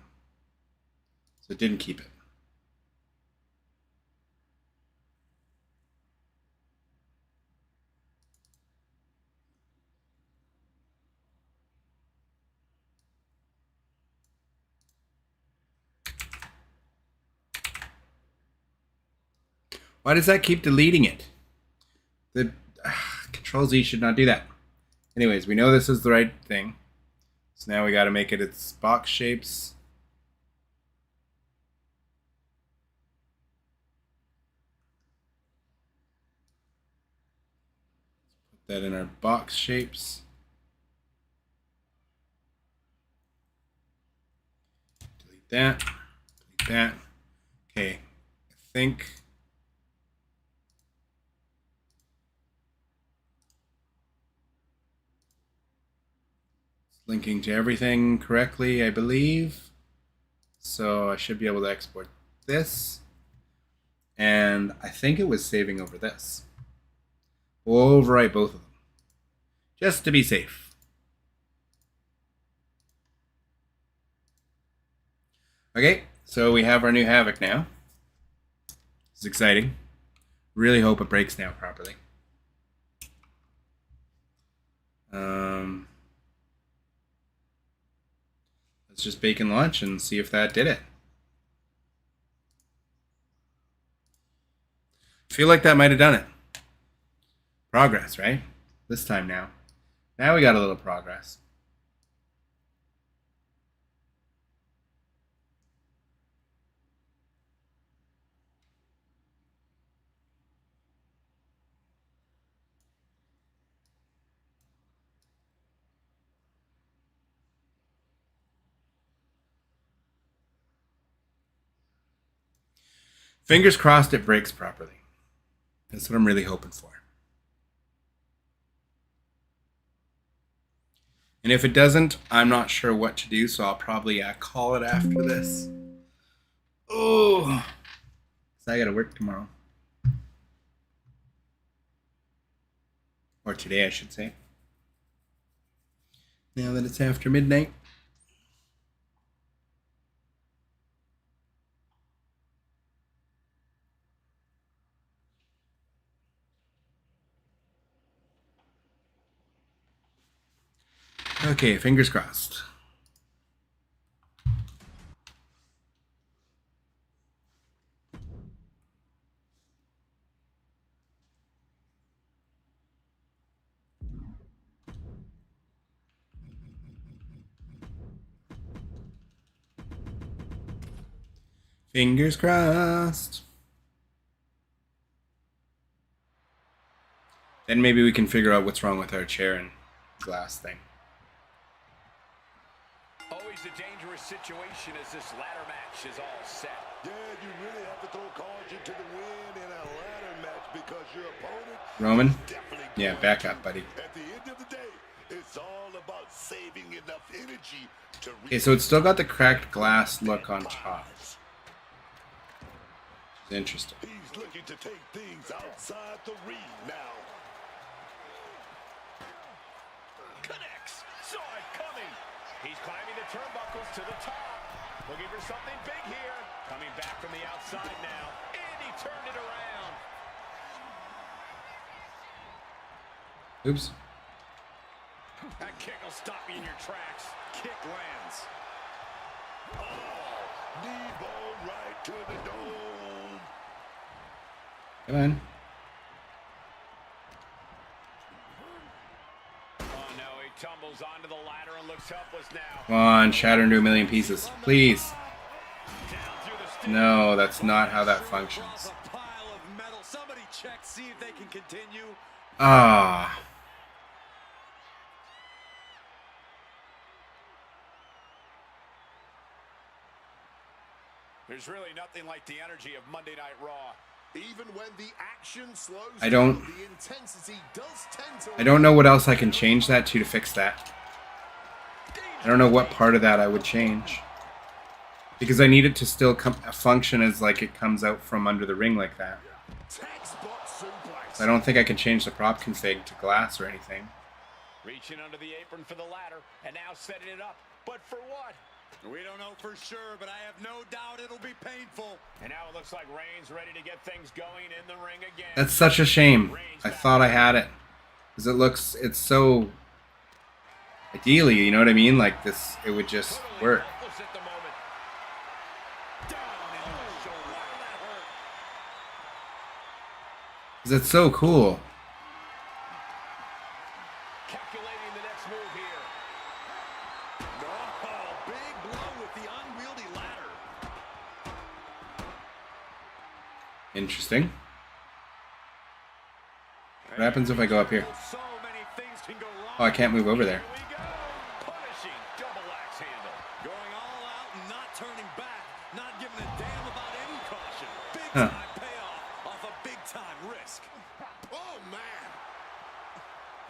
So it didn't keep it. Why does that keep deleting it? The Control Z should not do that. Anyways, we know this is the right thing. So now we got to make it its box shapes. Put that in our box shapes. Delete that. Delete that. Okay. I think linking to everything correctly, I believe. So I should be able to export this. And I think it was saving over this. We'll overwrite both of them, just to be safe. Okay, so we have our new Havoc now. It's exciting. Really hope it breaks now properly. Let's just bake and launch and see if that did it. Feel like that might have done it. Progress, right? This time now. Now we got a little progress. Fingers crossed it breaks properly. That's what I'm really hoping for. And if it doesn't, I'm not sure what to do, so I'll probably call it after this. Oh, so I gotta work tomorrow. Or today, I should say. Now that it's after midnight. Okay, fingers crossed. Fingers crossed. Then maybe we can figure out what's wrong with our chair and glass thing. Always a dangerous situation as this ladder match is all set. Yeah, you really have to throw caution to the wind in a ladder match because your opponent Roman? is definitely Yeah, going back to. up, buddy. At the end of the day, it's all about saving enough energy to Okay, so it's still got the cracked glass look on top. It's interesting. He's looking to take things outside the ring now. Connects. Saw it coming. He's climbing the turnbuckles to the top. Looking for something big here. Coming back from the outside now. And he turned it around. Oops. That kick will stop you in your tracks. Kick lands. Oh, knee bone right to the dome. Come on. Oh no, he tumbles onto the ladder and looks helpless now. Come on, shatter into a million pieces. Please. Down through the stairs. No, that's not how that functions. A pile of metal. Somebody check, see if they can continue. Ah. There's really nothing like the energy of Monday Night Raw. Even when the action slows I don't down, the intensity does tend to... I don't know what else I can change that to fix that. I don't know what part of that I would change. Because I need it to still function as like it comes out from under the ring like that. Textbook suplex. So I don't think I can change the prop config to glass or anything. Reaching under the apron for the ladder, and now setting it up. But for what? We don't know for sure, but I have no doubt it'll be painful. And now it looks like Reigns ready to get things going in the ring again. That's such a shame. I thought I had it. Because it's so... Ideally, you know what I mean? Like this, it would just work. At the moment. Down in the shoulder. That hurt. Because it's so cool. Calculating the next move here. Oh, big blow with the unwieldy ladder. Interesting. What happens if I go up here? So many things can go wrong. Oh, I can't move over there. Here we go. Punishing double axe handle. Going all out and not turning back. Not giving a damn about any caution. Big Huh. time payoff off a big time risk. Oh, man.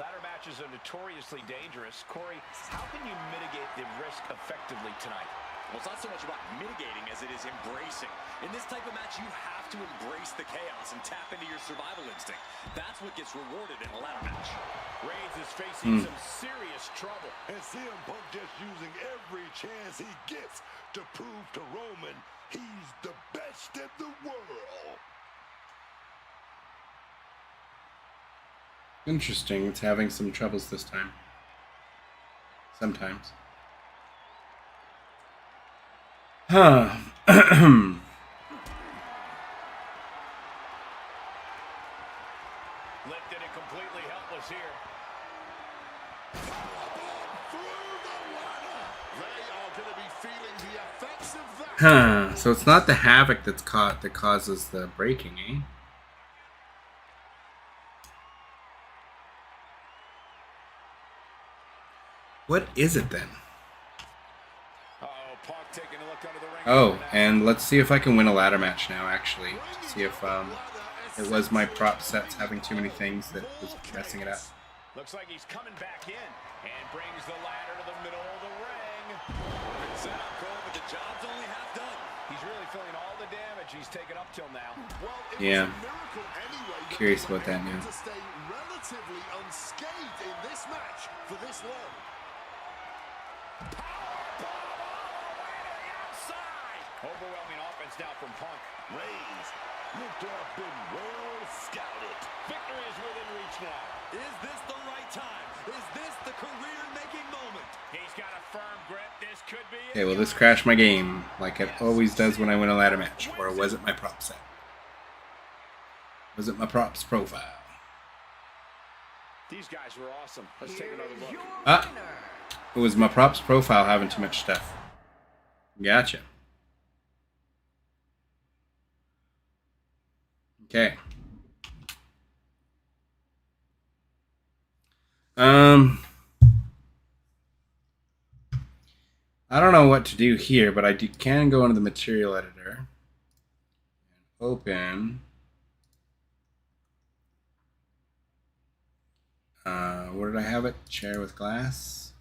Ladder matches are notoriously dangerous. Corey, how can you mitigate the risk effectively tonight? Well, it's not so much about mitigating as it is embracing. In this type of match, you have to embrace the chaos and tap into your survival instinct. That's what gets rewarded in a ladder match. Reigns is facing some serious trouble. And CM Punk just using every chance he gets to prove to Roman he's the best in the world. Interesting. It's having some troubles this time. Sometimes. Huh. Lifted and completely helpless here. Through the ladder. They are going to be feeling the effects of that. Huh. So it's not the havoc that causes the breaking, eh? What is it then? Punk taking a look under the ring. Oh, and let's see if I can win a ladder match now, actually. To see if it was my prop sets having too many things that was messing it up. Looks like he's coming back in and brings the ladder to the middle of the ring. Good setup, Cole, but the job's only half done. He's really feeling all the damage he's taken up till now. Well, it Yeah. was a miracle anyway that Curious they were about that able now. to stay relatively unscathed in this match for this long. Overwhelming offense now from Punk. Reigns looked to have been well scouted. Victory is within reach now. Is this the right time? Is this the career-making moment? He's got a firm grip. This could be Okay, it. well, this crashed my game, like it always does when I win a ladder match. Or was it my prop set? Was it my props profile? These guys were awesome. Let's take another look. Ah! It was my props profile having too much stuff. Gotcha. Okay. I don't know what to do here, but I can go into the material editor and open where did I have it? Chair with glass.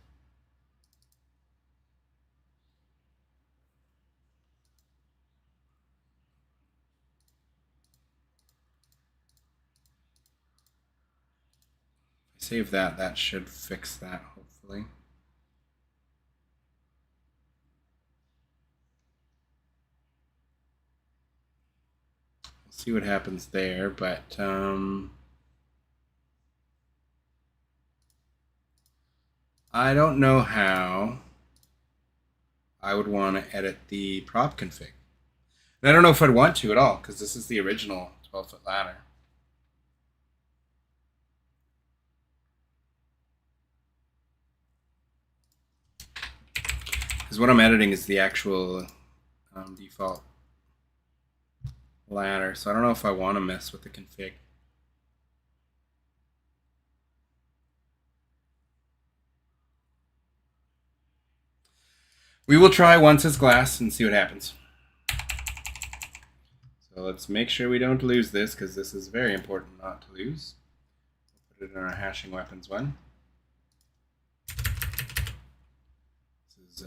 Save that. That should fix that, hopefully. We'll see what happens there, but I don't know how I would want to edit the prop config. And I don't know if I'd want to at all, because this is the original 12-foot ladder. Because what I'm editing is the actual default ladder, so I don't know if I want to mess with the config. We will try once as glass and see what happens. So let's make sure we don't lose this, because this is very important not to lose. Put it in our hashing weapons one. This is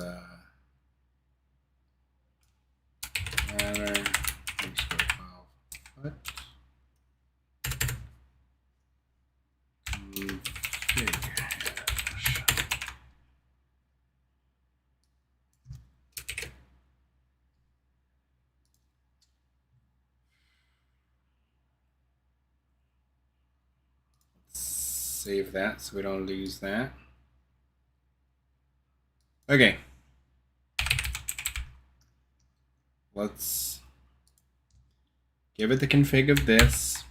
ladder, square 12 foot. Config hash. Save that so we don't lose that. Okay. Let's give it the config of this.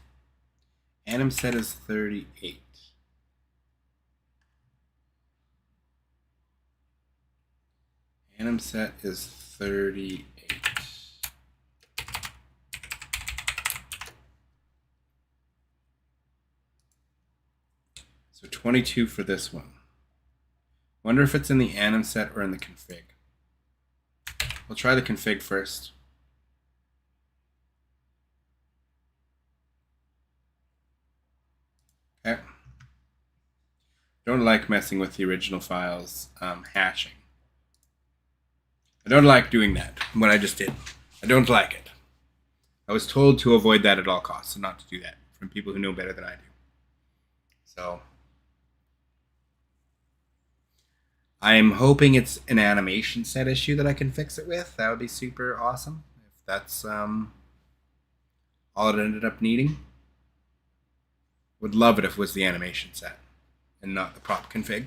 Anim set is 38. Anim set is 38. So 22 for this one. Wonder if it's in the anim set or in the config. We'll try the config first. Okay. Don't like messing with the original files hashing. I don't like doing that, what I just did. I don't like it. I was told to avoid that at all costs and not to do that from people who know better than I do. So I'm hoping it's an animation set issue that I can fix it with. That would be super awesome if that's all it ended up needing. Would love it if it was the animation set and not the prop config.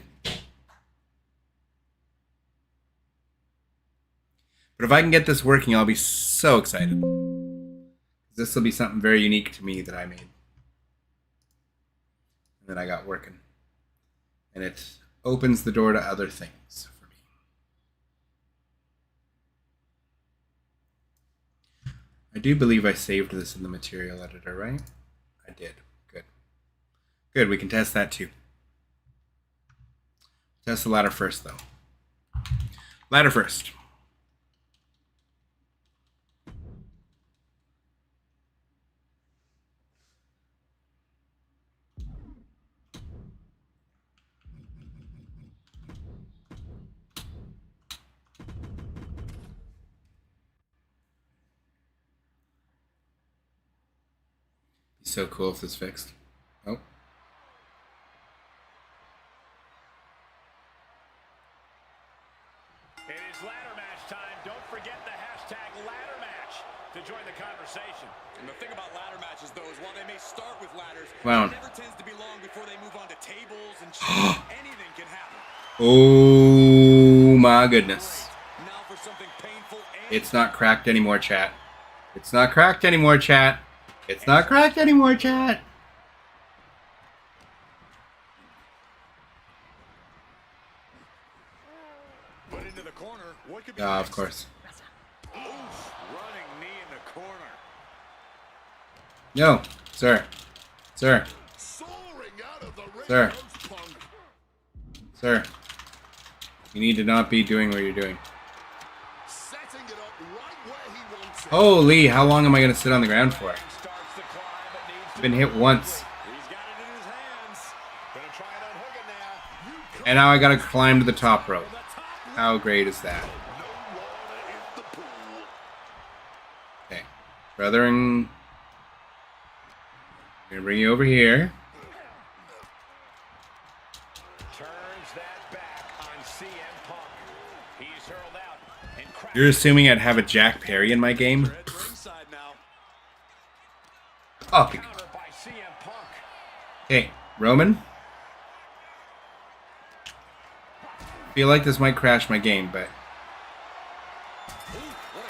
But if I can get this working, I'll be so excited. This will be something very unique to me that I made. And that I got working. And it opens the door to other things for me. I do believe I saved this in the material editor, right? I did. Good. Good, we can test that too. Test the ladder first, though. Ladder first. So cool if this fixed. Oh. It is ladder match time. Don't forget the hashtag ladder match to join the conversation. And the thing about ladder matches, though, is while they may start with ladders, Wow. it never tends to be long before they move on to tables and chairs. Anything can happen. Oh my goodness. Now for something painful and It's not cracked anymore, chat. It's not cracked anymore, chat. It's not cracked anymore, chat. put into the corner. What could be Of next? course. Oof, running knee in the corner. No, sir. Sir. Soaring out of the ring Sir. comes Punk. Sir. You need to not be doing what you're doing. Setting it up right where he wants it. Holy, how long am I going to sit on the ground for? Starts the climb, but needs to Been hit once. He's got it in his hands. Gonna try and unhook it now. And now I got to climb to the top rope. How great is that? No water in the pool. Okay. Brothering. I'm going to bring you over here. Turns that back on CM Punk. He's hurled out and cracked. You're assuming I'd have a Jack Perry in my game? They're at ringside now. Oh, Counter by CM Punk. hey, Roman. I feel like this might crash my game, but...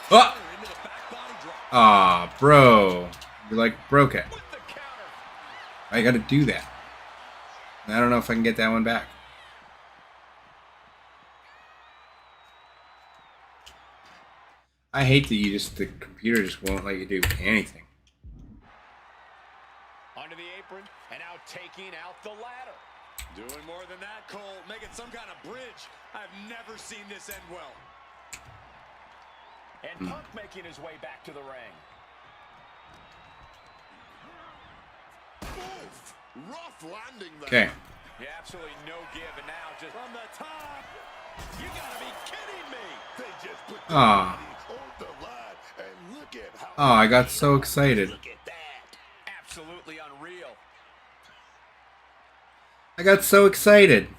Oh! Into the back body drop. Aw, bro. You like broke it. With the counter. I gotta do that. And I don't know if I can get that one back. I hate that the computer just won't let you do anything. Under the apron and now taking out the ladder. Doing more than that, Cole. Making some kind of bridge. I've never seen this end well. And Punk making his way back to the ring. Oof. Rough landing there. Okay. Yeah, absolutely no give, and now just from the top. You gotta be kidding me. They just put the Ah. body on the line, and look at how. Oh, I got so excited. Look at that. Absolutely unreal. I got so excited.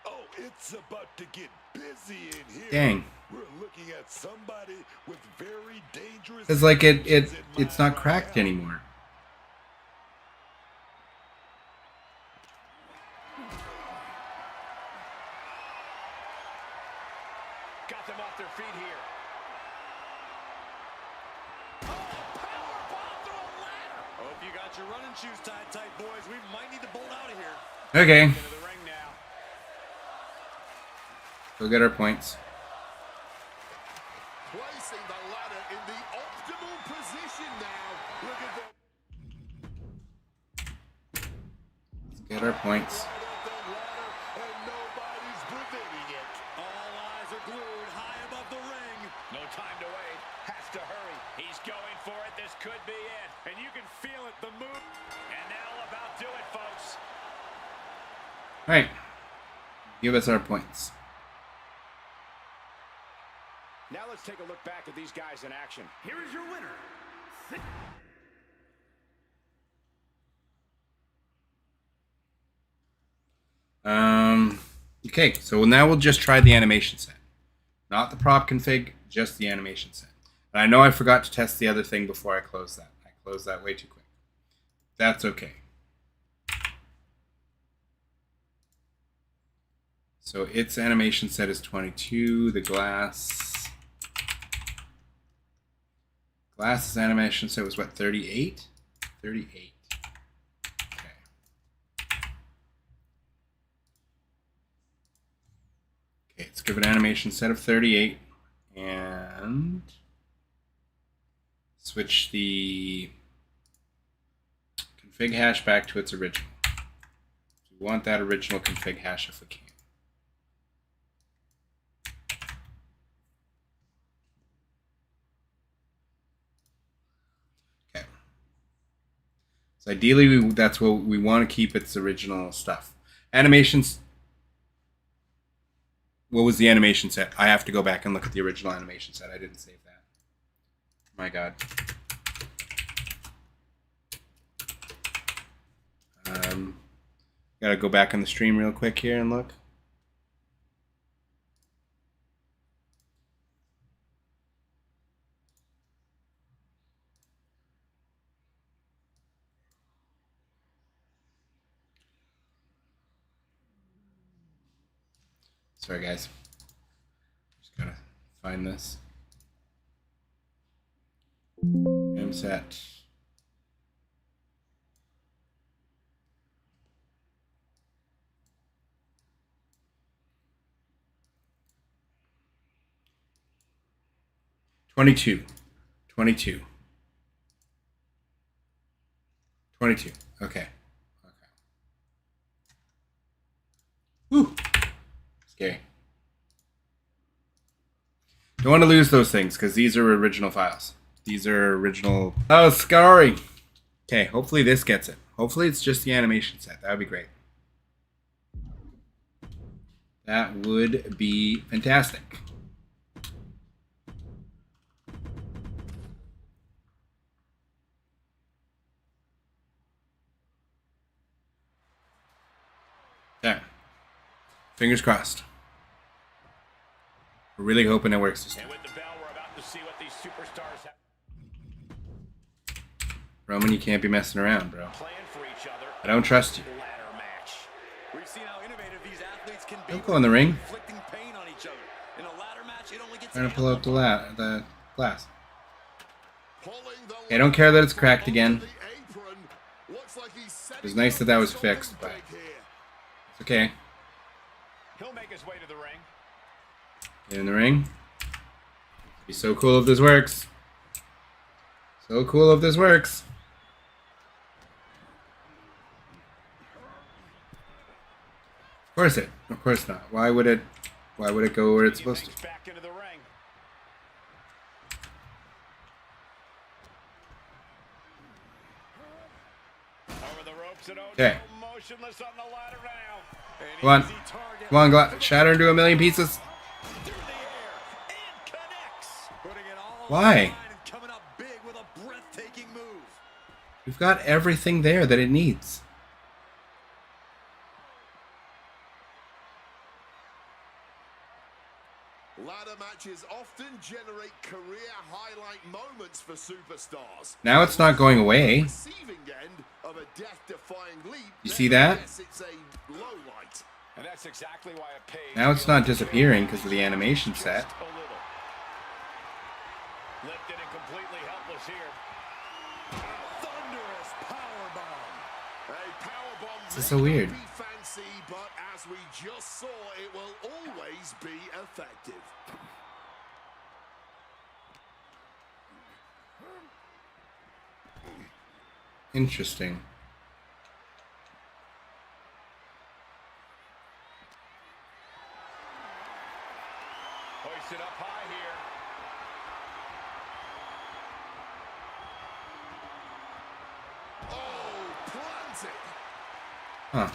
Oh, it's about to get busy in here. Dang. We're looking at somebody with very dangerous. It's like intentions in it's not mind cracked right now. anymore. Got them off their feet here. Oh, power bomb through a ladder. Hope you got your running shoes tied tight, boys. We might need to bolt out of here. Okay. Into the ring now. We'll get our points. Placing the ladder in the optimal position now. Look at that. Let's get our points. Right up that ladder, and nobody's preventing it. All eyes are glued high above the ring. No time to wait. Has to hurry. He's going for it. This could be it. And you can feel it, the move. And that'll about do it, folks. All right. Give us our points. Now let's take a look back at these guys in action. Here is your winner. Okay, so now we'll just try the animation set. Not the prop config, just the animation set. And I know I forgot to test the other thing before I closed that. I closed that way too quick. That's okay. So its animation set is 22. The glass's animation set was what, 38? 38. Okay, let's give it an animation set of 38 and switch the config hash back to its original. We want that original config hash if we can. Okay. So ideally, that's what we want to keep its original stuff. Animations. What was the animation set? I have to go back and look at the original animation set. I didn't save that. My God. Gotta go back on the stream real quick here and look. Sorry, guys. Just gotta find this. M set. $22. $22. $22. Okay. Whew. Scary. Don't want to lose those things because these are original files. These are original. Oh, scary. Okay, hopefully this gets it. Hopefully it's just the animation set. That would be great. That would be fantastic. Okay. Fingers crossed. We're really hoping it works this time. And with the bell, we're about to see what these superstars have Roman, you can't be messing around, bro. planned for each other. I don't trust you. Ladder match. We've seen how innovative these athletes can be. Don't go in the ring. Inflicting pain on each other. In a ladder match, it only gets Trying to pull out the glass. Pulling the Okay, I don't care that it's cracked onto again. the apron. Looks like he's setting It was nice that that was up something fixed, but big here. it's okay. He'll make his way to the ring. Get in the ring. It'd be so cool if this works. So cool if this works. Of course not. Why would it? Why would it go where it's supposed to? Back into the ring. Over the ropes and Okay. motionless on the ladder now. Come on. Come on, shatter into a million pieces. Through the air and connects. Putting it all Why? on the line and coming up big with a breathtaking move. We've got everything there that it needs. Ladder matches often generate career highlight moments for superstars. Now it's not going away. Receiving end of a death-defying leap. You see that? Yes, it's a low light. And that's exactly why it pays. Now it's not disappearing because of the animation set. Just a little. Lifted and completely helpless here. Thunderous powerbomb. A powerbomb. This is so weird. Be fancy, but as we just saw, it will always be effective. Interesting. Hoisted up high here. Oh, planted. Huh.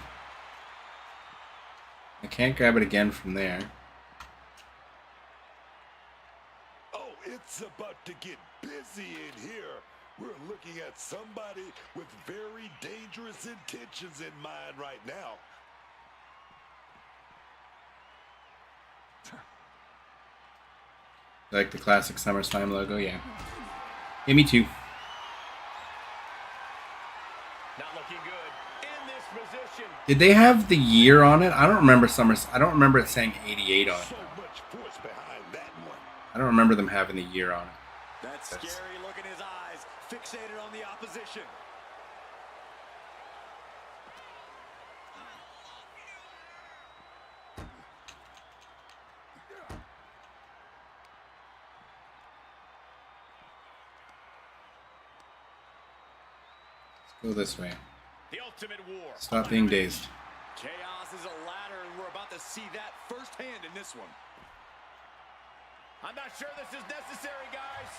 I can't grab it again from there. Oh, it's about to get busy in here. We're looking at somebody with very dangerous intentions in mind right now. Like the classic SummerSlam logo, yeah. Yeah, me too. Not looking good in this position. Did they have the year on it? I don't remember I don't remember it saying 88 on it. So much force behind that one. I don't remember them having the year on it. That scary look in his eyes, fixated on the opposition. Let's go this way. The ultimate war. Stop being dazed. Chaos is a ladder, and we're about to see that firsthand in this one. I'm not sure this is necessary, guys.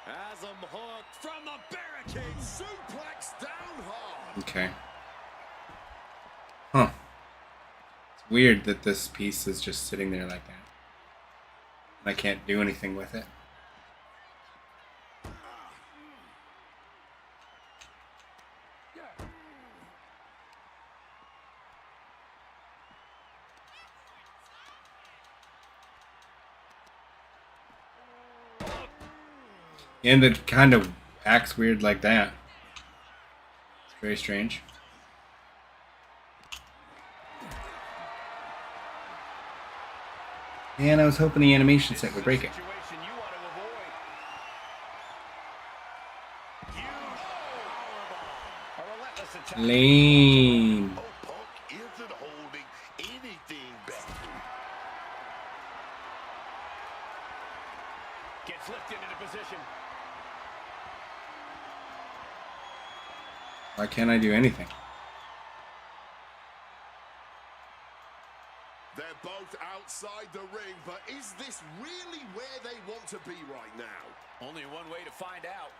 As I'm hooked from the barricade, Suplex down hard. Okay. Huh. It's weird that this piece is just sitting there like that. I can't do anything with it. And it kind of acts weird like that. It's very strange. And I was hoping the animation set would break it. Situation you want to avoid. Huge powerbomb. A relentless attack. Lame. Oh, Punk isn't holding anything back. Gets lifted into position. Why can't I do anything? They're both outside the ring, but is this really where they want to be right now? only one way to find out.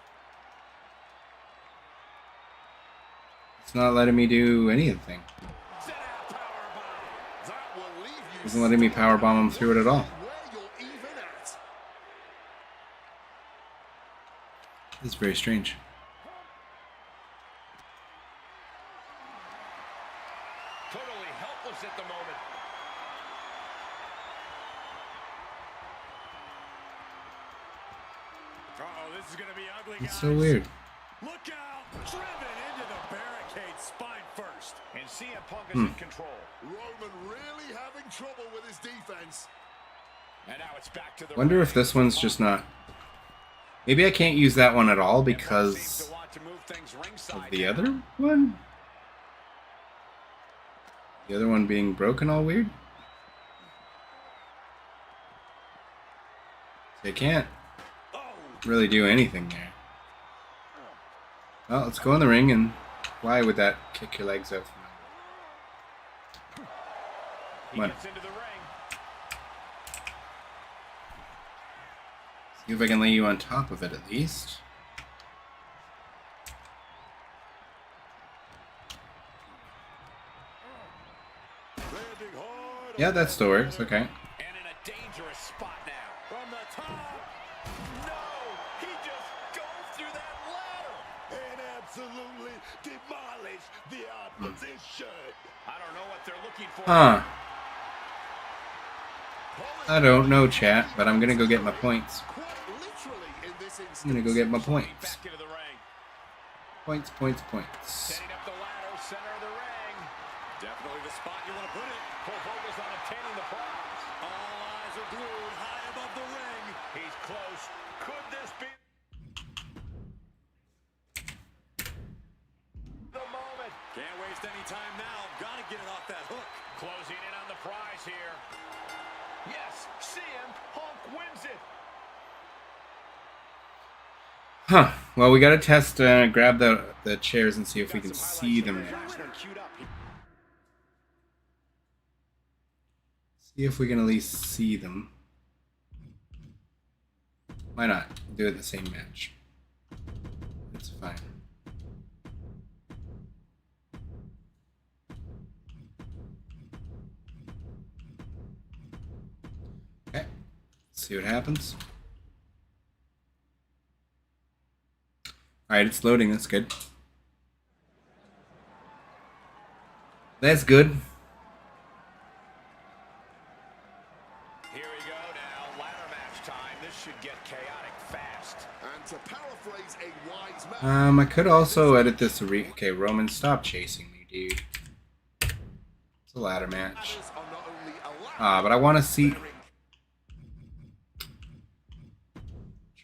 It's not letting me do anything. Set out powerbomb. That will leave you Isn't letting me powerbomb him through it at all. where you're even at. This is very strange. Totally helpless at the moment. Uh-oh, this is going to be ugly, It's guys. so weird. Look out! Driven into the barricade, spine first. And CM Punk is in control. Roman really having trouble with his defense. And now it's back to the Wonder ring. if this one's just not... Maybe I can't use that one at all Seems because to want to move things of ringside. the other one? The other one being broken all weird? They can't really do anything there. Well, let's go in the ring and why would that kick your legs out from He Come on. gets into the ring. See if I can lay you on top of it at least. Yeah, that still works. Okay. And in a dangerous spot now. From the top. No! He just goes through that ladder. And absolutely demolish the opposition. I don't know what they're looking for. Huh. I don't know, chat, but I'm gonna go get my points. Quite literally in this instance. I'm gonna go get my points. Back into the ring. Points, points, points. Setting up the ladder, center of the ring. Definitely the spot you want to put it. Full focus on obtaining the prize. All eyes are glued high above the ring. He's close. Could this be the moment? Can't waste any time now. Got to get it off that hook. Closing in on the prize here. Yes, CM Punk wins it. Huh. Well, we gotta test, grab the chairs and see if we can see them now. Queued up. See if we can at least see them. Why not? Do it the same match. That's fine. Okay. Let's see what happens. Alright, it's loading. That's good. That's good. Here we go now. Ladder match time. This should get chaotic fast. And to paraphrase a wise man. I could also edit this. Okay, Roman, stop chasing me, dude. It's a ladder match. Ladders are not only allowed, But I want to see. they're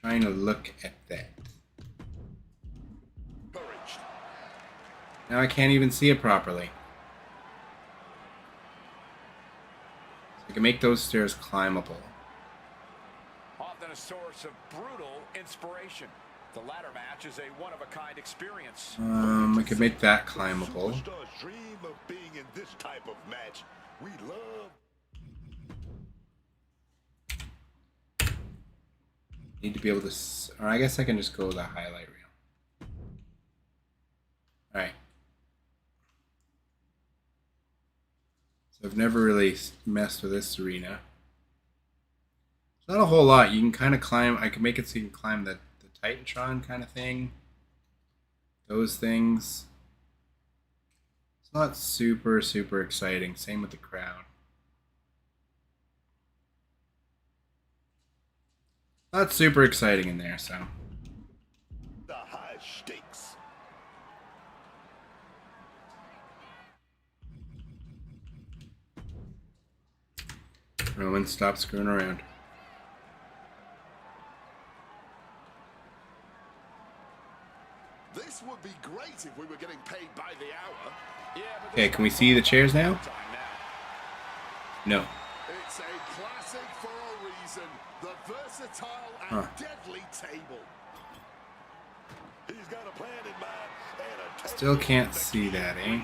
Trying to look at that. encouraged. Now I can't even see it properly. So I can make those stairs climbable. Often a source of brutal inspiration. The ladder match is a one-of-a-kind experience. I could make that climbable. Superstars dream of being in this type of match. We love. Need to be able to, or I guess I can just go with a highlight reel. Alright. So I've never really messed with this arena. It's not a whole lot. You can kind of climb, I can make it so you can climb the Titantron kind of thing. Those things. It's not super, super exciting. Same with the crowd. Not super exciting in there, so. The high stakes. Roman, stop screwing around. This would be great if we were getting paid by the hour. Yeah, but Okay, can we see the chairs now? time now. No. It's a classic for a reason. The versatile and deadly table. He's got a plan in mind and a Still can't see that, eh?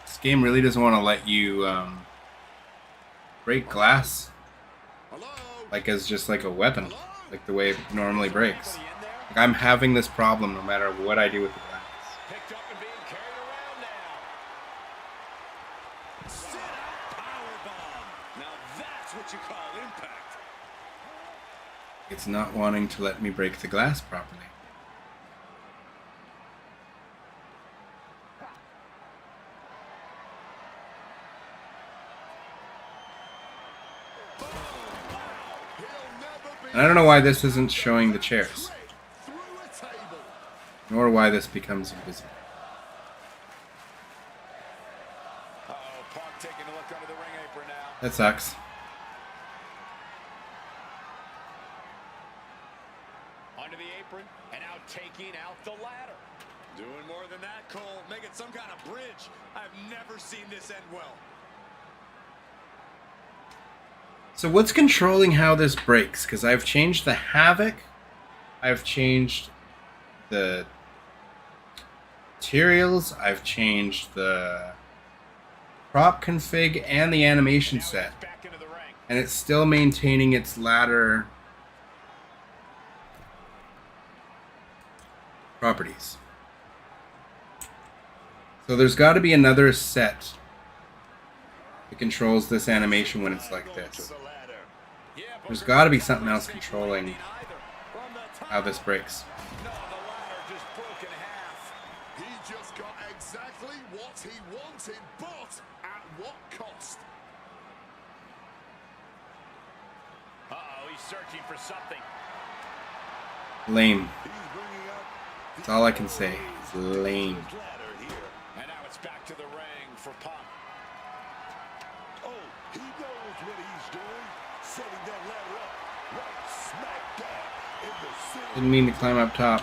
This game really doesn't want to let you break glass Hello? like as just like a weapon, like the way it normally breaks. Like I'm having this problem no matter what I do with the glass. Picked up and being carried around now. Sit out powerbomb. Now that's what you call impact. It's not wanting to let me break the glass properly. And I don't know why this isn't showing the chairs, Through a table. nor why this becomes invisible. Uh-oh, Punk taking a look under the ring apron now. That sucks. Under the apron and now taking out the ladder. Doing more than that, Cole. Make it some kind of bridge. I've never seen this end well. So what's controlling how this breaks? Because I've changed the Havoc, I've changed the materials. I've changed the prop config and the animation set. And it's still maintaining its ladder properties. So there's got to be another set that controls this animation when it's like this. There's got to be something else controlling how this breaks. He just got exactly what he wanted, but at what cost? Uh-oh, he's searching for something. Lame. That's all I can say. It's lame. And now it's back to the ring for Pop. Oh, he knows what he's doing. Setting that ladder up right smack dab in the center. Didn't mean to climb up top.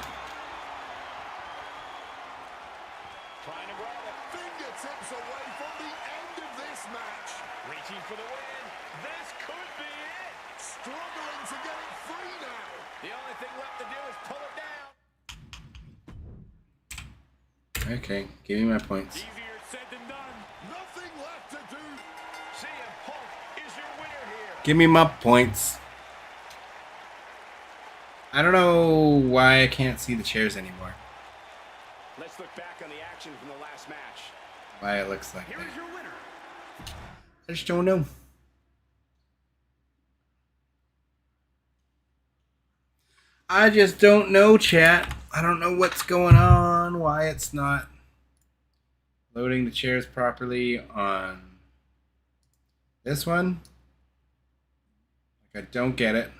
Trying to grab it. Fingertips away from the end of this match. Reaching for the win. This could be it. Struggling to get it free now. The only thing left to do is pull it down. Okay, give me my points. Easier said than done. Nothing left to do. CM Punk is your winner here. Give me my points. I don't know why I can't see the chairs anymore. Let's look back on the action from the last match. Why it looks like Here that. is your winner. I just don't know. I just don't know, chat. I don't know what's going on, why it's not loading the chairs properly on this one. Like, I don't get it.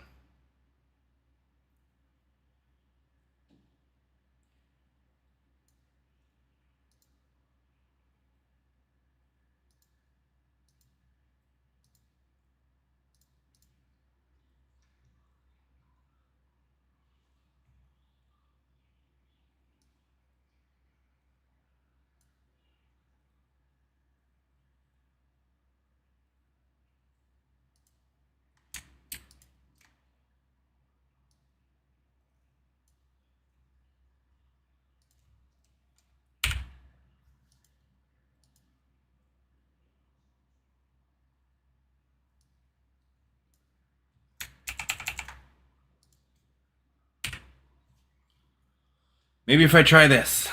Maybe if I try this.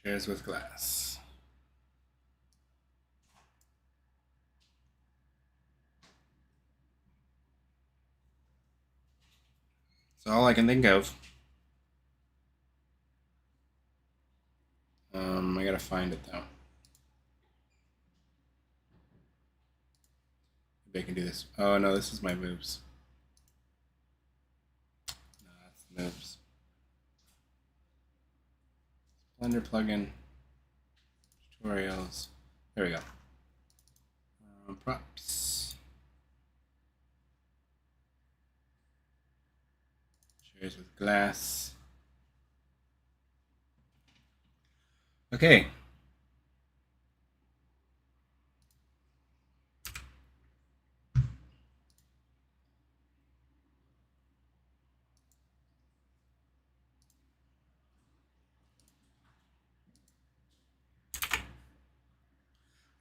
Chairs with glass. That's all I can think of. I gotta find it though. Maybe I can do this. Oh no, this is my moves. No, that's the moves. Blender plugin. Tutorials. There we go. Props. Chairs with glass. Okay.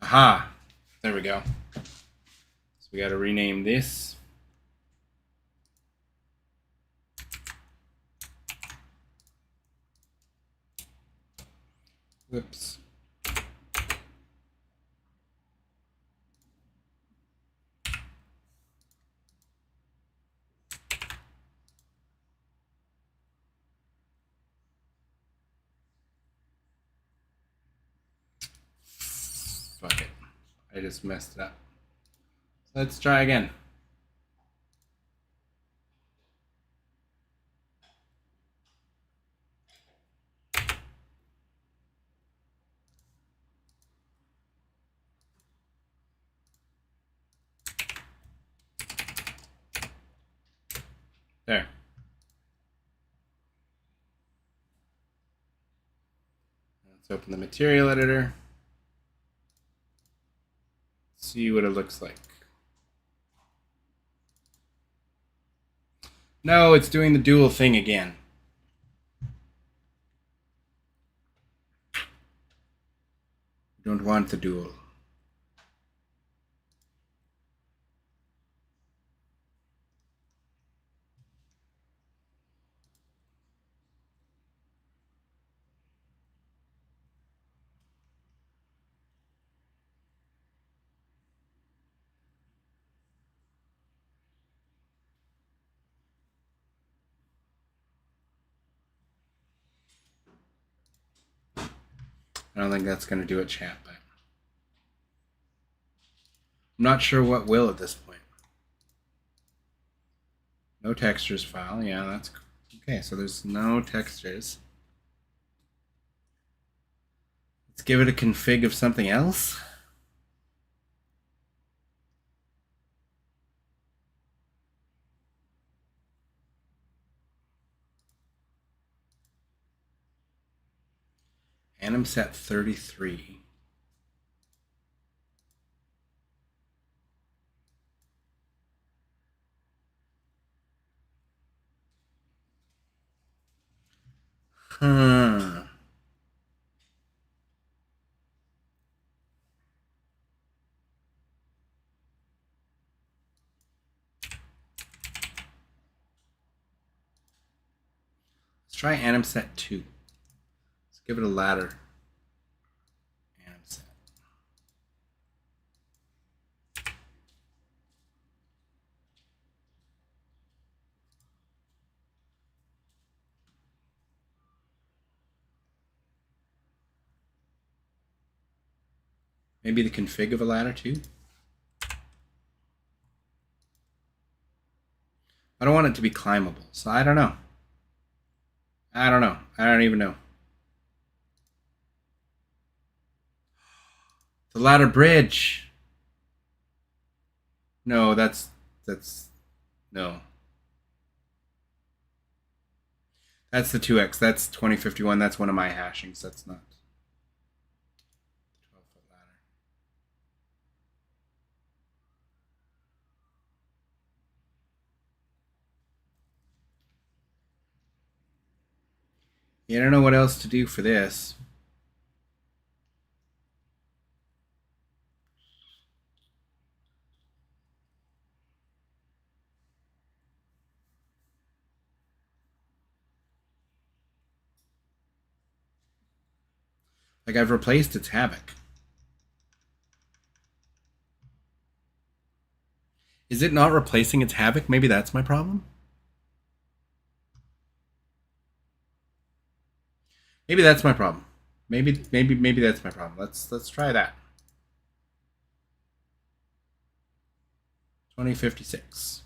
Aha. There we go. So we got to rename this. Whoops. Fuck it. I just messed it up. Let's try again. There. Let's open the material editor. See what it looks like. No, it's doing the dual thing again. We don't want the dual. I don't think that's going to do it, chat, but I'm not sure what will at this point. No textures file. Yeah, that's okay. So there's no textures. Let's give it a config of something else. Anim set 33. Let's try anim set 2. Let's give it a ladder. Anim set. Maybe the config of a ladder too. I don't want it to be climbable, so I don't know. I don't even know. The ladder bridge. No, that's no. That's the 2x. That's 2051. That's one of my hashings. That's not. 12-foot ladder. Yeah, I don't know what else to do for this. Like, I've replaced its havoc. Is it not replacing its havoc? Maybe that's my problem. Maybe that's my problem. Maybe that's my problem. Let's try that. 2056.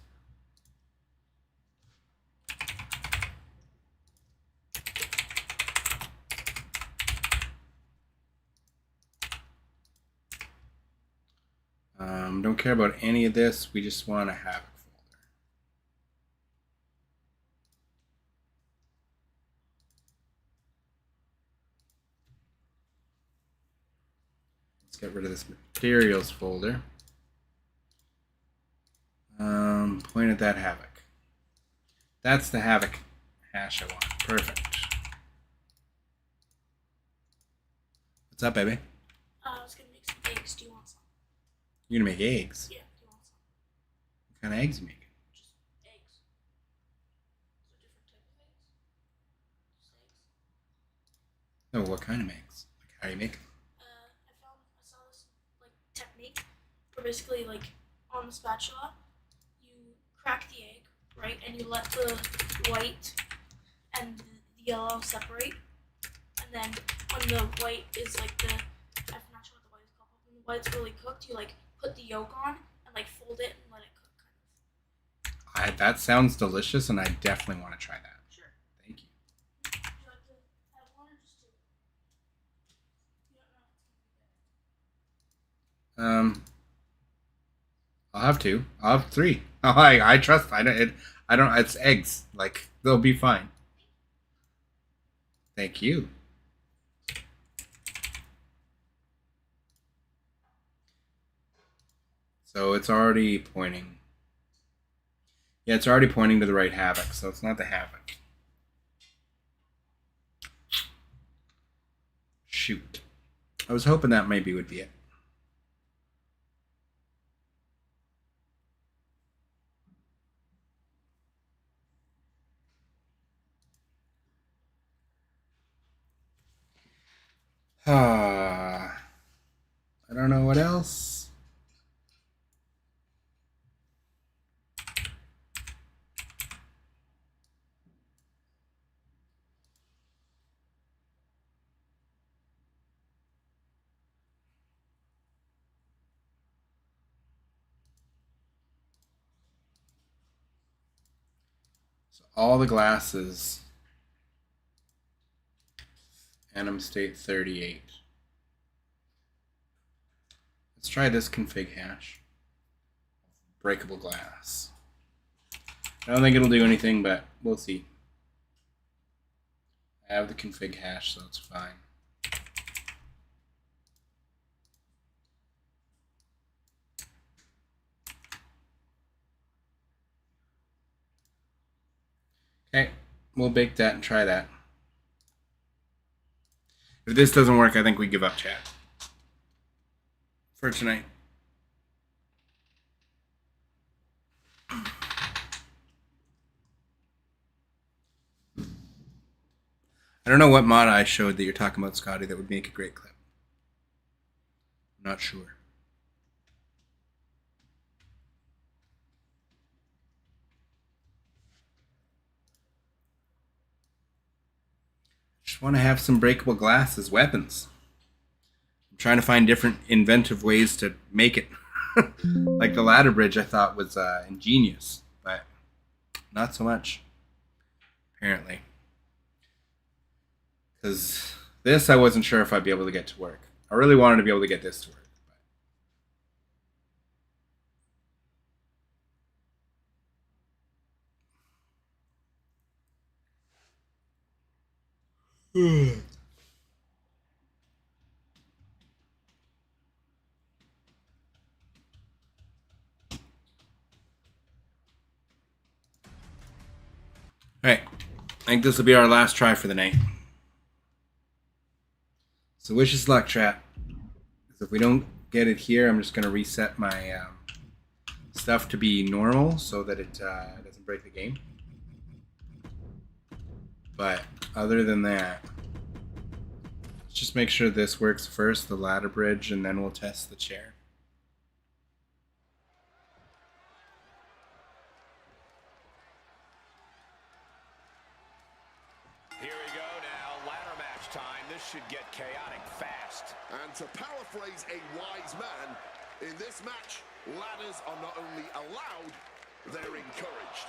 Don't care about any of this. We just want a havoc folder. Let's get rid of this materials folder. Point at that havoc. That's the havoc hash I want. Perfect. What's up, baby? I was gonna make some eggs. Do you want some? You're gonna make eggs? Yeah, do you want some? What kind of eggs you making? Just eggs. Is there different type of eggs? Just eggs? No, what kind of eggs? Like, how do you make them? I saw this like technique where basically like on the spatula you crack the egg, right, and you let the white and the yellow separate, and then when the white is like I'm not sure what the white is called, but when the white's really cooked, you like put the yolk on and like fold it and let it cook kind of. That sounds delicious, and I definitely want to try that. Sure. Thank you. Would you like to have one or just two? You don't know if it's gonna be good. I'll have two. I'll have three. Oh, I trust. I don't. It's eggs. Like, they'll be fine. Thank you. So it's already pointing. Yeah, it's already pointing to the right Havoc, so it's not the Havoc. Shoot. I was hoping that maybe would be it. I don't know what else. So all the glasses. Anim State 38. Let's try this config hash. Breakable glass. I don't think it'll do anything, but we'll see. I have the config hash, so it's fine. Okay, we'll bake that and try that. If this doesn't work, I think we give up chat for tonight. I don't know what mod I showed that you're talking about, Scotty, that would make a great clip. I'm not sure. Just want to have some breakable glass as weapons. I'm trying to find different inventive ways to make it. Like the ladder bridge I thought was ingenious, but not so much, apparently. Because this I wasn't sure if I'd be able to get to work. I really wanted to be able to get this to work. But... Alright, I think this will be our last try for the night. So wish us luck, chat. Because if we don't get it here, I'm just going to reset my stuff to be normal so that it doesn't break the game. But other than that, let's just make sure this works first, the ladder bridge, and then we'll test the chair. Here we go now, ladder match time. This should get chaotic fast. And to paraphrase a wise man, in this match, ladders are not only allowed, they're encouraged.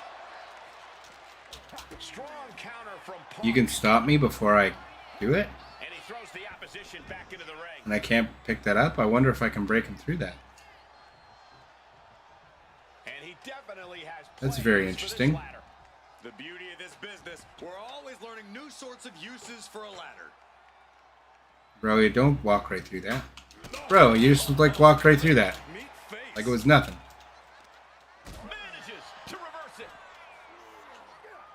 Strong counter from Punk. You can stop me before I do it? And he throws the opposition back into the ring. And I can't pick that up? I wonder if I can break him through that. And he definitely has That's very plans for this interesting. ladder. The beauty of this business, we're always learning new sorts of uses for a ladder. Bro, you don't walk right through that. Bro, you just like walked right through that. Meat face. Like it was nothing. Manages to reverse it.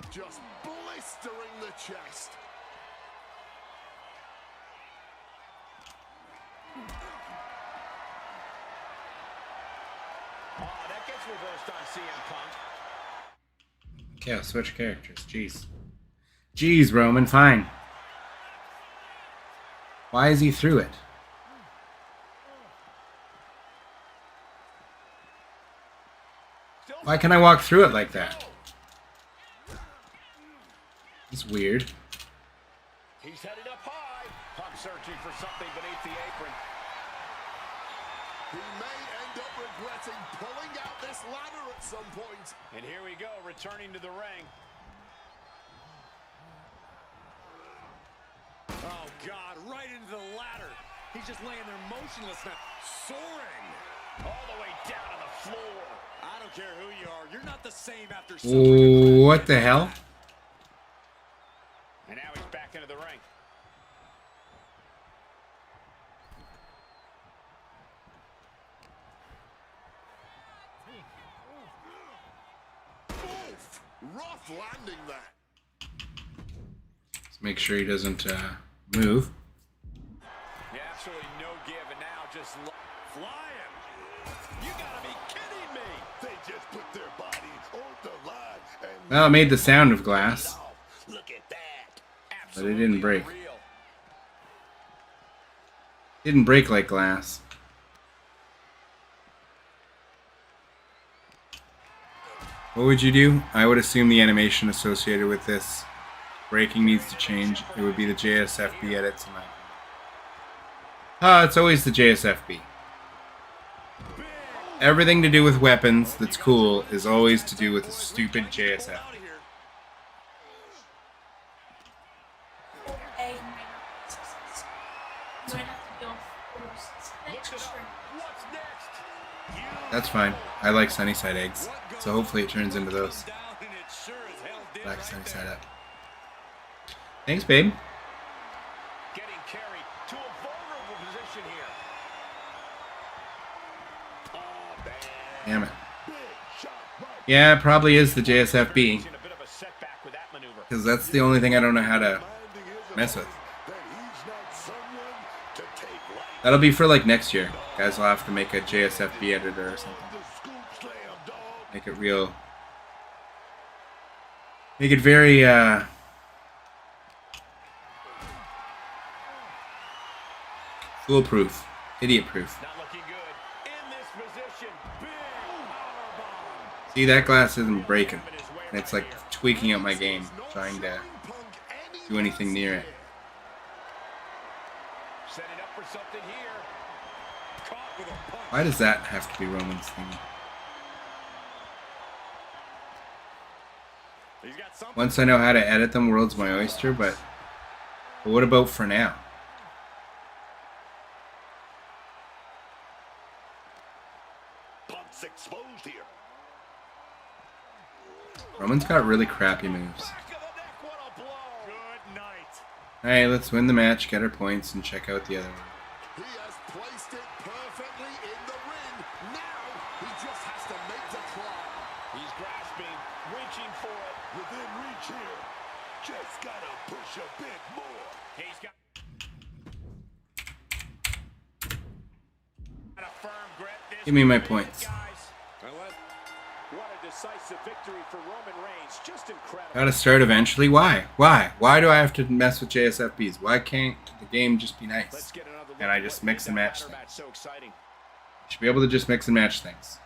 Just blistering the chest. Oh, that gets reversed on CM Punk. Okay, I'll switch characters. Jeez. Jeez, Roman, fine. Why is he through it? Why can I walk through it like that? It's weird. He's headed up high. Punk searching for something beneath the apron. He may end up regretting pulling out this ladder at some point. And here we go, returning to the ring. Oh, God, right into the ladder. He's just laying there motionless now. Soaring. All the way down to the floor. I don't care who you are. You're not the same after suffering. What the hell? And now he's back into the ring. tough landing that. Let's make sure he doesn't move. Yeah, absolutely no give, and now just flying. You gotta be kidding me. They just put their body on the line and Well, it made the sound of glass, look at that. but it didn't break. Unreal. Didn't break like glass. What would you do? I would assume the animation associated with this breaking needs to change. It would be the JSFB edits. It's always the JSFB. Everything to do with weapons that's cool is always to do with the stupid JSFB. Egg might not be success. You might have to go for extra. What's next? That's fine. I like sunny side eggs, so hopefully it turns into those. Down, and it sure as hell did Black right sunny there. side up. Thanks, babe. Getting carried to a vulnerable position here. Damn it. Yeah, it probably is the JSFB, In a bit of a setback with that maneuver. because that's the only thing I don't know how to mess with. That he's not someone to take light. That'll be for like next year. Guys will have to make a JSFB editor or something. The scoop slam, dog. Make it real. Make it very, foolproof. Idiot-proof. Not looking good. In this position. Big powerbomb. See, that glass isn't breaking. And it's like tweaking out my game, trying to do anything near it. Setting up for something here. Caught with a punch. Why does that have to be Roman's thing? He's got something. Once I know how to edit them, world's my oyster, but what about for now? Punk's exposed here. Roman's got really crappy moves. Back of the neck, what a blow. Good night. Alright, let's win the match, get our points, and check out the other one. He has placed it perfectly in the ring. Now he just has to make the climb. He's grasping, reaching for it. Within reach here. Just gotta push a bit more. He's got a firm grip. This Give me my could be it, points. guys. What a decisive victory for Roman Reigns. Just incredible. Gotta start eventually. Why? Why do I have to mess with JSFBs? Why can't the game just be Let's nice? get another look And I at just what mix made and that match ladder things. match so exciting. Should be able to just mix and match things.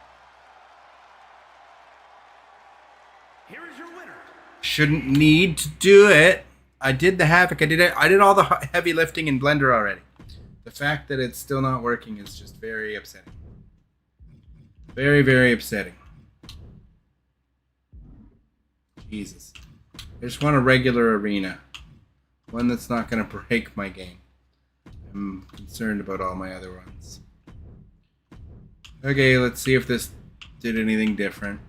Here is your winner. Shouldn't need to do it. I did the Havoc. I did all the heavy lifting in Blender already. The fact that it's still not working is just very upsetting. Very, very upsetting. Jesus. I just want a regular arena. One that's not going to break my game. I'm concerned about all my other ones. Okay, let's see if this did anything different.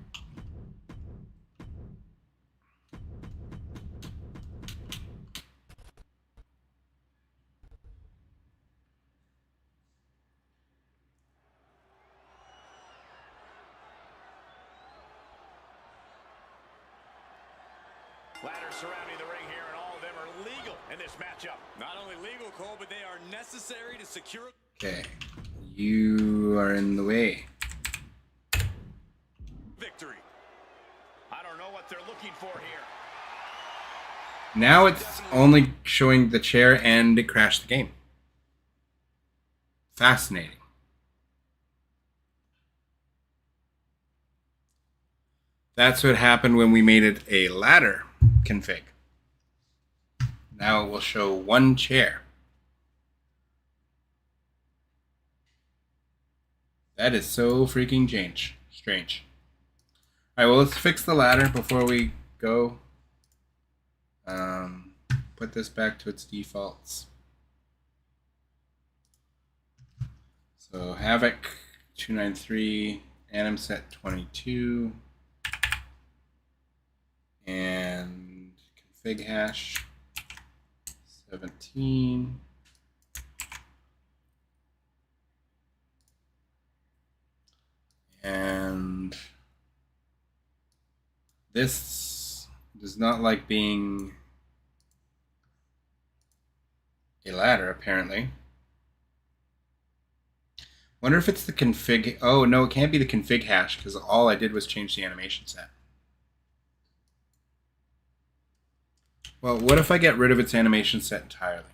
Ladders surrounding the ring here, and all of them are legal in this matchup. Not only legal, Cole, but they are necessary to secure. Okay. You are in the way. Victory. I don't know what they're looking for here. Now it's only showing the chair and it crashed the game. Fascinating. That's what happened when we made it a ladder config. Now it will show one chair. That is so freaking strange. Alright, well, let's fix the ladder before we go. Put this back to its defaults. So Havoc 293, Anim set 22, and config hash 17. And this Does not like being a ladder, apparently. Wonder if it's the config... Oh, no, it can't be the config hash, because all I did was change the animation set. Well, what if I get rid of its animation set entirely?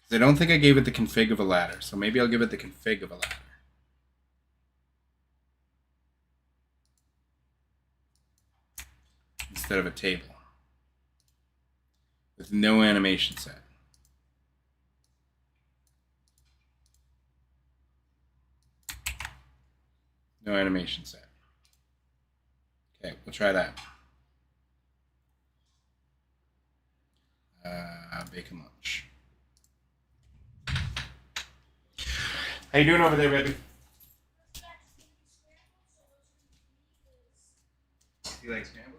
Because I don't think I gave it the config of a ladder, so maybe I'll give it the config of a ladder. Instead of a table. With no animation set. No animation set. Okay, we'll try that. Bacon lunch. How you doing over there, baby? You like scrambled?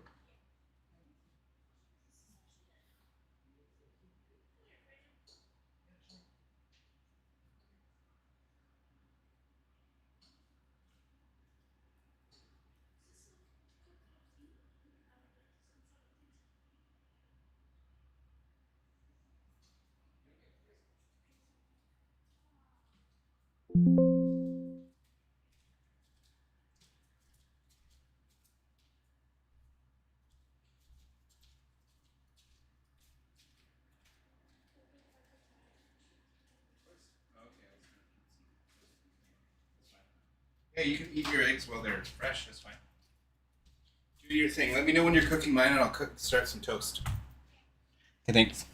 Yeah, you can eat your eggs while they're fresh. That's fine. Do your thing. Let me know when you're cooking mine, and I'll start some toast. Okay, thanks.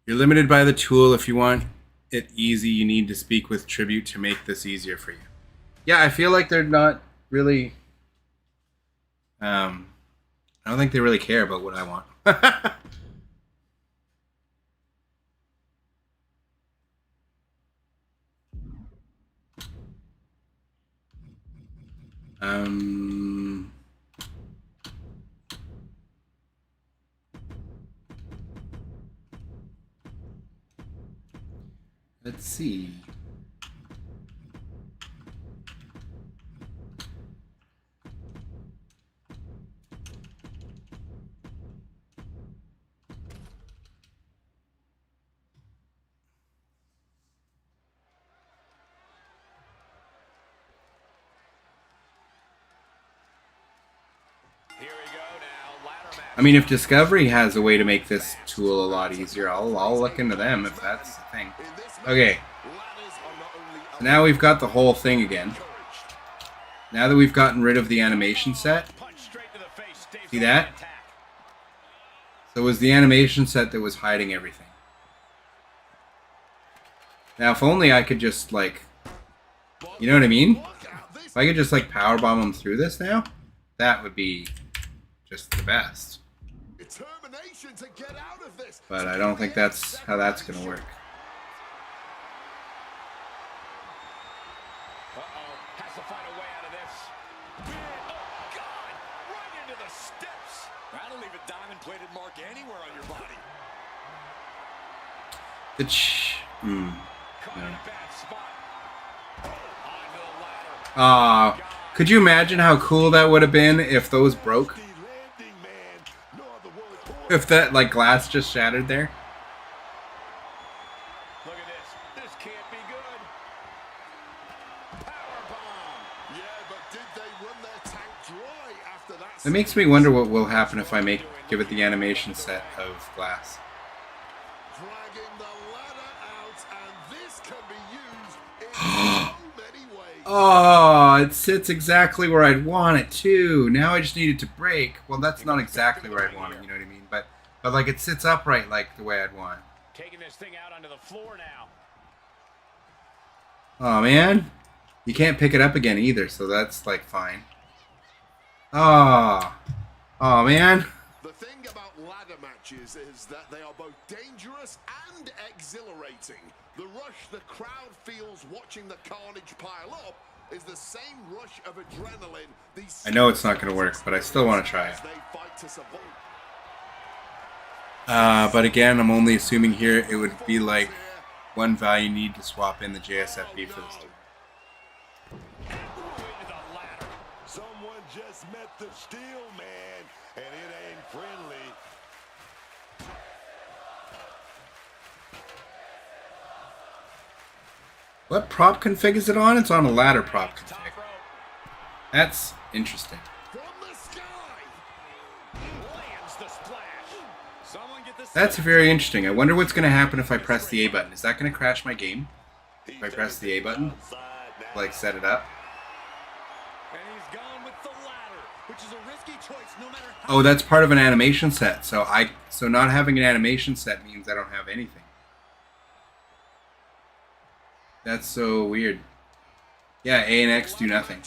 You're limited by the tool. If you want it easy, you need to speak with Tribute to make this easier for you. Yeah, I feel like they're not really... I don't think they really care about what I want. Let's see. I mean, if Discovery has a way to make this tool a lot easier, I'll look into them if that's the thing. Okay. So now we've got the whole thing again. Now that we've gotten rid of the animation set. See that? So it was the animation set that was hiding everything. Now, if only I could just, like... You know what I mean? If I could just, like, powerbomb them through this now, that would be just the best. But I don't think that's how that's going to work. Has to find a way out of this. Oh, God! Right into the steps. That'll leave a diamond-plated mark anywhere on your body. No. Could you imagine how cool that would have been if those broke? If that, like, glass just shattered there? Look at this. This can't be good. Powerbomb. Yeah, but did they run their tank dry after that? It makes me wonder what will happen if I give it the animation set of glass. Dragging the ladder out, and this can be used in so many ways. Oh, it sits exactly where I'd want it too. Now I just need it to break. Well, that's not exactly where I'd want it, you know what I mean? But like it sits upright like the way I'd want. Taking this thing out onto the floor now. Oh man, you can't pick it up again either, so that's like fine. Oh man. The thing about ladder matches is that they are both dangerous and exhilarating. The rush the crowd feels watching the carnage pile up is the same rush of adrenaline. I know it's not going to work, but I still want to try it. But again, I'm only assuming here it would be like one value need to swap in the JSFB for this. Someone just met the steel man, and it ain't friendly. What prop config is it on? It's on a ladder prop config. That's interesting. That's very interesting. I wonder what's going to happen if I press the A button. Is that going to crash my game? If I press the A button? Like set it up? Oh, that's part of an animation set. So not having an animation set means I don't have anything. That's so weird. Yeah, A and X do nothing.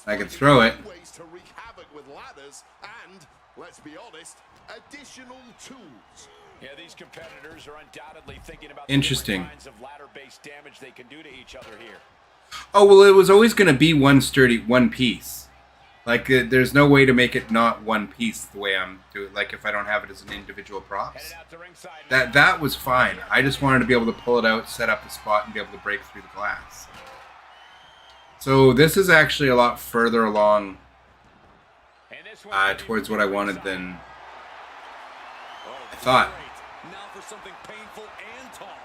I could throw it. Let's be honest, additional tools. Yeah, these competitors are undoubtedly thinking about interesting the kinds of ladder-based damage they can do to each other here. Oh, well, it was always going to be one piece. Like, there's no way to make it not one piece the way I'm doing. Like, if I don't have it as an individual props. That was fine. I just wanted to be able to pull it out, set up the spot, and be able to break through the glass. So this is actually a lot further along towards what I wanted than I thought.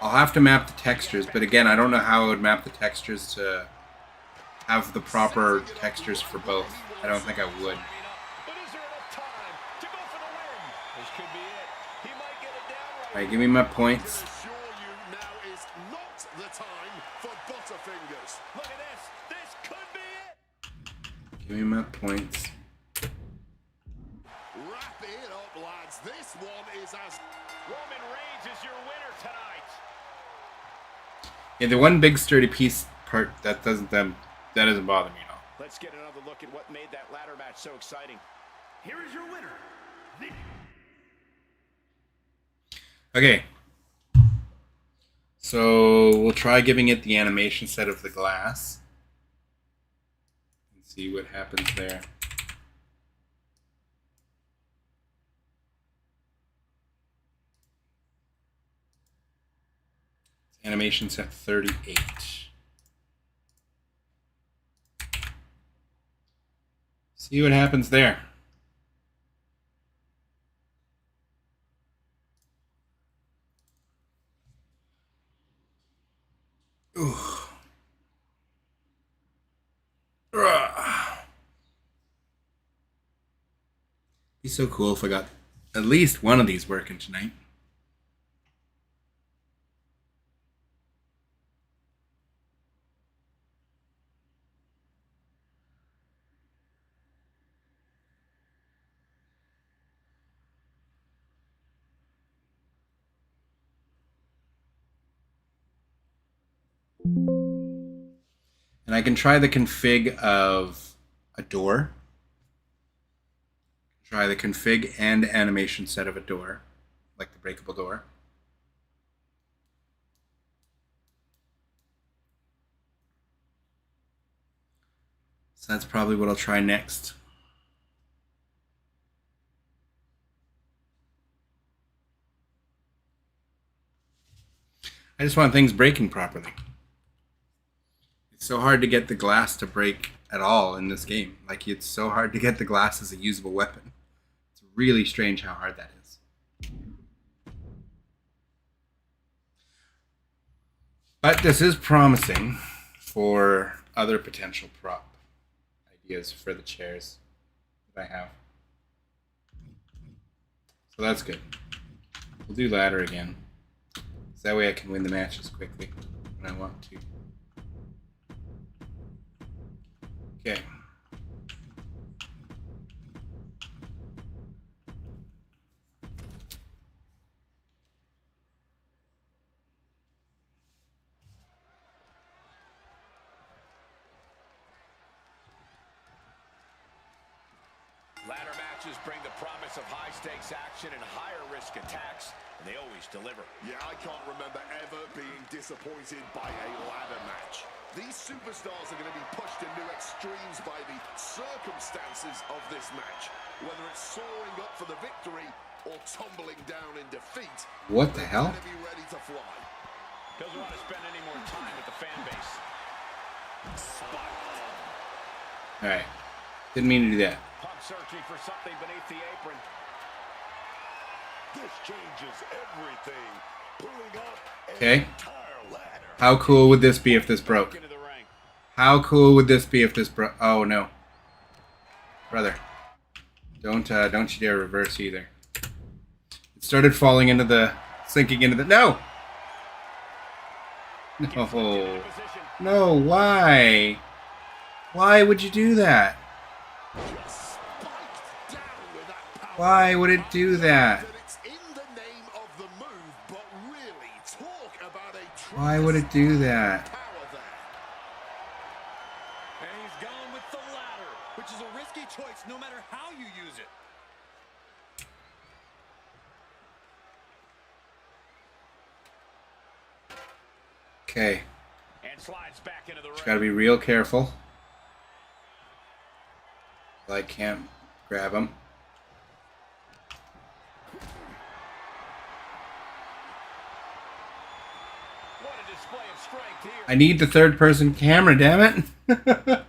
I'll have to map the textures, but again, I don't know how I would map the textures to have the proper textures for both. I don't think I would. Alright, give me my points. Give me my points. This one is as Roman Reigns is your winner tonight. Yeah, the one big sturdy piece part that doesn't bother me at all. Let's get another look at what made that ladder match so exciting. Here is your winner. Okay. So we'll try giving it the animation set of the glass. And see what happens there. Animation set 38. See what happens there. Ooh. Be so cool if I got at least one of these working tonight. And I can try the config of a door. Try the config and animation set of a door, like the breakable door. So that's probably what I'll try next. I just want things breaking properly. It's so hard to get the glass to break at all in this game. Like, it's so hard to get the glass as a usable weapon. It's really strange how hard that is. But this is promising for other potential prop ideas for the chairs that I have. So that's good. We'll do ladder again. So that way I can win the matches quickly when I want to. Okay. Ladder matches bring the promise of high-stakes action and higher-risk attacks, and they always deliver. Yeah, I can't remember ever being disappointed by a ladder match. These superstars are going to be pushed to new extremes by the circumstances of this match. Whether it's soaring up for the victory or tumbling down in defeat. What the hell? Be ready to fly. Doesn't want to spend any more time with the fan base. Alright. Didn't mean to do that. Pump searching for something beneath the apron. This changes everything. Pulling up an Okay. entire ladder. How cool would this be if this broke? Into the ring. How cool would this be if this broke? Oh no. Brother. Don't you dare reverse either. It started falling into the... sinking into the... No! No. No, why? Why would you do that? Spiked down with that power. Why would it do that? That it's in the name of the move, but really talk about a Why would it do that? power there. And he's gone with the ladder, which is a risky choice no matter how you use it. Okay. And slides back into the ring. Just gotta be real careful. I can't grab him. What a display of strength here. I need the third person camera, damn it.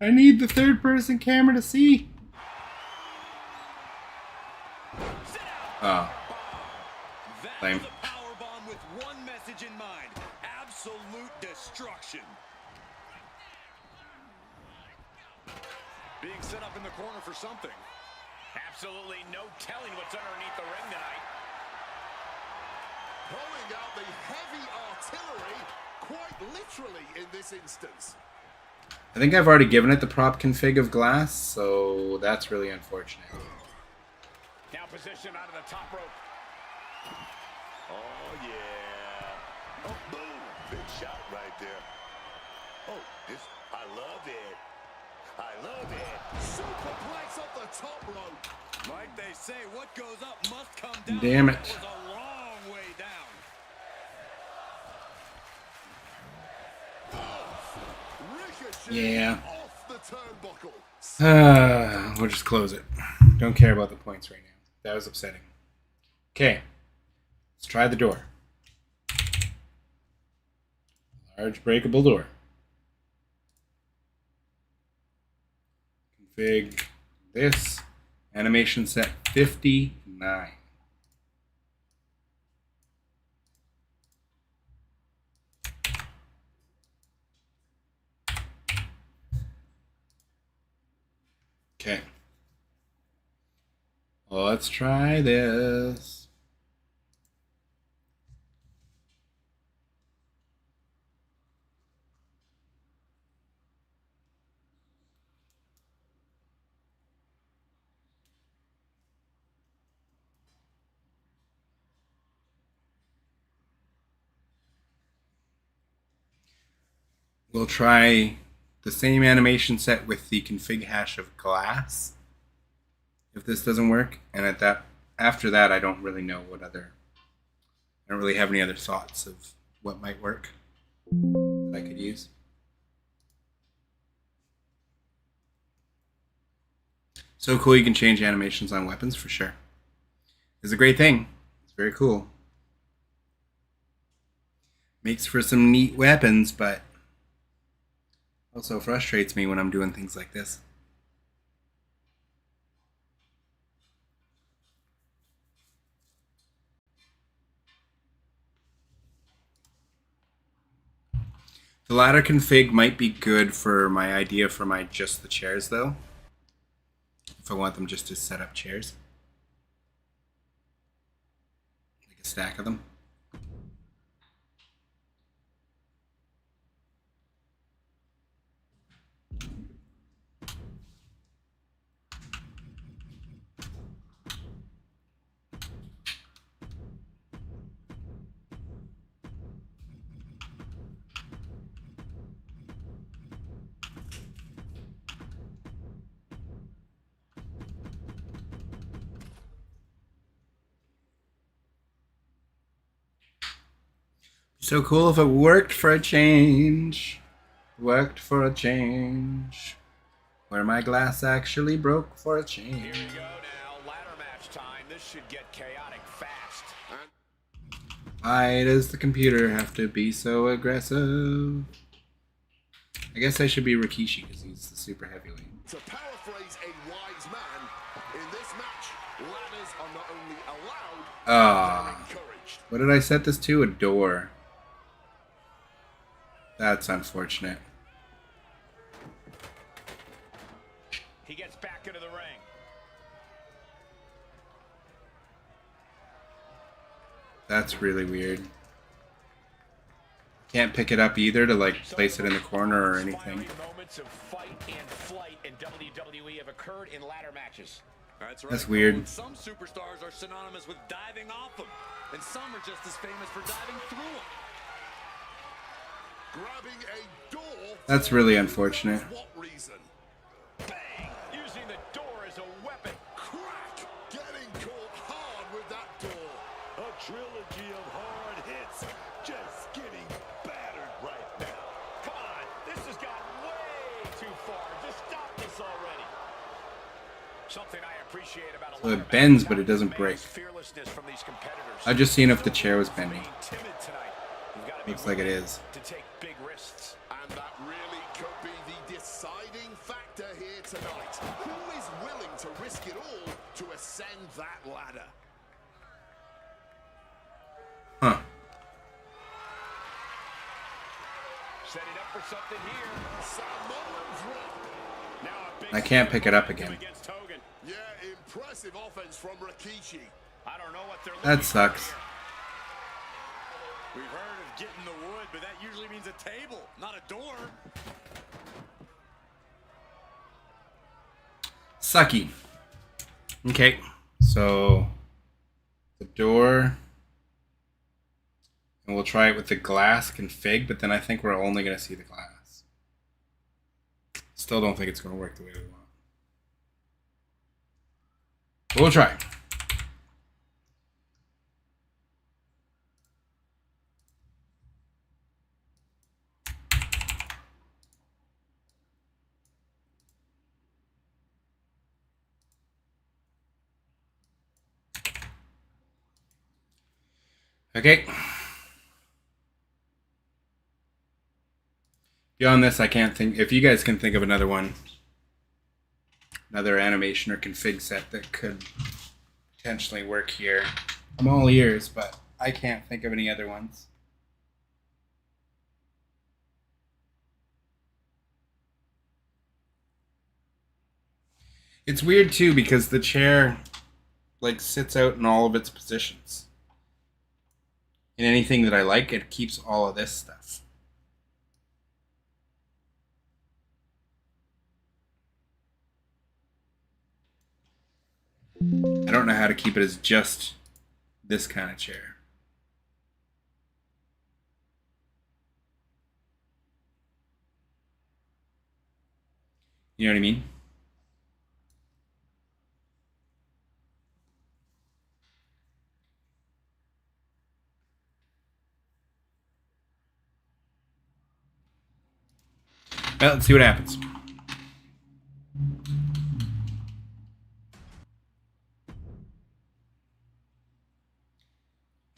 I need the third person camera to see. Oh. That Lame. was a power bomb with one message in mind: absolute destruction. Being set up in the corner for something. Absolutely no telling what's underneath the ring tonight. Pulling out the heavy artillery, quite literally in this instance. I think I've already given it the prop config of glass, so that's really unfortunate. Now positioned onto the top rope. Oh, yeah. Oh, boom. Big shot right there. Oh, this, I love it. I love it. Superplex off the top rope. Like they say, what goes up must come down. Damn it. That was a long way down. Ricochet Yeah. off the turnbuckle. We'll just close it. Don't care about the points right now. That was upsetting. Okay. Let's try the door. Large breakable door. Config this. Animation set 59. Okay. Let's try this. We'll try the same animation set with the config hash of glass. If this doesn't work, and after that, I don't really know what other. I don't really have any other thoughts of what might work that I could use. So cool, you can change animations on weapons for sure. It's a great thing. It's very cool. Makes for some neat weapons, but also frustrates me when I'm doing things like this. The ladder config might be good for my idea for my just the chairs though. If I want them just to set up chairs. Like a stack of them. So cool if it worked for a change. Worked for a change. Where my glass actually broke for a change. Here we go now. Ladder match time. This This should get chaotic fast. Why does the computer have to be so aggressive? I guess I should be Rikishi because he's the super heavyweight. To paraphrase a wise man, in this match, ladders are not only allowed, they're encouraged. What did I set this to? A door. That's unfortunate. He gets back into the ring. That's really weird. Can't pick it up either to like place it in the corner or anything. Moments of fight and flight in WWE have occurred in ladder matches. That's right. That's weird. Some superstars are synonymous with diving off them, and some are just as famous for diving through them. Grabbing a door. That's really unfortunate. What reason? Bang! Using the door as a weapon. Crack! Getting caught hard with that door. A trilogy of hard hits. Just getting battered right now. Come on, this has gone way too far. Just stop this already. Something I appreciate about a So it bends, but it doesn't break. fearlessness from these competitors. I just seen if the chair was bending. Being timid tonight. You've got to be Looks like it willing is. to take big risks. And that really could be the deciding factor here tonight. Who is willing to risk it all to ascend that ladder? Huh. Setting up for something here. Samoan drop. Now a big I can't pick it up again. against Hogan. Yeah, impressive offense from Rikishi. I don't know what they're looking That for sucks. here. We've heard of getting the wood, but that usually means a table, not a door. Sucky. Okay. So the door. And we'll try it with the glass config, but then I think we're only going to see the glass. Still don't think it's going to work the way we want. But we'll try. Okay. Beyond this, I can't think. If you guys can think of another one, another animation or config set that could potentially work here, I'm all ears, but I can't think of any other ones. It's weird too because the chair like sits out in all of its positions. In anything that I like, it keeps all of this stuff. I don't know how to keep it as just this kind of chair. You know what I mean? Well, let's see what happens.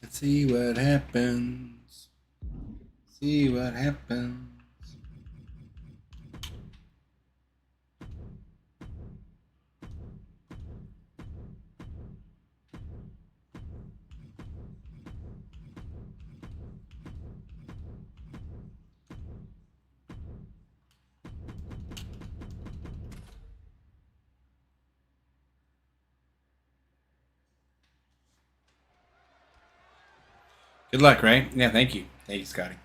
Let's see what happens. See what happens. Good luck, right? Yeah, thank you. Thank you, Scotty.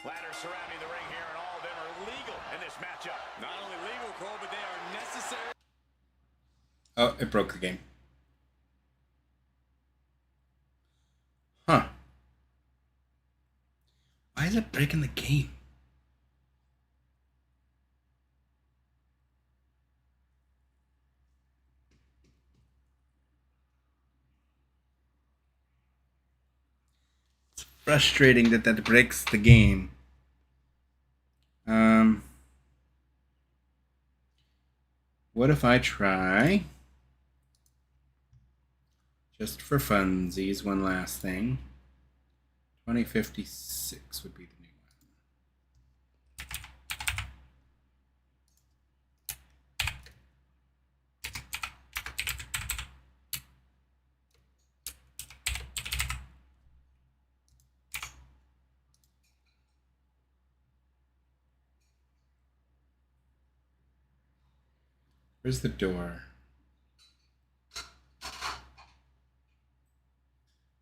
Ladders surrounding the ring here, and all of them are legal in this matchup. Not only legal, Cole, but they are necessary. Oh, it broke the game. Huh. Why is it breaking the game? It's frustrating that that breaks the game. What if I try Just for funsies, one last thing. 2056 would be the new Where's the door?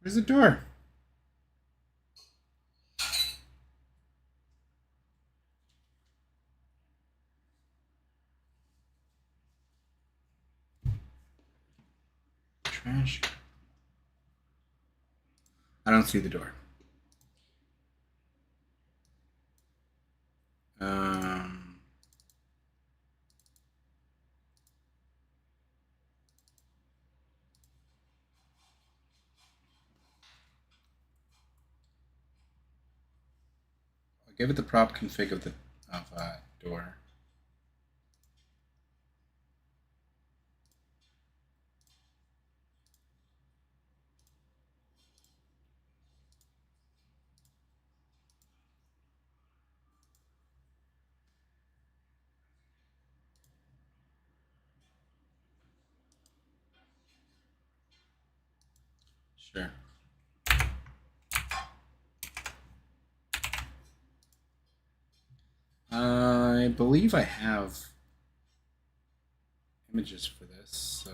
Where's the door? Trash. I don't see the door. I'll give it the prop config of the door. Sure. I believe I have images for this, so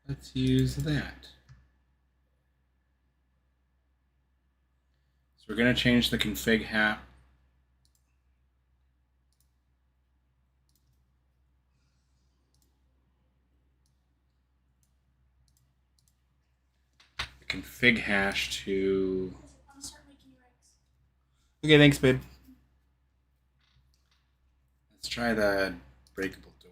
let's use that. So we're going to change the config hat. Config hash to. Okay, thanks, babe. Let's try the breakable door.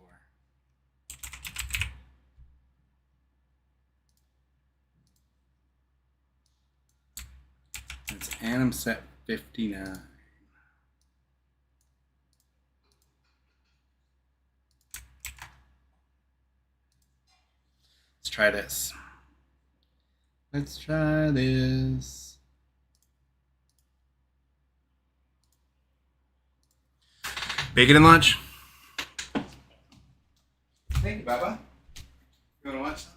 It's anim set 59. Let's try this. Let's try this. Bacon and lunch. Thank you, Baba. You want to watch something?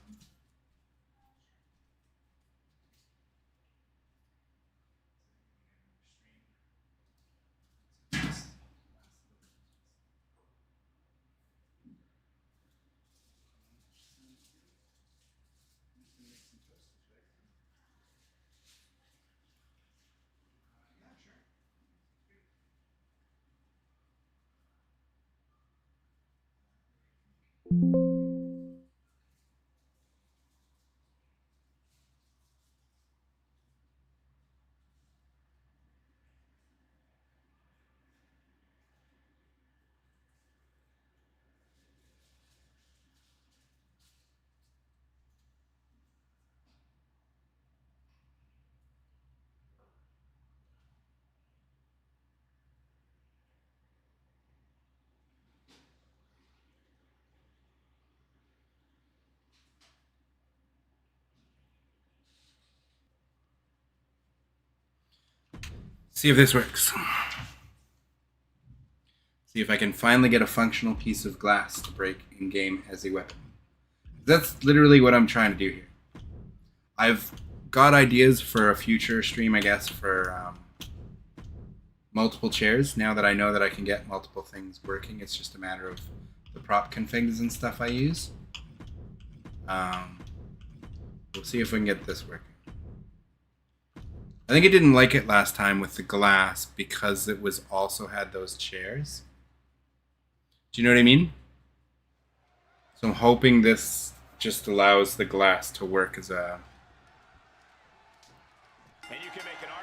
See if this works. See if I can finally get a functional piece of glass to break in game as a weapon. That's literally what I'm trying to do here. I've got ideas for a future stream, I guess, for multiple chairs. Now that I know that I can get multiple things working, it's just a matter of the prop configs and stuff I use. We'll see if we can get this working. I think I didn't like it last time with the glass because it was also had those chairs. Do you know what I mean? So I'm hoping this just allows the glass to work as a...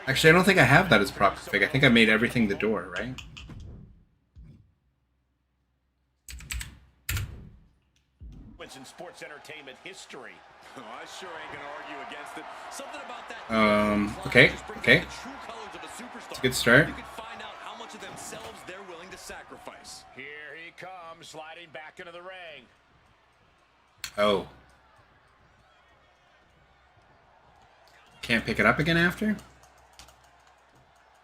Actually, I don't think I have that as prop config. I think I made everything the door, right? moments in sports entertainment history. Oh, I sure ain't gonna argue against it. Something about that. Okay. The true colors of a superstar. It's a good start. You can find out how much of themselves they're willing to sacrifice. Here he comes, sliding back into the ring. Oh. Can't pick it up again after?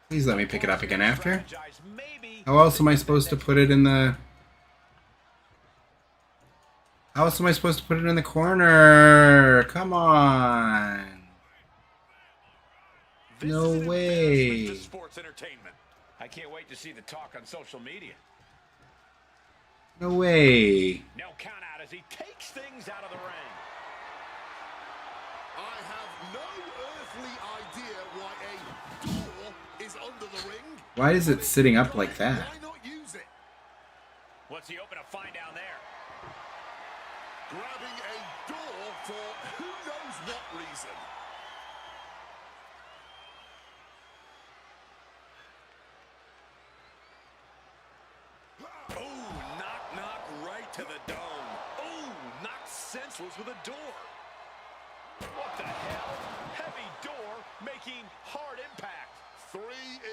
Please let me pick it up again after. How else am I supposed to put it in the... How else am I supposed to put it in the corner? Come on. No way. I can't wait to see the talk on social media. No way. No count out as he takes things out of the ring. I have no earthly idea why a door is under the ring. Why is it sitting up like that? Why not use it? What's he open to find down there? Grabbing a door for who knows what reason. Oh, knock right to the dome. Oh, knocked senseless with a door. What the hell? Heavy door making hard impact. 3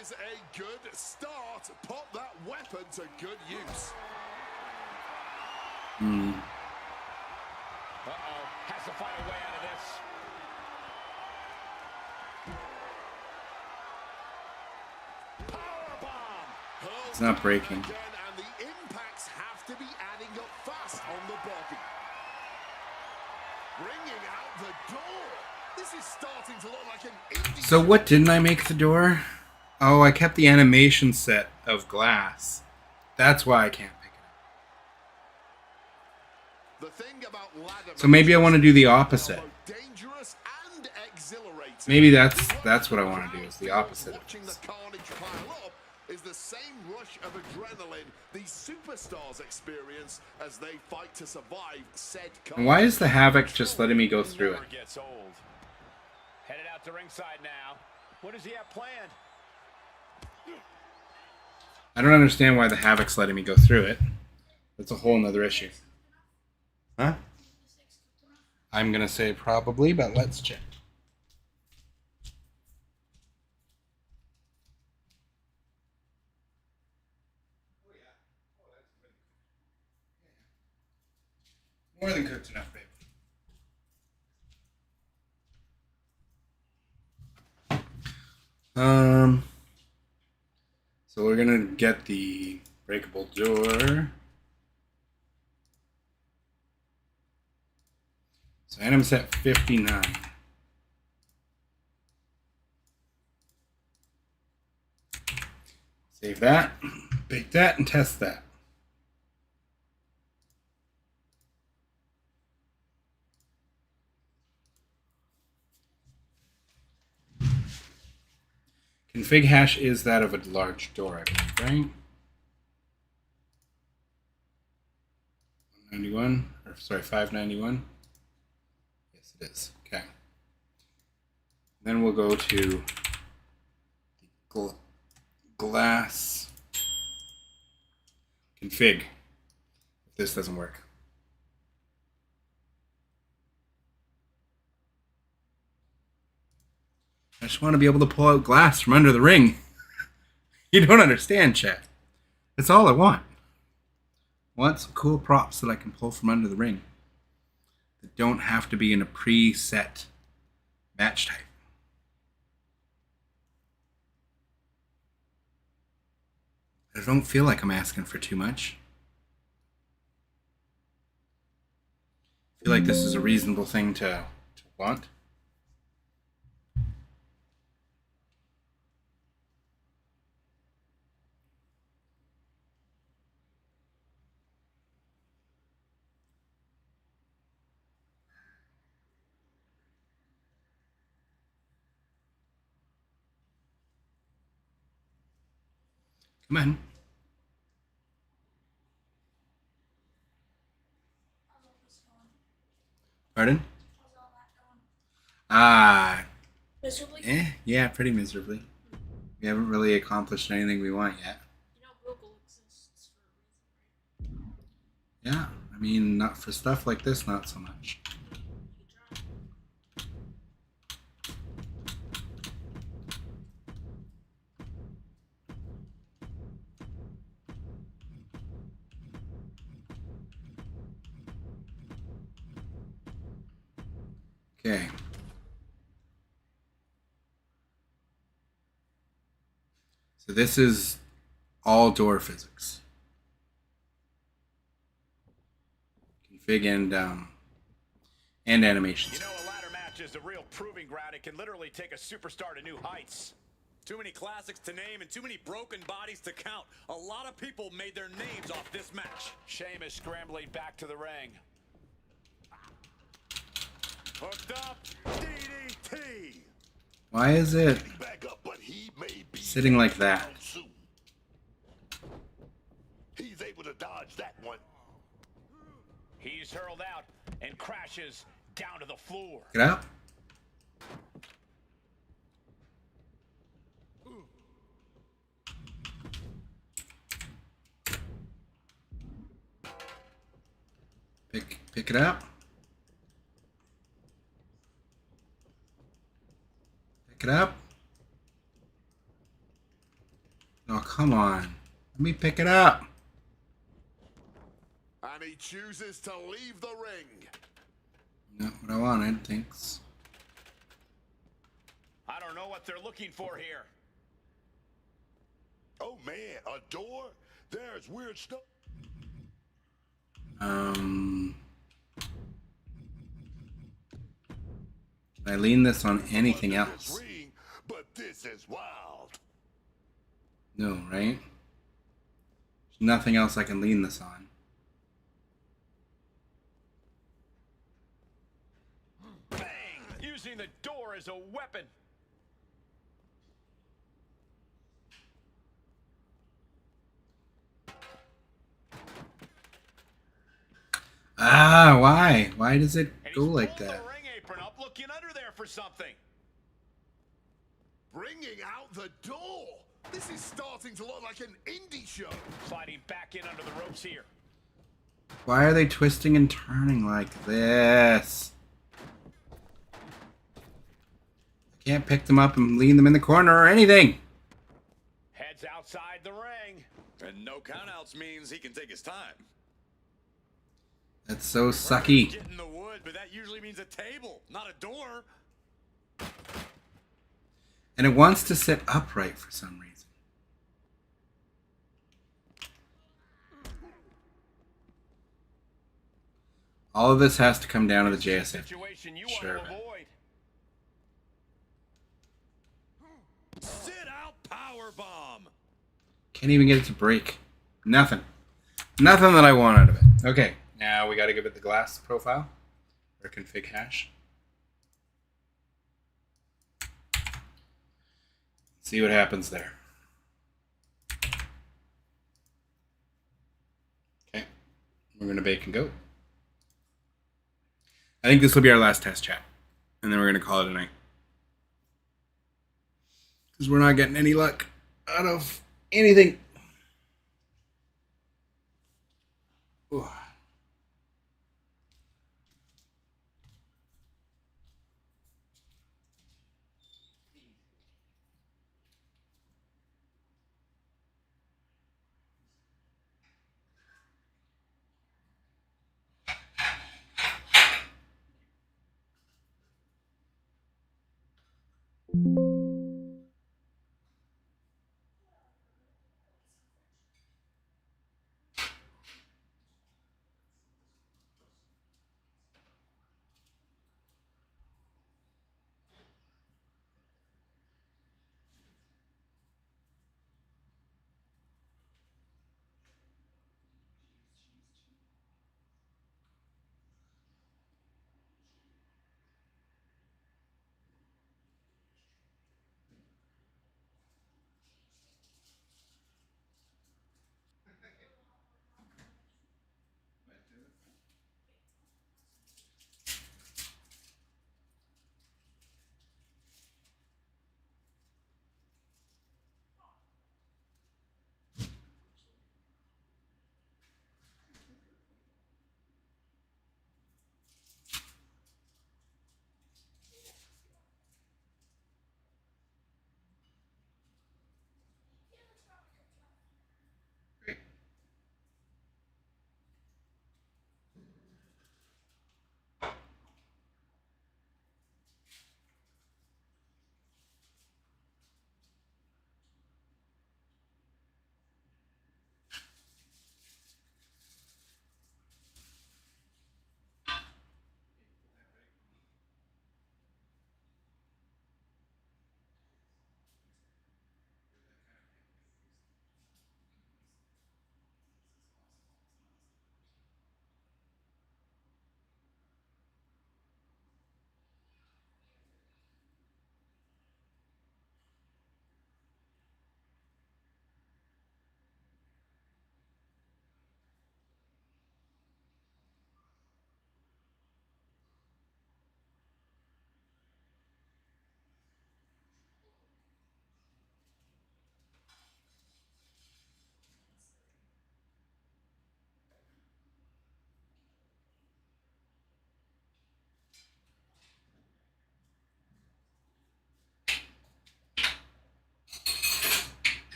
is a good start. Put that weapon to good use. Uh-oh. Has to find a way out of this. Powerbomb. It's not breaking. Again, and the impacts have to be adding up fast on the body. Bringing out the door. This is starting to look like an indie. So what didn't I make the door? Oh, I kept the animation set of glass. That's why I can't pick it up. The thing about ladder So maybe I want to do the opposite. dangerous and exhilarating. Maybe that's what I want to do, is the opposite of Watching this. the carnage pile up is the same rush of adrenaline these superstars experience as they fight to survive said carnage. And why is the Havoc just letting me go through it? Never gets old. Headed out to ringside now. What does he have planned? I don't understand why the Havoc's letting me go through it. That's a whole nother issue. Huh? I'm gonna say probably, but let's check. More than cooked enough, babe. So we're gonna get the breakable door. So item's at 59. Save that, bake that, and test that. Config hash is that of a large door, I believe, right? 91, or sorry, 591. Yes, it is. Okay. Then we'll go to the glass config. If this doesn't work. I just want to be able to pull out glass from under the ring. You don't understand, chat. That's all I want. I want some cool props that I can pull from under the ring. That don't have to be in a preset match type. I don't feel like I'm asking for too much. I feel like this is a reasonable thing to want. Come on. Pardon? Miserably? Yeah, pretty miserably. We haven't really accomplished anything we want yet. You know Google exists for a reason, right? Yeah, I I mean, not for stuff like this, not so much. Okay. So this is all door physics. Config and animations. You know, a ladder match is a real proving ground. It can literally take a superstar to new heights. Too many classics to name and too many broken bodies to count. A lot of people made their names off this match. Sheamus scrambling back to the ring. Hooked up, DDT. Why is it Back up, but he may be sitting like that? soon. He's able to dodge that one. He's hurled out and crashes down to the floor. Get out. Pick it up. Pick it up. Oh, come on. Let me pick it up. And he chooses to leave the ring. Not what I wanted, thanks. I don't know what they're looking for here. Oh man, a door? There's weird stuff. Can I lean this on anything else? Ring, but this is wild. No, right? There's nothing else I can lean this on. Bang! Using the door as a weapon. Ah, why? Why does it And go he's like pulled that? the ring apron up, looking under there for something. Bringing out the door. This is starting to look like an indie show. Sliding back in under the ropes here. Why are they twisting and turning like this? I can't pick them up and lean them in the corner or anything. Heads outside the ring. And no countouts means he can take his time. That's so sucky. Getting the wood, but that usually means a table, not a door. And it wants to sit upright for some reason. All of this has to come down to the JSF. Situation you Sure. want to avoid. Sit out power bomb. Can't even get it to break. Nothing. Nothing that I want out of it. Okay, now we got to give it the glass profile or config hash. See what happens there. Okay, we're going to bake and go. I think this will be our last test chat, and then we're going to call it a night. Because we're not getting any luck out of anything. Ooh.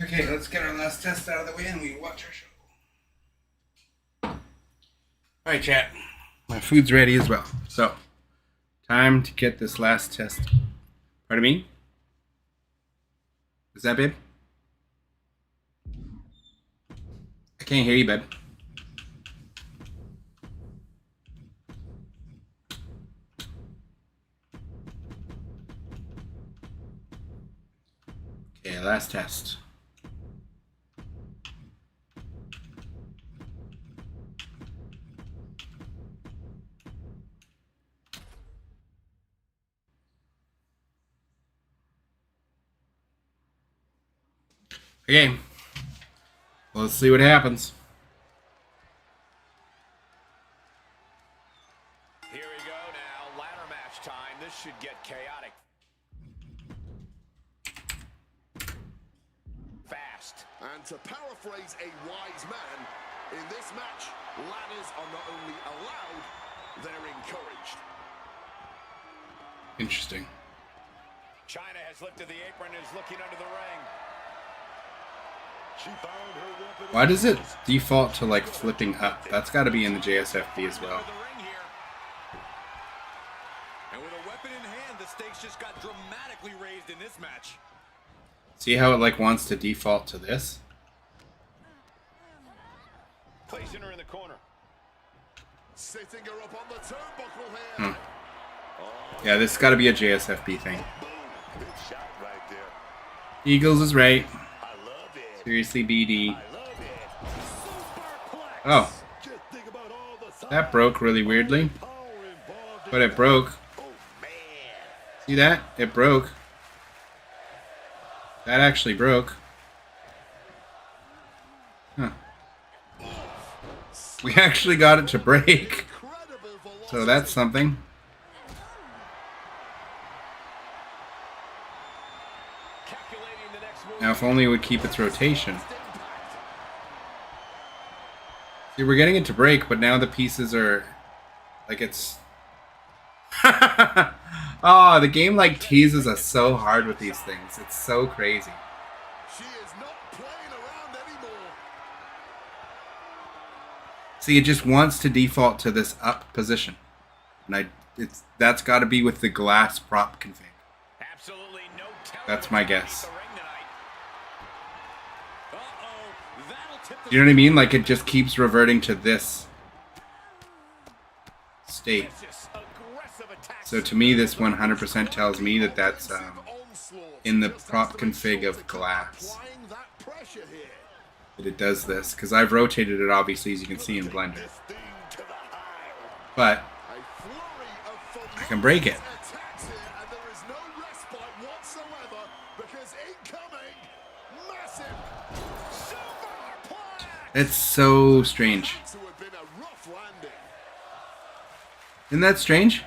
Okay, let's get our last test out of the way and we watch our show. Alright, chat. My food's ready as well. So, time to get this last test. Pardon me? Is that babe? I can't hear you, babe. Okay, last test. Okay. Well, let's see what happens. Here we go now. Ladder match time. This should get chaotic. Fast. And to paraphrase a wise man, in this match, ladders are not only allowed, they're encouraged. Interesting. China has lifted the apron and is looking under the ring. She found her weapon. Why does it default to like flipping up? That's got to be in the JSFB as well. And with a weapon in hand, the stakes just got dramatically raised in this match. See how it like wants to default to this? Placing her in the corner. Sitting her up on the turnbuckle here. Yeah, this has got to be a JSFB thing. Boom. Good shot right there. Eagles is right. I love it. Seriously, BD. I love it. Superplex. Oh, Just think about all the that broke really weirdly. power involved in But it broke. Oh man. See that? It broke. That actually broke. Huh. We actually got it to break. Incredible velocity. So that's something. Calculating the next move. Now if only it would keep its rotation. See, we're getting it to break, but now the pieces are... like it's... Oh, the game like teases us so hard with these things. It's so crazy. She is not playing around anymore. See, it just wants to default to this up position. And that's got to be with the glass prop config. Absolutely no telling That's my what's gonna guess. beat the ring tonight. Uh-oh, that'll tip the You know what I mean? Like it just keeps reverting to this state. Vicious, aggressive attack. So to me, this 100% tells me that that's Onslaught. in the Just prop has to make config sure of to keep glass. applying that pressure here. That it does this. Because I've rotated it, obviously, as you can see in Blender. This thing to the high. But A flurry of I can break it. attacks here, and there is no respite whatsoever because incoming massive superplex. it's so strange. To have been a rough landing. Isn't that strange?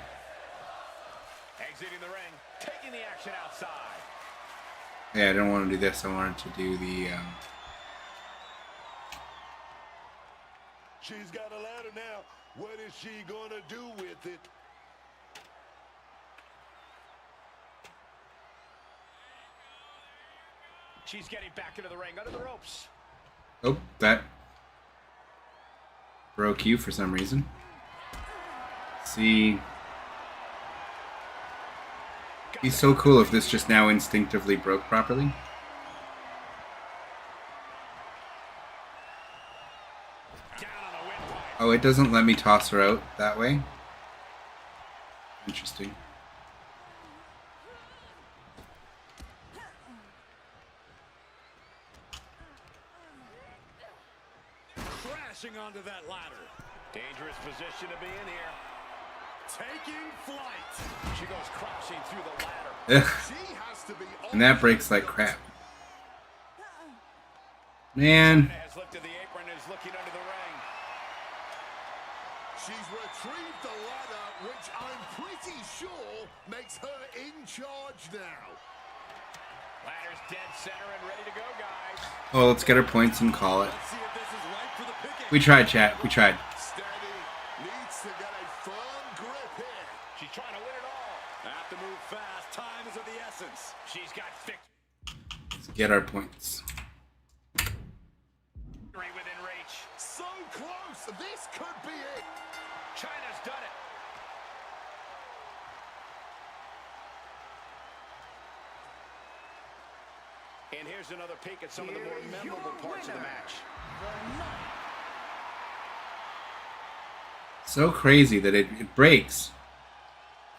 Exiting the ring, taking the action outside. Yeah, I don't want to do this. I wanted to do the... She's got a ladder now. What is she gonna do with it? She's getting back into the ring, under the ropes. Oh, that broke you for some reason. See... He's so cool if this just now instinctively broke properly. Down on the windpipe. Oh, it doesn't let me toss her out that way. Interesting. crashing onto that ladder. Dangerous position to be in here. Taking flight. She goes crashing through the ladder. Ugh. She has to be And that breaks like crap. Man. Has lifted the apron and is looking under the ring. She's retrieved the ladder, which I'm pretty sure makes her in charge now. Ladder's dead center and ready to go, guys. Oh, let's get our points and call it. Let's see if this is right for the picking. We tried, chat. We tried. Steady, needs to get a firm grip here. She's trying to win it all. Have to move fast. Time is of the essence. She's got thick. Let's get our points. could be it. China's done it. And here's another peek at some of the more memorable parts of the match. So crazy that it breaks.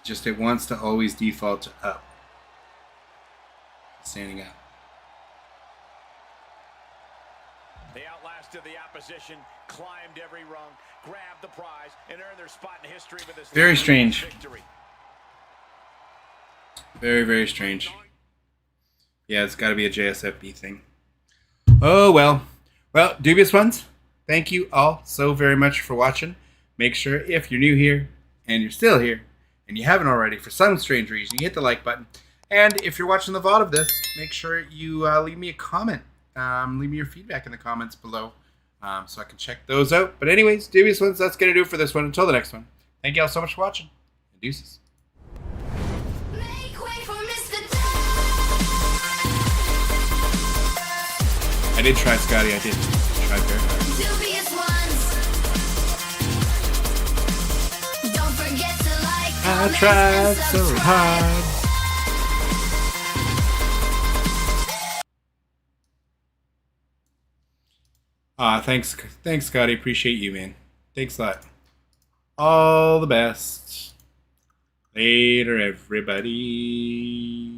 Just it wants to always default to up. Standing up. They outlasted the opposition, climbed every rung, grabbed the prize, and earned their spot in history with this Very strange. victory. Very, very strange. Yeah, it's got to be a JSFB thing. Oh, well. Well, Dubious Ones, thank you all so very much for watching. Make sure if you're new here and you're still here and you haven't already for some strange reason, you hit the like button. And if you're watching the VOD of this, make sure you leave me a comment. Leave me your feedback in the comments below so I can check those out. But anyways, Dubious Ones, that's going to do it for this one. Until the next one. Thank you all so much for watching. And deuces. I did try, Scotty. I did. Try very hard. Dubious ones. Don't forget to like, I tried so hard. Thanks, Scotty. Appreciate you, man. Thanks a lot. All the best. Later, everybody.